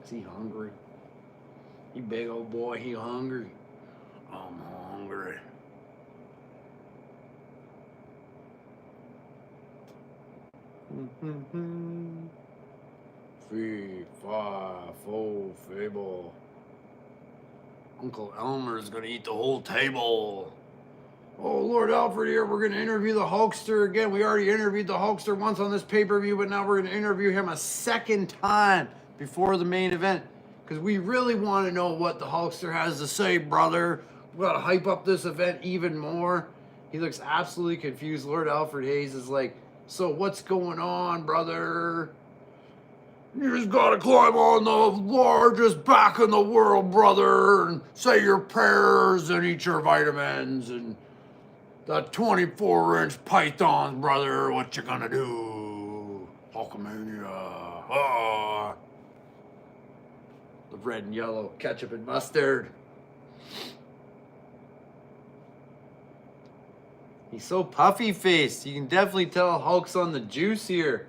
Is he hungry? He big old boy, he hungry. I'm hungry. Fee, fi, fo, fable. Uncle Elmer's gonna eat the whole table. Oh, Lord Alfred here, we're gonna interview the Hulkster again. We already interviewed the Hulkster once on this pay-per-view, but now we're gonna interview him a second time before the main event. Because we really want to know what the Hulkster has to say, brother. We gotta hype up this event even more. He looks absolutely confused. Lord Alfred Hayes is like, so what's going on, brother? You just gotta climb on the largest back in the world, brother, and say your prayers and eat your vitamins and the 24-inch pythons, brother. What you gonna do? Hulkamania. Ah. The red and yellow ketchup and mustard. He's so puffy faced. You can definitely tell Hulk's on the juice here.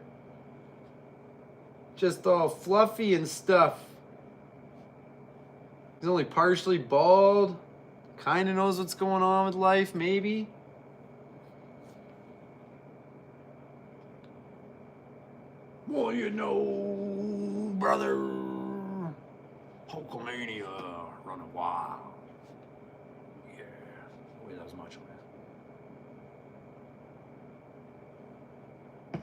Just all fluffy and stuff. He's only partially bald. Kind of knows what's going on with life, maybe. Well, you know, brother, Hulkamania running wild. Yeah. Wait, that was much of that.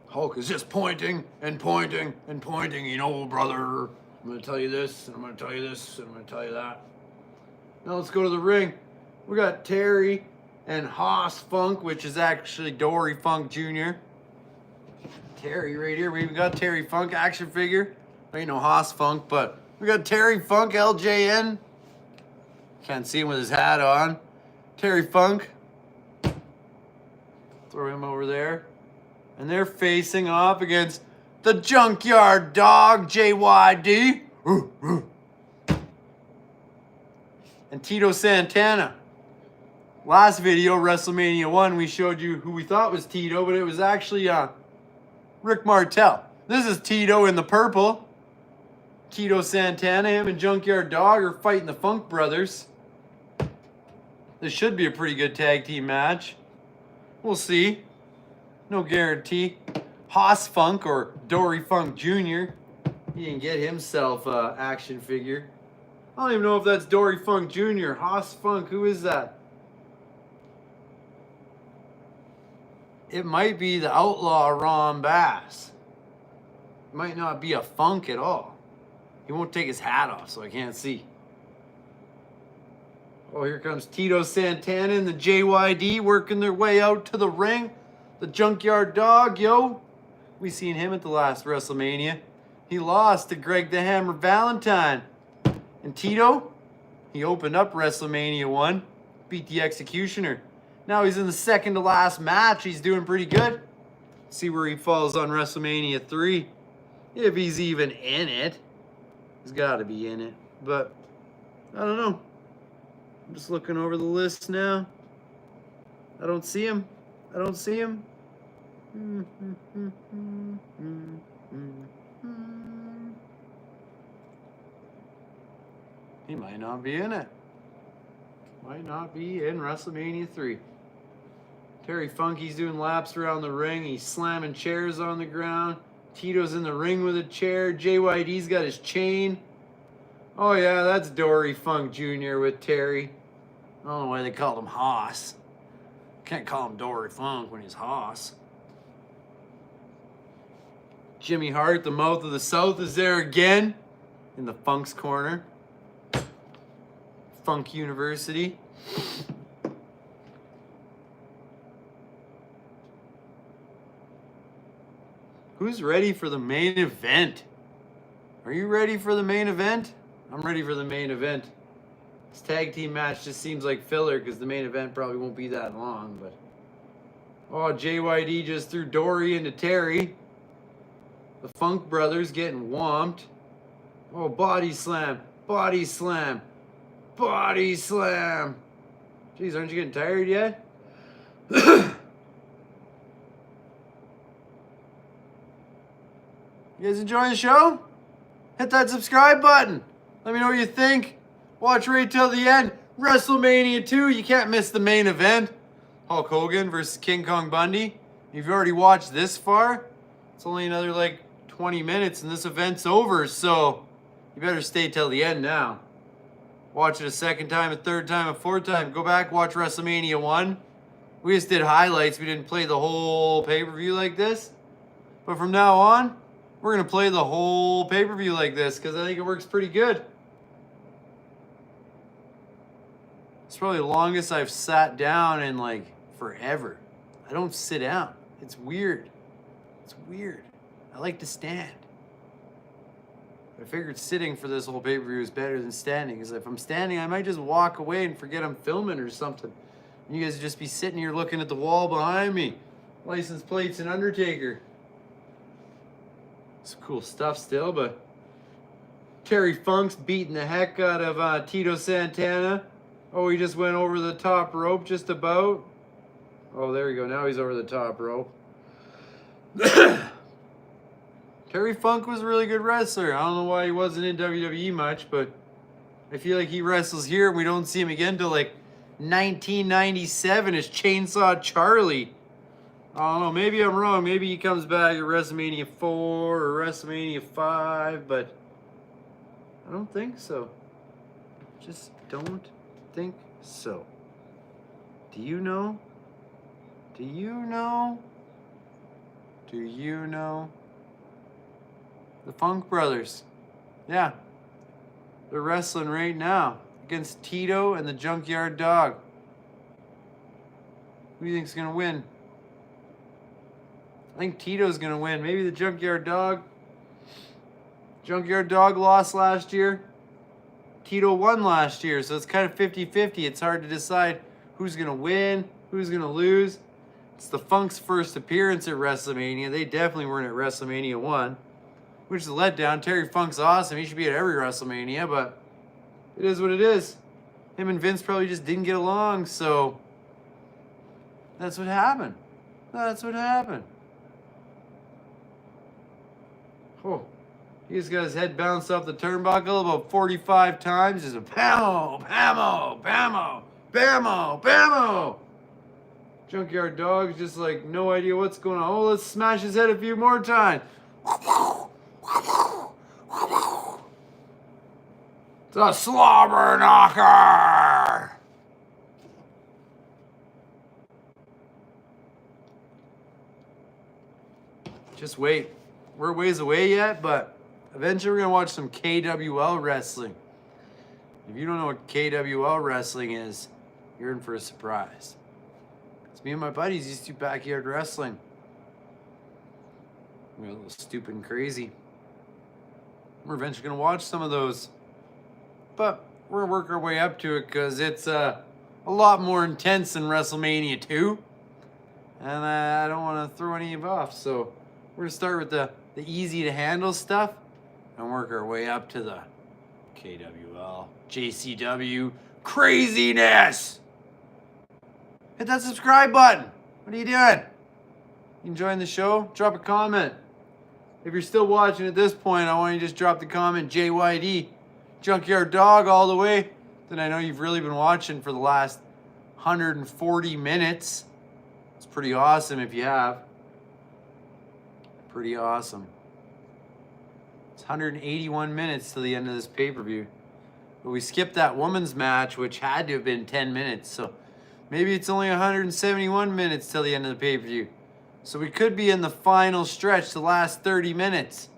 Hulk is just pointing and pointing and pointing. You know, brother, I'm going to tell you this, and I'm going to tell you this, and I'm going to tell you that. Now let's go to the ring. We got Terry and Haas Funk, which is actually Dory Funk Jr. Terry right here. We even got Terry Funk action figure. Ain't no Haas Funk, but we got Terry Funk LJN. Can't see him with his hat on. Terry Funk. Throw him over there. And they're facing off against the Junkyard Dog, JYD. And Tito Santana. Last video, WrestleMania 1, we showed you who we thought was Tito, but it was actually Rick Martel. This is Tito in the purple. Tito Santana, him and Junkyard Dog are fighting the Funk Brothers. This should be a pretty good tag team match. We'll see. No guarantee. Haas Funk or Dory Funk Jr. He can get himself an action figure. I don't even know if that's Dory Funk Jr. Haas Funk, who is that? It might be the outlaw Ron Bass. It might not be a Funk at all. He won't take his hat off, so I can't see. Oh, here comes Tito Santana and the JYD working their way out to the ring. The Junkyard Dog, yo. We seen him at the last WrestleMania. He lost to Greg the Hammer Valentine. And Tito, he opened up WrestleMania 1, beat the Executioner. Now he's in the second to last match. He's doing pretty good. See where he falls on WrestleMania 3. If he's even in it. He's got to be in it. But, I don't know. I'm just looking over the list now. I don't see him. I don't see him. He might not be in it. Might not be in WrestleMania 3. Terry Funky's doing laps around the ring. He's slamming chairs on the ground. Tito's in the ring with a chair. JYD's got his chain. Oh yeah, that's Dory Funk Jr. with Terry. I don't know why they called him Haas. Can't call him Dory Funk when he's Haas. Jimmy Hart, the mouth of the South, is there again in the Funk's corner. Funk University. Who's ready for the main event? Are you ready for the main event? I'm ready for the main event. This tag team match just seems like filler because the main event probably won't be that long, but... Oh, JYD just threw Dory into Terry. The Funk Brothers getting whomped. Oh, body slam, body slam, body slam. Jeez, aren't you getting tired yet? You guys enjoying the show? Hit that subscribe button. Let me know what you think. Watch right till the end. WrestleMania 2, you can't miss the main event. Hulk Hogan versus King Kong Bundy. If you've already watched this far, it's only another like 20 minutes and this event's over, so you better stay till the end now. Watch it a second time, a third time, a fourth time. Go back, watch WrestleMania 1. We just did highlights. We didn't play the whole pay-per-view like this. But from now on, we're going to play the whole pay-per-view like this because I think it works pretty good. It's probably the longest I've sat down in like forever. I don't sit down. It's weird. It's weird. I like to stand. I figured sitting for this whole pay-per-view is better than standing, because if I'm standing, I might just walk away and forget I'm filming or something. And you guys would just be sitting here looking at the wall behind me. License plates and Undertaker. Some cool stuff still, but Terry Funk's beating the heck out of Tito Santana. Oh, he just went over the top rope just about. Oh, there we go. Now he's over the top rope. Terry Funk was a really good wrestler. I don't know why he wasn't in WWE much, but I feel like he wrestles here and we don't see him again until like 1997 as Chainsaw Charlie. I don't know, maybe I'm wrong. Maybe he comes back at WrestleMania 4 or WrestleMania 5, but I don't think so. Just don't think so. Do you know? Do you know? Do you know? The Funk Brothers. Yeah. They're wrestling right now against Tito and the Junkyard Dog. Who do you think's going to win? I think Tito's going to win. Maybe the Junkyard Dog. Junkyard Dog lost last year. Tito won last year, so it's kind of 50-50. It's hard to decide who's going to win, who's going to lose. It's the Funk's first appearance at WrestleMania. They definitely weren't at WrestleMania 1. Which is a letdown. Terry Funk's awesome. He should be at every WrestleMania, but it is what it is. Him and Vince probably just didn't get along, so that's what happened. That's what happened. Oh, he just got his head bounced off the turnbuckle about 45 times. Just a bammo, bammo, bammo, bammo, bammo. Junkyard Dog's just like no idea what's going on. Oh, let's smash his head a few more times. The slobber knocker! Just wait. We're a ways away yet, but eventually we're going to watch some KWL wrestling. If you don't know what KWL wrestling is, you're in for a surprise. It's me and my buddies used to do backyard wrestling. We're a little stupid and crazy. We're eventually going to watch some of those. But we're going to work our way up to it because it's a lot more intense than WrestleMania 2. And I don't want to throw any of off. So we're going to start with the easy to handle stuff and work our way up to the KWL, JCW craziness. Hit that subscribe button. What are you doing? You enjoying the show? Drop a comment. If you're still watching at this point, I want you to just drop the comment JYD, Junkyard Dog all the way. Then I know you've really been watching for the last 140 minutes. It's pretty awesome if you have. Pretty awesome. It's 181 minutes to the end of this pay-per-view. But we skipped that women's match, which had to have been 10 minutes. So maybe it's only 171 minutes till the end of the pay-per-view. So we could be in the final stretch, the last 30 minutes.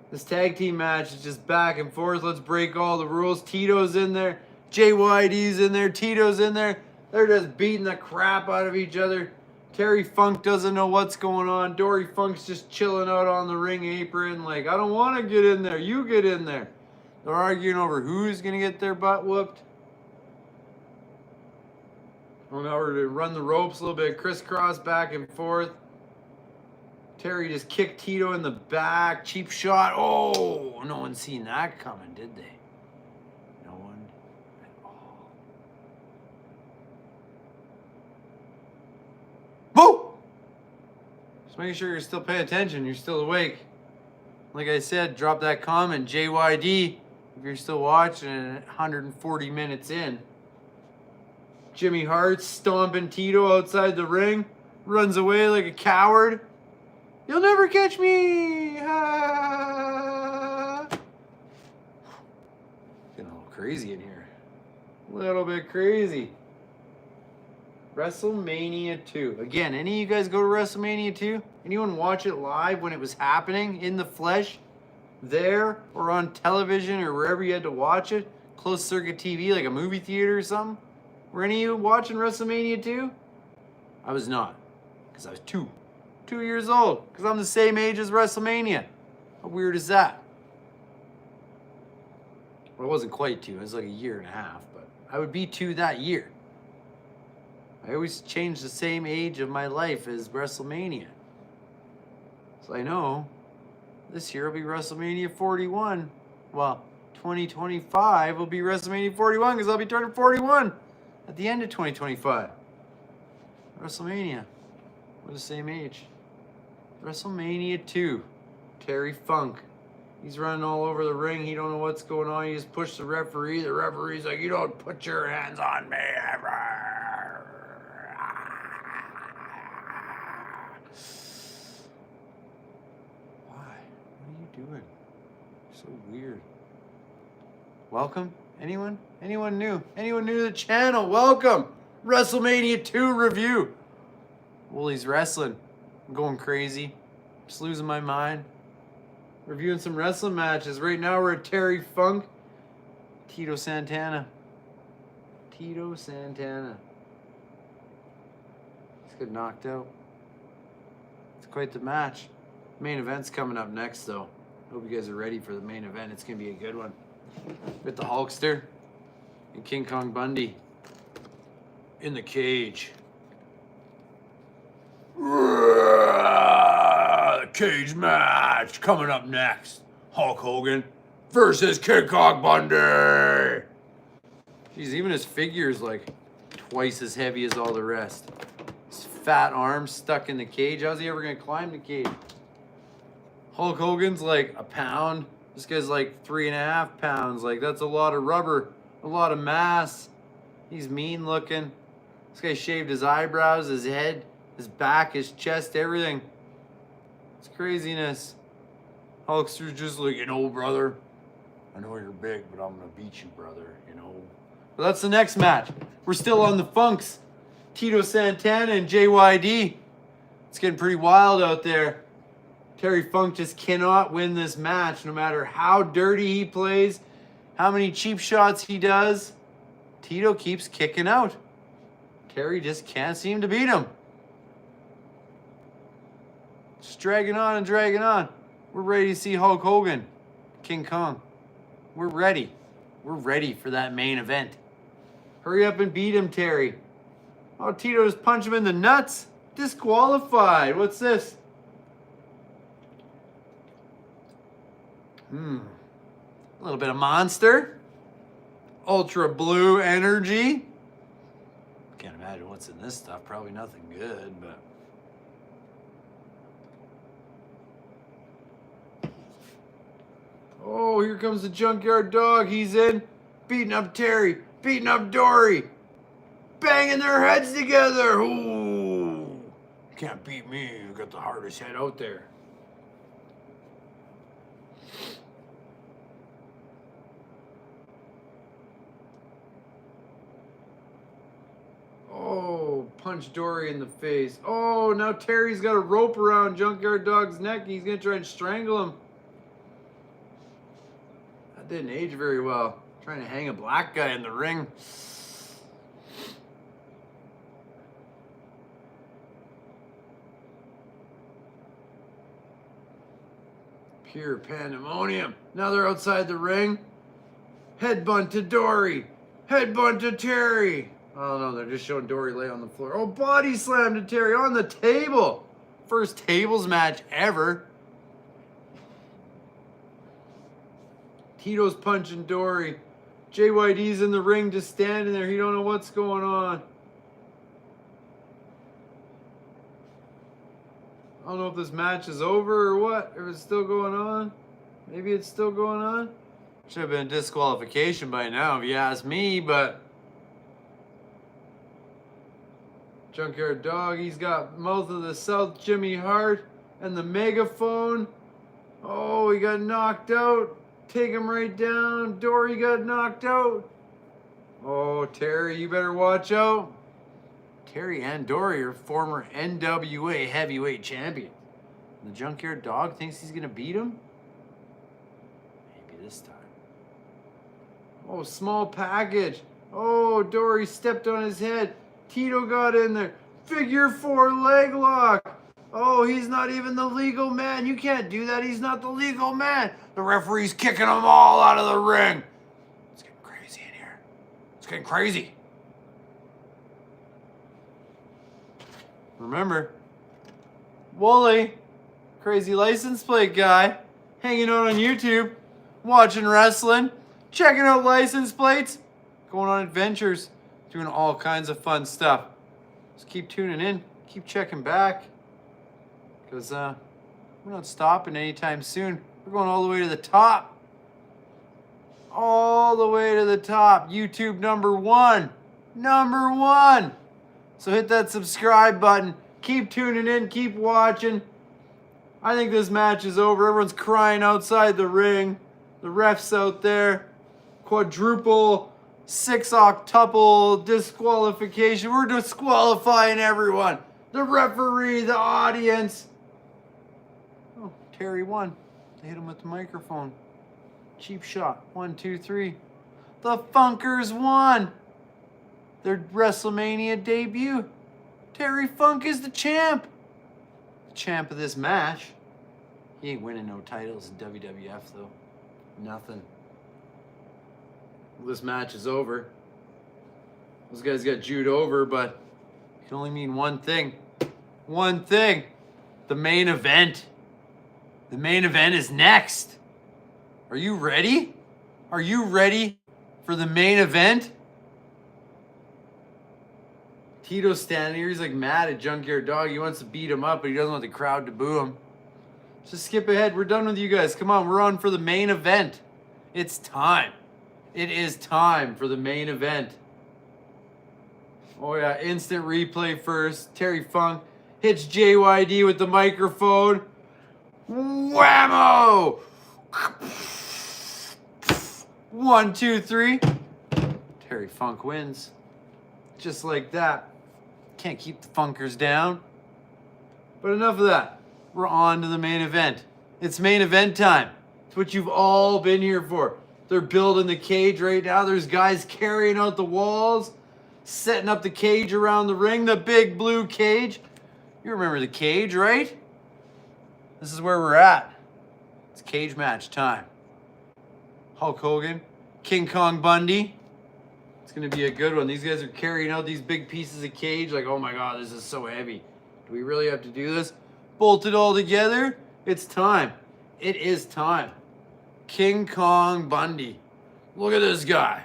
This tag team match is just back and forth. Let's break all the rules. Tito's in there. JYD's in there. Tito's in there. They're just beating the crap out of each other. Terry Funk doesn't know what's going on. Dory Funk's just chilling out on the ring apron. Like, I don't want to get in there. You get in there. They're arguing over who's going to get their butt whooped. Well, now we're going to run the ropes a little bit, crisscross back and forth. Terry just kicked Tito in the back. Cheap shot. Oh, no one seen that coming, did they? No one at all. Just making sure you're still paying attention. You're still awake. Like I said, drop that comment, JYD, if you're still watching at 140 minutes in. Jimmy Hart stomping Tito outside the ring. Runs away like a coward. You'll never catch me! Ah. Getting a little crazy in here. A little bit crazy. WrestleMania 2. Again, any of you guys go to WrestleMania 2? Anyone watch it live when it was happening in the flesh? There or on television or wherever you had to watch it? Closed circuit TV, like a movie theater or something? Were any of you watching WrestleMania 2? I was not. Because I was 2 years old. Because I'm the same age as WrestleMania. How weird is that? Well, I wasn't quite 2. It was like a year and a half. But I would be 2 that year. I always change the same age of my life as WrestleMania. So I know this year will be WrestleMania 41. Well, 2025 will be WrestleMania 41 because I'll be turning 41 at the end of 2025. WrestleMania. We're the same age. WrestleMania 2. Terry Funk. He's running all over the ring. He don't know what's going on. He just pushed the referee. The referee's like, you don't put your hands on me ever. Doing so weird. Welcome. Anyone new to the channel? Welcome. WrestleMania 2 review. Woolie's wrestling. I'm going crazy. Just losing my mind. Reviewing some wrestling matches. Right now we're at Terry Funk, Tito Santana. He's got knocked out. It's quite the match. Main event's coming up next though. Hope you guys are ready for the main event. It's going to be a good one. With the Hulkster and King Kong Bundy in the cage. Cage match coming up next. Hulk Hogan versus King Kong Bundy. Jeez, even his figure is like twice as heavy as all the rest. His fat arms stuck in the cage. How's he ever going to climb the cage? Hulk Hogan's like a pound. This guy's like 3.5 pounds. Like, that's a lot of rubber, a lot of mass. He's mean looking. This guy shaved his eyebrows, his head, his back, his chest, everything. It's craziness. Hulkster's just like, you know, brother, I know you're big, but I'm going to beat you, brother, you know. But that's the next match. We're still on the Funks. Tito Santana and JYD. It's getting pretty wild out there. Terry Funk just cannot win this match no matter how dirty he plays, how many cheap shots he does. Tito keeps kicking out. Terry just can't seem to beat him. Just dragging on and dragging on. We're ready to see Hulk Hogan, King Kong. We're ready. We're ready for that main event. Hurry up and beat him, Terry. Oh, Tito just punched him in the nuts. Disqualified. What's this? A little bit of Monster. Ultra Blue Energy. Can't imagine what's in this stuff. Probably nothing good, but... Oh, here comes the Junkyard Dog. He's in. Beating up Terry. Beating up Dory. Banging their heads together. Ooh. Can't beat me. You got the hardest head out there. Oh, punch Dory in the face. Oh, now Terry's got a rope around Junkyard Dog's neck. He's going to try and strangle him. That didn't age very well. Trying to hang a black guy in the ring. Pure pandemonium. Now they're outside the ring. Headbutt to Dory. Headbutt to Terry. Oh no, they're just showing Dory lay on the floor. Oh, body slam to Terry on the table. First tables match ever. Tito's punching Dory. JYD's in the ring just standing there. He don't know what's going on. I don't know if this match is over or what, if it's still going on. Maybe it's still going on. Should have been a disqualification by now, if you ask me, but Junkyard Dog, he's got Mouth of the South, Jimmy Hart, and the megaphone. Oh, he got knocked out. Take him right down. Dory got knocked out. Oh, Terry, you better watch out. Terry and Dory are former NWA heavyweight champions. The Junkyard Dog thinks he's going to beat him? Maybe this time. Oh, small package. Oh, Dory stepped on his head. Tito got in there. Figure 4 leg lock. Oh, he's not even the legal man. You can't do that. He's not the legal man. The referee's kicking them all out of the ring. It's getting crazy in here. It's getting crazy. Remember, Wooly, crazy license plate guy, hanging out on YouTube, watching wrestling, checking out license plates, going on adventures, doing all kinds of fun stuff. Just keep tuning in, keep checking back, because we're not stopping anytime soon. We're going all the way to the top. All the way to the top. YouTube number one. Number one. So hit that subscribe button. Keep tuning in. Keep watching. I think this match is over. Everyone's crying outside the ring. The ref's out there. Quadruple, 6-octuple disqualification. We're disqualifying everyone. The referee, the audience. Oh, Terry won. They hit him with the microphone. Cheap shot. 1, 2, 3. The Funkers won. Their Wrestlemania debut. Terry Funk is the champ. The champ of this match. He ain't winning no titles in WWF though. Nothing. Well, this match is over. Those guys got Jude over, but it can only mean one thing. One thing. The main event. The main event is next. Are you ready? Are you ready for the main event? Tito's standing here. He's like mad at Junkyard Dog. He wants to beat him up, but he doesn't want the crowd to boo him. Just skip ahead. We're done with you guys. Come on, we're on for the main event. It's time. It is time for the main event. Oh yeah, instant replay first. Terry Funk hits JYD with the microphone. Whammo! 1, 2, 3. Terry Funk wins. Just like that. Can't keep the Funkers down. But enough of that. We're on to the main event. It's main event time. It's what you've all been here for. They're building the cage right now. There's guys carrying out the walls, setting up the cage around the ring, the big blue cage. You remember the cage, right? This is where we're at. It's cage match time. Hulk Hogan, King Kong Bundy. It's going to be a good one. These guys are carrying out these big pieces of cage like, oh my God, this is so heavy. Do we really have to do this? Bolt it all together. It's time. It is time. King Kong Bundy. Look at this guy.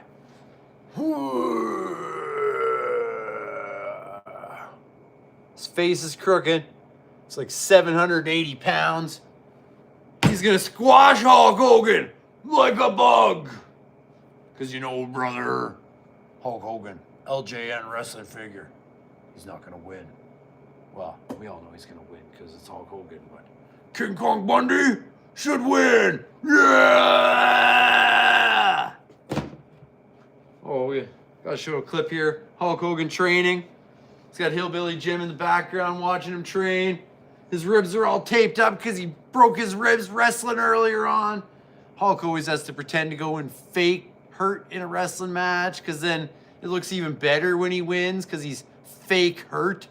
His face is crooked. It's like 780 pounds. He's going to squash Hulk Hogan like a bug. Because you know, brother, Hulk Hogan, LJN wrestling figure. He's not going to win. Well, we all know he's going to win because it's Hulk Hogan, but King Kong Bundy should win. Yeah! Oh, we got to show a clip here. Hulk Hogan training. He's got Hillbilly Jim in the background watching him train. His ribs are all taped up because he broke his ribs wrestling earlier on. Hulk always has to pretend to go and fake hurt in a wrestling match because then it looks even better when he wins because he's fake hurt.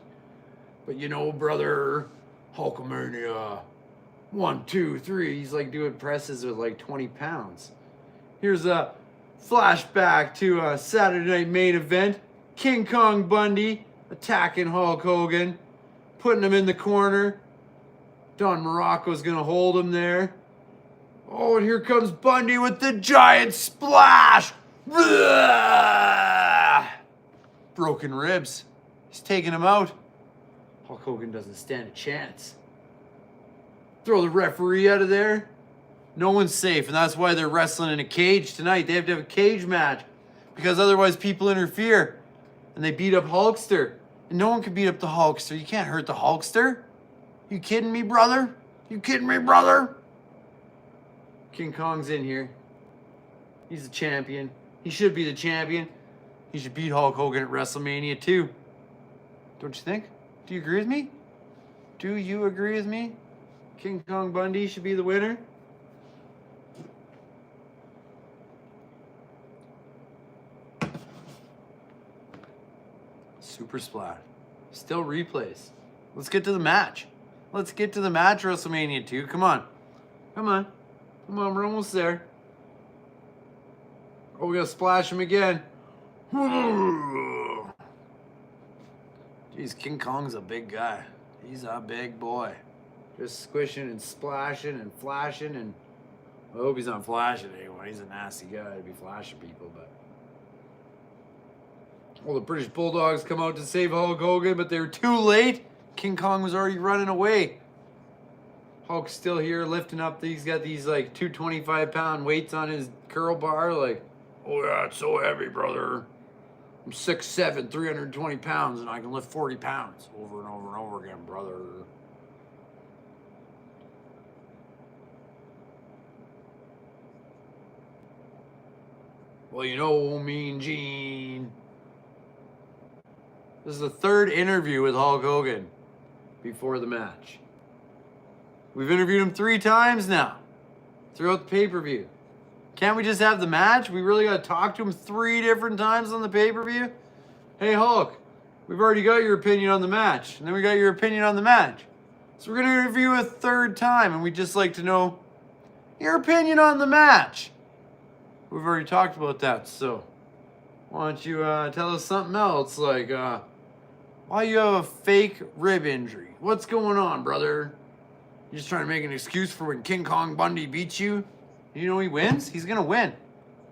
But you know, brother, Hulkamania. 1, 2, 3. He's like doing presses with like 20 pounds. Here's a flashback to a Saturday Night Main Event. King Kong Bundy attacking Hulk Hogan, putting him in the corner. Don Morocco's gonna hold him there. Oh, and here comes Bundy with the giant splash. Broken ribs. He's taking him out. Hulk Hogan doesn't stand a chance. Throw the referee out of there. No one's safe, and that's why they're wrestling in a cage tonight. They have to have a cage match because otherwise people interfere and they beat up Hulkster. And no one can beat up the Hulkster. You can't hurt the Hulkster. You kidding me, brother? You kidding me, brother? King Kong's in here. He's the champion. He should be the champion. He should beat Hulk Hogan at WrestleMania too. Don't you think? Do you agree with me? Do you agree with me? King Kong Bundy should be the winner? Super Splat. Still replays. Let's get to the match. Let's get to the match, WrestleMania 2. Come on. Come on. Come on, we're almost there. Oh, we gotta splash him again. Jeez, King Kong's a big guy. He's a big boy. Just squishing and splashing and flashing and... I hope he's not flashing anyone. He's a nasty guy to be flashing people, but... Well, the British Bulldogs come out to save Hulk Hogan, but they were too late. King Kong was already running away. Hulk's still here lifting up. He's got these like 225-pound weights on his curl bar. Like, oh yeah, it's so heavy, brother. I'm 6'7", 320 pounds, and I can lift 40 pounds over and over and over again, brother. Well, you know, Mean Gene. This is the third interview with Hulk Hogan before the match. We've interviewed him 3 times now throughout the pay-per-view. Can't we just have the match? We really got to talk to him 3 different times on the pay-per-view? Hey, Hulk, we've already got your opinion on the match, and then we got your opinion on the match. So we're going to interview a 3rd time, and we'd just like to know your opinion on the match. We've already talked about that, so why don't you tell us something else, like why you have a fake rib injury? What's going on, brother? You just trying to make an excuse for when King Kong Bundy beats you? You know he wins? He's going to win.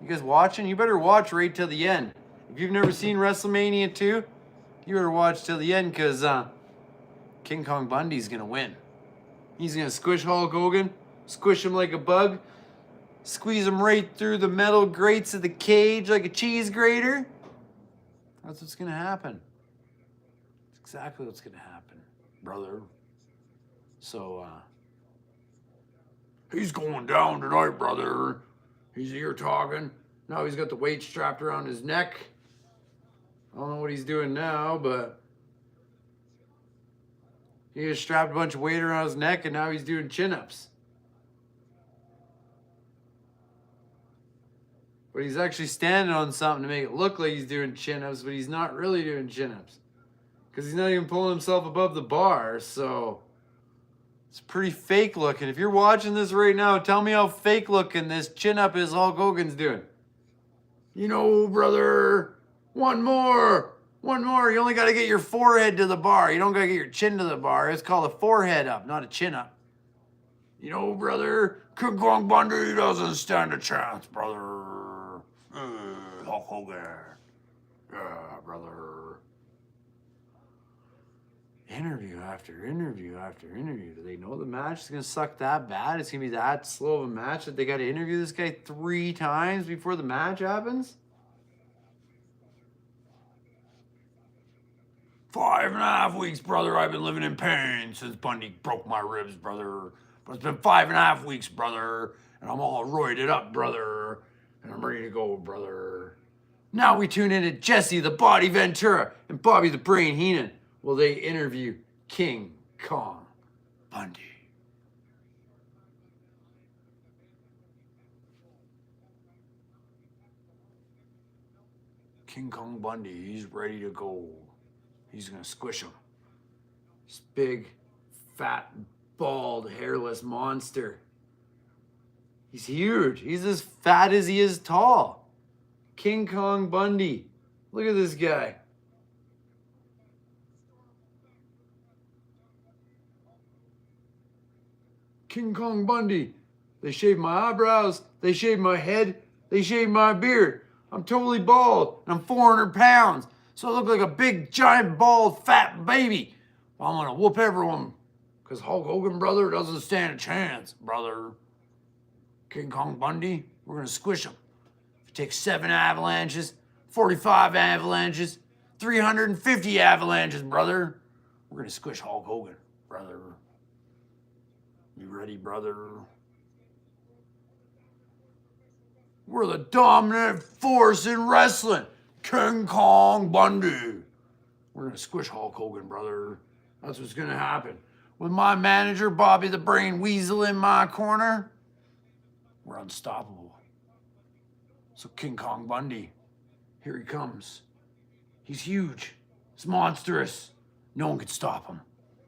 You guys watching? You better watch right till the end. If you've never seen WrestleMania 2, you better watch till the end because King Kong Bundy's going to win. He's going to squish Hulk Hogan, squish him like a bug, squeeze him right through the metal grates of the cage like a cheese grater. That's what's going to happen. That's exactly what's going to happen, brother. So, he's going down tonight, brother. He's here talking. Now he's got the weight strapped around his neck. I don't know what he's doing now, but he just strapped a bunch of weight around his neck, and now he's doing chin-ups. But he's actually standing on something to make it look like he's doing chin-ups, but he's not really doing chin-ups. Because he's not even pulling himself above the bar, so it's pretty fake looking. If you're watching this right now, tell me how fake looking this chin-up is Hulk Hogan's doing. You know, brother, one more. You only got to get your forehead to the bar. You don't got to get your chin to the bar. It's called a forehead up, not a chin up. You know, brother, King Kong Bundy doesn't stand a chance, brother. Hulk Hogan. Yeah, brother. Interview after interview after interview. Do they know the match is going to suck that bad? It's going to be that slow of a match that they got to interview this guy 3 times before the match happens? 5.5 weeks, brother. I've been living in pain since Bundy broke my ribs, brother. But it's been 5.5 weeks, brother. And I'm all roided up, brother. And I'm ready to go, brother. Now we tune in to Jesse the Body Ventura and Bobby the Brain Heenan. Will they interview King Kong Bundy? King Kong Bundy, he's ready to go. He's gonna squish him. This big, fat, bald, hairless monster. He's huge. He's as fat as he is tall. King Kong Bundy. Look at this guy. King Kong Bundy. They shaved my eyebrows. They shaved my head. They shaved my beard. I'm totally bald, and I'm 400 pounds. So I look like a big, giant, bald, fat baby. Well, I'm gonna whoop everyone Because Hulk Hogan, brother, doesn't stand a chance, brother. King Kong Bundy, we're going to squish him. If it takes 7 avalanches, 45 avalanches, 350 avalanches, brother, we're going to squish Hulk Hogan, brother. You ready, brother? We're the dominant force in wrestling. King Kong Bundy. We're going to squish Hulk Hogan, brother. That's what's going to happen. With my manager, Bobby the Brain Weasel, in my corner, we're unstoppable. So King Kong Bundy, here he comes. He's huge. He's monstrous. No one can stop him.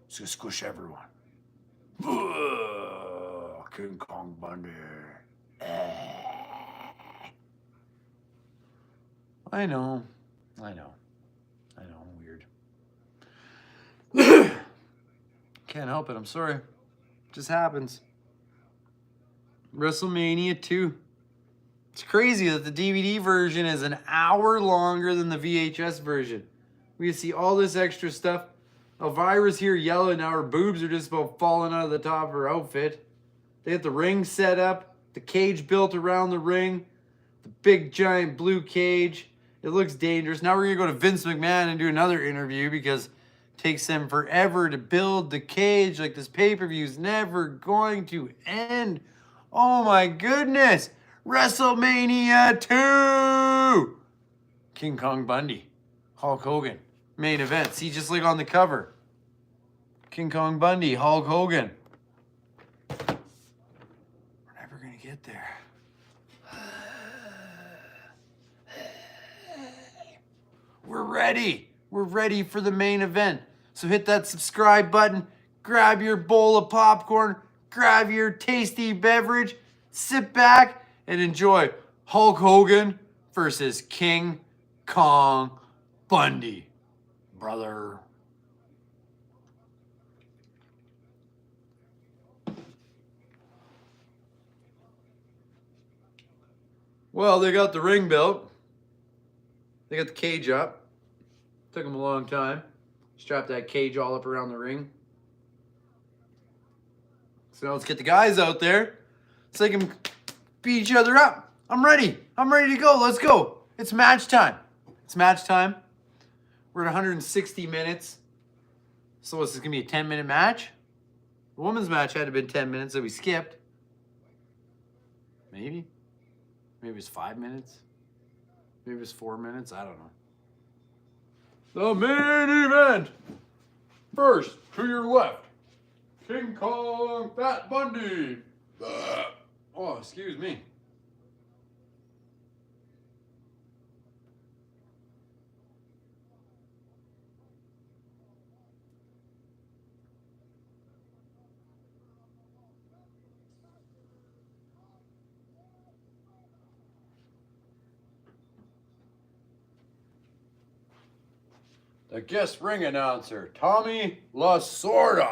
He's going to squish everyone. King Kong Bundy. I know. I'm weird. Can't help it. I'm sorry. It just happens. WrestleMania 2. It's crazy that the DVD version is an hour longer than the VHS version. We can see all this extra stuff. Elvira's here yelling. Now her boobs are just about falling out of the top of her outfit. They have the ring set up. The cage built around the ring. The big giant blue cage. It looks dangerous. Now we're going to go to Vince McMahon and do another interview because it takes them forever to build the cage. Like, this pay-per-view is never going to end. Oh my goodness. WrestleMania 2. King Kong Bundy. Hulk Hogan. Main event. See, just like on the cover. King Kong Bundy. Hulk Hogan. We're never going to get there. We're ready. We're ready for the main event. So hit that subscribe button. Grab your bowl of popcorn. Grab your tasty beverage. Sit back and enjoy Hulk Hogan versus King Kong Bundy. Brother. Well, they got the ring built. They got the cage up. Took them a long time. Strap that cage all up around the ring. So now let's get the guys out there so they can beat each other up. I'm ready. I'm ready to go. Let's go. It's match time. It's match time. We're at 160 minutes. So what's this going to be, a 10-minute match? The women's match had to have been 10 minutes that we skipped. Maybe. Maybe it's 5 minutes. Maybe it's 4 minutes. I don't know. The main event. First, to your left, King Kong Fat Bundy. Oh, excuse me. The guest ring announcer, Tommy Lasorda.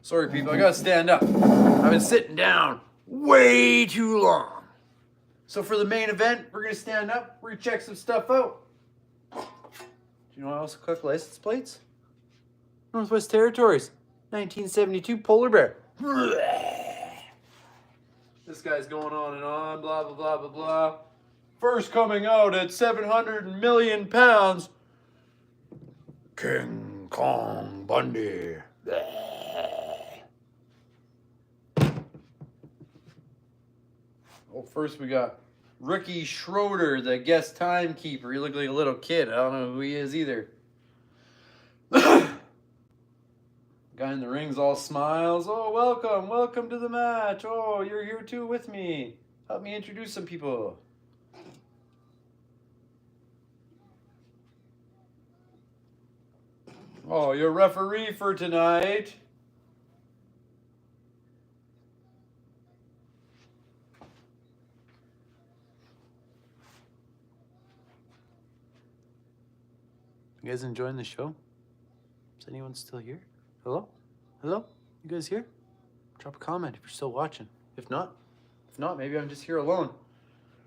Sorry, people, I gotta stand up. I've been sitting down way too long. So for the main event, we're gonna stand up. We're gonna check some stuff out. Do you know I also collect license plates? Northwest Territories, 1972 Polar Bear. This guy's going on and on, blah, blah, blah, blah, blah. First coming out at 700 million pounds, King Kong Bundy. Oh, first we got Ricky Schroeder, the guest timekeeper. He looked like a little kid. I don't know who he is either. Guy in the ring's all smiles. Oh, welcome to the match. Oh, you're here too with me. Help me introduce some people. Oh, you're referee for tonight. You guys enjoying the show? Is anyone still here? Hello? Hello? You guys here? Drop a comment if you're still watching. If not, maybe I'm just here alone.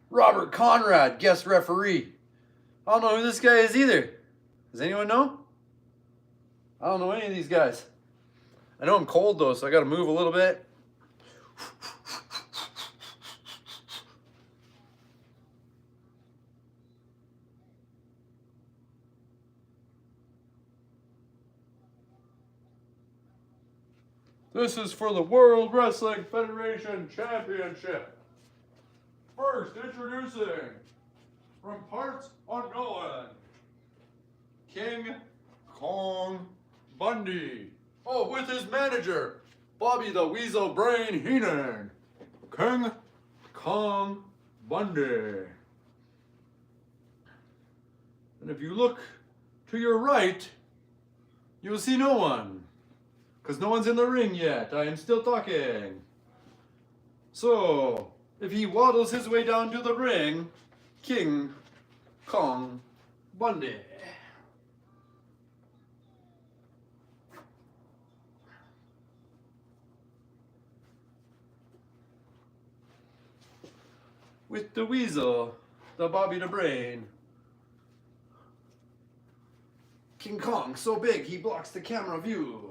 Robert Conrad, guest referee. I don't know who this guy is either. Does anyone know? I don't know any of these guys. I know I'm cold though, so I gotta move a little bit. This is for the World Wrestling Federation Championship. First, introducing, from parts unknown, King Kong Bundy. Oh, with his manager, Bobby the Weasel Brain Heenan. King Kong Bundy. And if you look to your right, you will see no one. Because no one's in the ring yet. I am still talking. So, if he waddles his way down to the ring, King Kong Bundy. With the Weasel, the Bobby the Brain. King Kong, so big he blocks the camera view.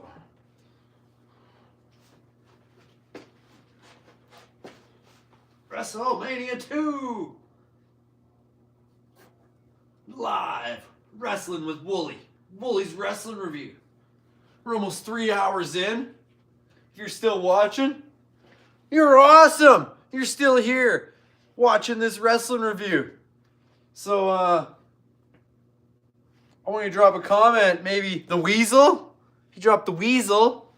Wrestlemania 2! Live! Wrestling with Wooly. Wooly's Wrestling Review. We're almost 3 hours in. If you're still watching, you're awesome! You're still here watching this wrestling review. So, I want you to drop a comment. Maybe the Weasel? If you drop the Weasel,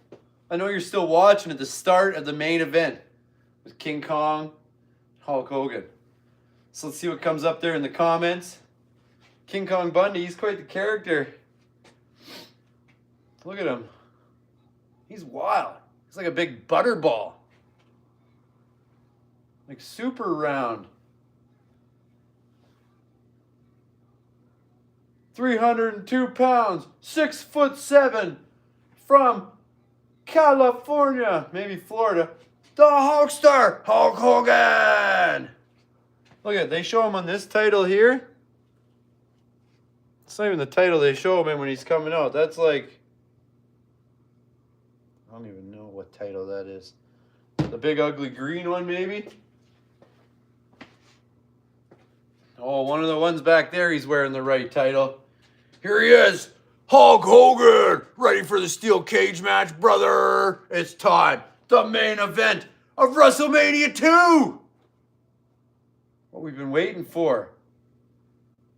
I know you're still watching at the start of the main event with King Kong, Hulk Hogan. So let's see what comes up there in the comments. King Kong Bundy, he's quite the character. Look at him. He's wild. He's like a big butterball. Like super round. 302 pounds, 6'7", from California, maybe Florida. The Hulkster, Hulk Hogan. Look at, they show him on this title here. It's not even the title they show him in when he's coming out. That's like, I don't even know what title that is. The big ugly green one, maybe. Oh, one of the ones back there, he's wearing the right title. Here he is, Hulk Hogan, ready for the steel cage match, brother. It's time. The main event of WrestleMania 2. What we've been waiting for.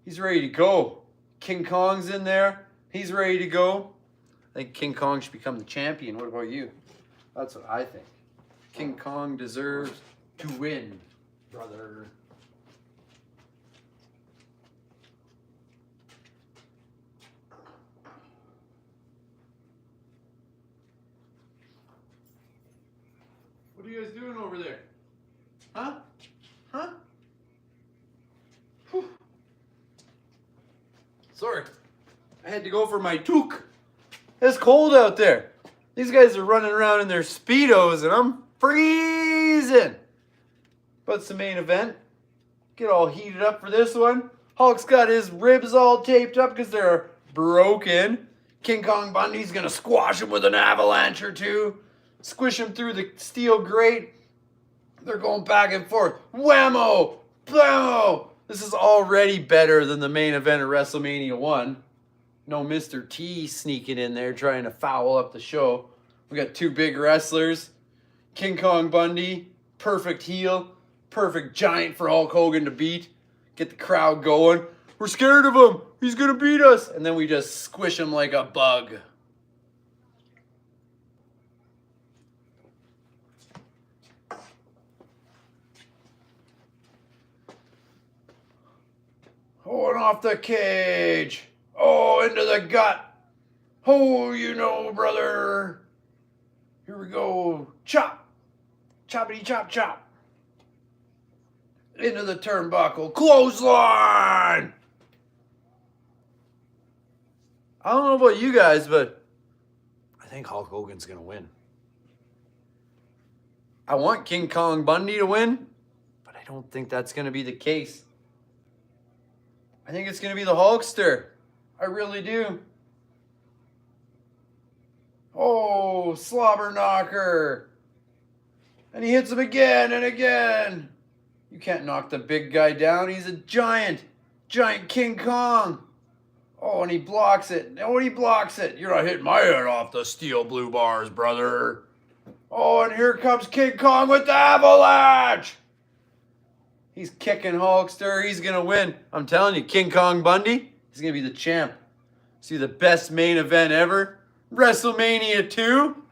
He's ready to go. King Kong's in there. He's ready to go. I think King Kong should become the champion. What about you? That's what I think. King Kong deserves to win, brother. What are you guys doing over there? Huh? Huh? Whew. Sorry. I had to go for my toque. It's cold out there. These guys are running around in their Speedos and I'm freezing. But it's the main event. Get all heated up for this one. Hulk's got his ribs all taped up because they're broken. King Kong Bundy's going to squash him with an avalanche or two. Squish him through the steel grate. They're going back and forth. Whammo! Blammo! This is already better than the main event of WrestleMania 1. No Mr. T sneaking in there trying to foul up the show. We got two big wrestlers. King Kong Bundy, perfect heel. Perfect giant for Hulk Hogan to beat. Get the crowd going. We're scared of him. He's going to beat us. And then we just squish him like a bug. Holding off the cage. Oh, into the gut. Oh, you know, brother. Here we go. Chop. Choppity chop chop. Into the turnbuckle. Clothesline. I don't know about you guys, but I think Hulk Hogan's going to win. I want King Kong Bundy to win, but I don't think that's going to be the case. I think it's going to be the Hulkster. I really do. Oh, slobber knocker. And he hits him again and again. You can't knock the big guy down. He's a giant. Giant King Kong. Oh, and he blocks it. Oh, and he blocks it. You're not hitting my head off the steel blue bars, brother. Oh, and here comes King Kong with the avalanche. He's kicking Hulkster. He's going to win. I'm telling you, King Kong Bundy, he's going to be the champ. See the best main event ever. WrestleMania 2.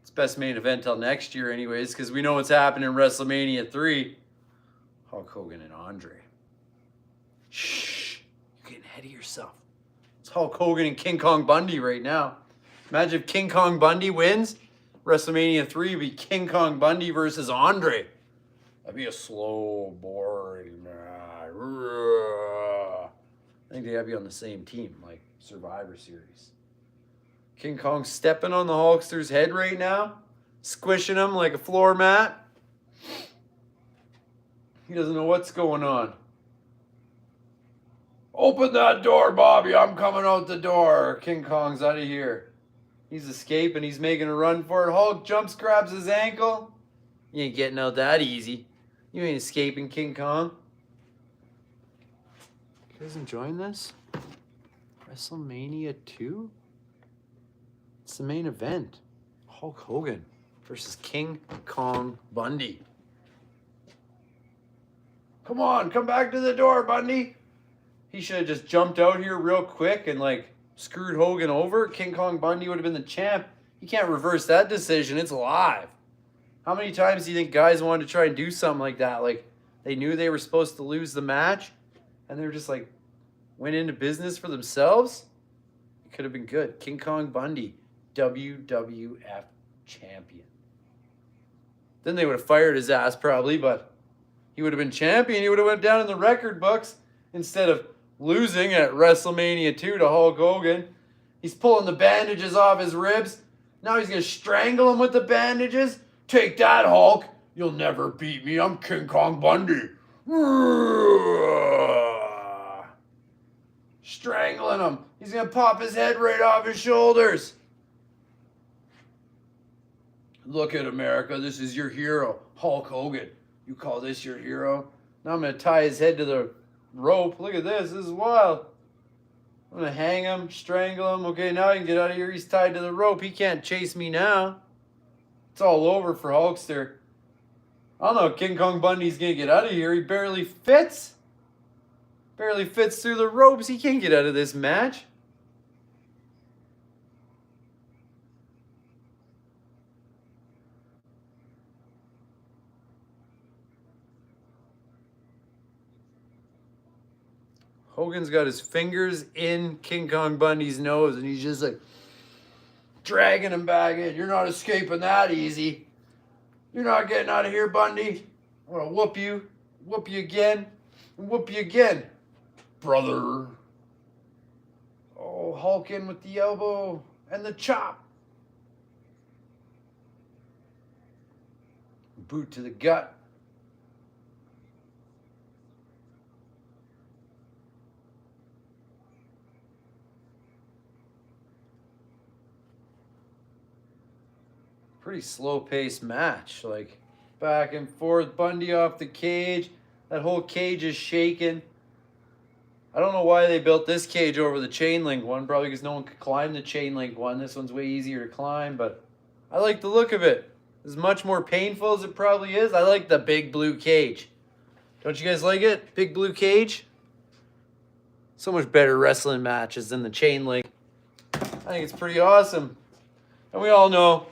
It's best main event till next year anyways, because we know what's happening in WrestleMania 3. Hulk Hogan and Andre. Shh. You're getting ahead of yourself. It's Hulk Hogan and King Kong Bundy right now. Imagine if King Kong Bundy wins. WrestleMania 3 would be King Kong Bundy versus Andre. That'd be a slow, boring match. I think they'd be on the same team, like Survivor Series. King Kong stepping on the Hulkster's head right now, squishing him like a floor mat. He doesn't know what's going on. Open that door, Bobby. I'm coming out the door. King Kong's out of here. He's escaping. He's making a run for it. Hulk jumps, grabs his ankle. You ain't getting out that easy. You ain't escaping, King Kong. You guys enjoying this? WrestleMania 2? It's the main event. Hulk Hogan versus King Kong Bundy. Come on, come back to the door, Bundy. He should have just jumped out here real quick and like screwed Hogan over. King Kong Bundy would have been the champ. You can't reverse that decision. It's live. How many times do you think guys wanted to try and do something like that? Like they knew they were supposed to lose the match and they were just like went into business for themselves? It could have been good. King Kong Bundy, WWF champion. Then they would have fired his ass probably, but he would have been champion. He would have went down in the record books instead of losing at WrestleMania 2 to Hulk Hogan. He's pulling the bandages off his ribs. Now he's going to strangle him with the bandages. Take that, Hulk. You'll never beat me. I'm King Kong Bundy. Strangling him. He's going to pop his head right off his shoulders. Look at America. This is your hero, Hulk Hogan. You call this your hero? Now I'm going to tie his head to the rope. Look at this. This is wild. I'm going to hang him, strangle him. Okay, now he can get out of here. He's tied to the rope. He can't chase me now. It's all over for Hulkster. I don't know if King Kong Bundy's going to get out of here. He barely fits. Barely fits through the ropes. He can't get out of this match. Hogan's got his fingers in King Kong Bundy's nose and he's just like dragging him back in. You're not escaping that easy. You're not getting out of here, Bundy. I'm gonna whoop you again, and whoop you again, brother. Oh, Hulk in with the elbow and the chop. Boot to the gut. Pretty slow-paced match, like back and forth. Bundy off the cage. That whole cage is shaking. I don't know why they built this cage over the chain link one. Probably because no one could climb the chain link one. This one's way easier to climb, but I like the look of it. As much more painful as it probably is, I like the big blue cage. Don't you guys like it? Big blue cage? So much better wrestling matches than the chain link. I think it's pretty awesome. And we all know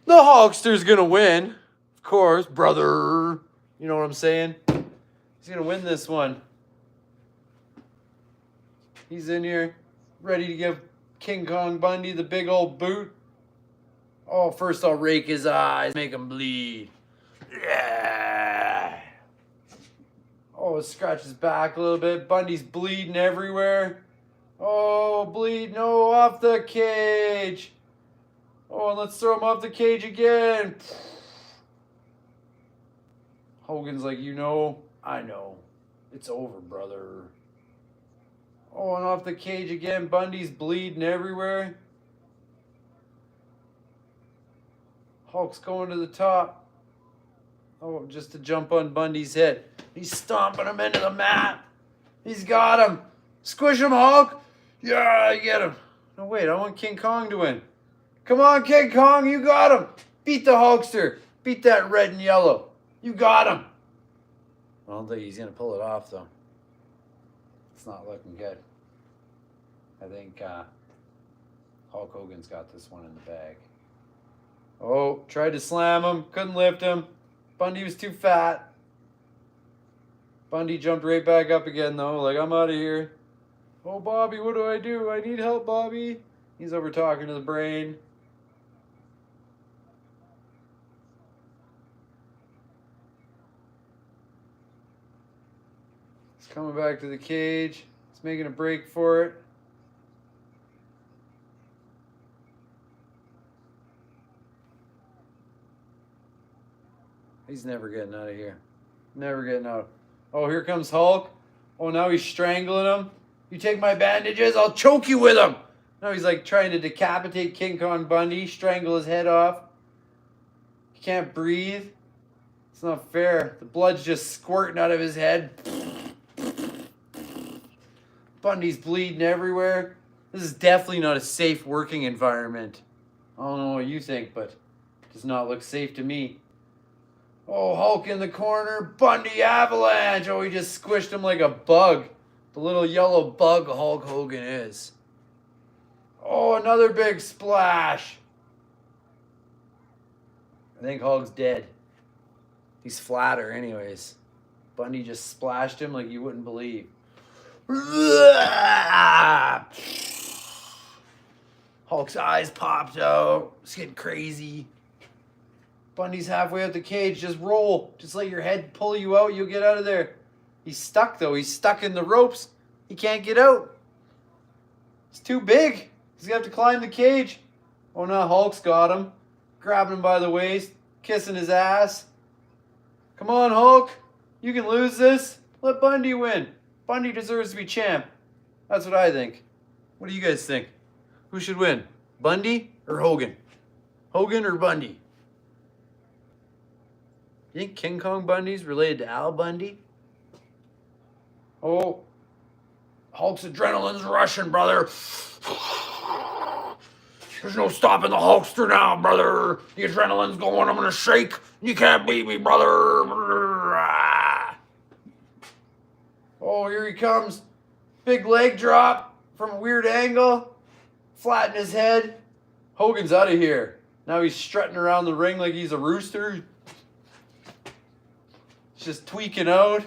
the Hulkster's gonna win, of course, brother. You know what I'm saying? He's gonna win this one. He's in here, ready to give King Kong Bundy the big old boot. Oh, first I'll rake his eyes, make him bleed. Yeah. Oh, scratch his back a little bit. Bundy's bleeding everywhere. Oh, bleed, no, off the cage. Oh, and let's throw him off the cage again. Hogan's like, you know, I know. It's over, brother. Oh, and off the cage again. Bundy's bleeding everywhere. Hulk's going to the top. Oh, just to jump on Bundy's head. He's stomping him into the mat. He's got him. Squish him, Hulk. Yeah, I get him. No, wait, I want King Kong to win. Come on, King Kong, you got him. Beat the Hulkster. Beat that red and yellow. You got him. I don't think he's going to pull it off, though. It's not looking good. I think Hulk Hogan's got this one in the bag. Oh, tried to slam him. Couldn't lift him. Bundy was too fat. Bundy jumped right back up again, though. Like, I'm out of here. Oh, Bobby, what do? I need help, Bobby. He's over talking to the brain. He's coming back to the cage. He's making a break for it. He's never getting out of here. Never getting out. Oh, here comes Hulk. Oh, now he's strangling him. You take my bandages, I'll choke you with them. Now he's like trying to decapitate King Kong Bundy, strangle his head off. He can't breathe. It's not fair. The blood's just squirting out of his head. Bundy's bleeding everywhere. This is definitely not a safe working environment. I don't know what you think, but it does not look safe to me. Oh, Hulk in the corner. Bundy avalanche. Oh, he just squished him like a bug. The little yellow bug Hulk Hogan is. Oh, another big splash. I think Hulk's dead. He's flatter anyways. Bundy just splashed him like you wouldn't believe. Hulk's eyes popped out. It's getting crazy. Bundy's halfway out the cage. Just roll. Just let your head pull you out. You'll get out of there. He's stuck, though. He's stuck in the ropes. He can't get out. It's too big. He's going to have to climb the cage. Oh, no. Hulk's got him. Grabbing him by the waist. Kissing his ass. Come on, Hulk. You can lose this. Let Bundy win. Bundy deserves to be champ. That's what I think. What do you guys think? Who should win? Bundy or Hogan? Hogan or Bundy? You think King Kong Bundy's related to Al Bundy? Oh, Hulk's adrenaline's rushing, brother. There's no stopping the Hulkster now, brother. The adrenaline's going. I'm gonna shake. You can't beat me, brother. Oh, here he comes. Big leg drop from a weird angle. Flatten his head. Hogan's out of here. Now he's strutting around the ring like he's a rooster. He's just tweaking out.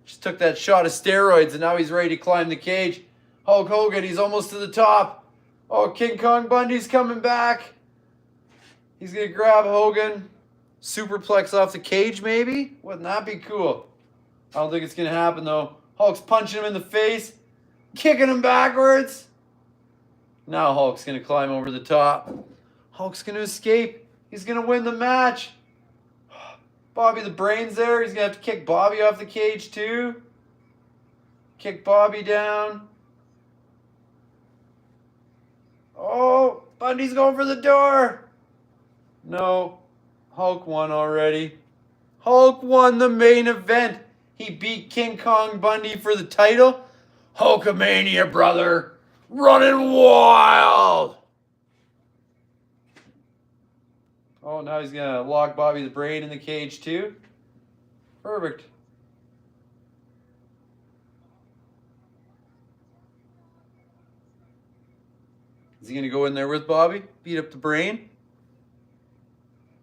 Just took that shot of steroids and now he's ready to climb the cage. Hulk Hogan, he's almost to the top. Oh, King Kong Bundy's coming back. He's going to grab Hogan. Superplex off the cage, maybe? Wouldn't that be cool? I don't think it's going to happen, though. Hulk's punching him in the face. Kicking him backwards. Now Hulk's going to climb over the top. Hulk's going to escape. He's going to win the match. Bobby the Brain's there. He's going to have to kick Bobby off the cage, too. Kick Bobby down. Oh, Bundy's going for the door. No, Hulk won already. Hulk won the main event. He beat King Kong Bundy for the title. Hulkamania, brother. Running wild. Oh, now he's going to lock Bobby the Brain in the cage too. Perfect. Is he going to go in there with Bobby? Beat up the Brain?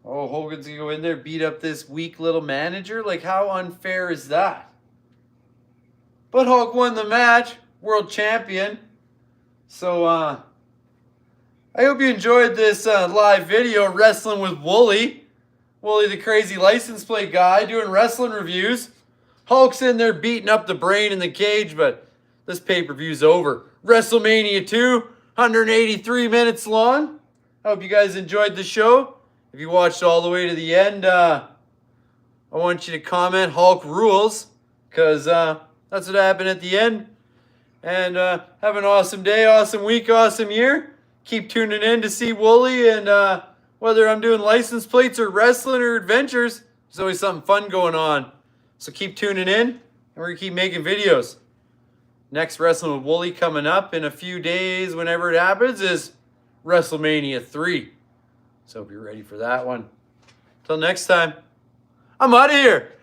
Oh, Hogan's going to go in there, beat up this weak little manager? Like, how unfair is that? But Hulk won the match. World champion. So, I hope you enjoyed this live video, Wrestling with Wooly. Wooly, the crazy license plate guy, doing wrestling reviews. Hulk's in there beating up the Brain in the cage, but this pay-per-view's over. Wrestlemania 2, 183 minutes long. I hope you guys enjoyed the show. If you watched all the way to the end, I want you to comment Hulk rules, because that's what happened at the end. And have an awesome day, awesome week, awesome year. Keep tuning in to see Wooly and Whether I'm doing license plates or wrestling or adventures, there's always something fun going on. So keep tuning in, and we're going to keep making videos. Next Wrestling with Wooly coming up in a few days, whenever it happens, is Wrestlemania 3. So hope you're ready for that one. Till next time, I'm out of here.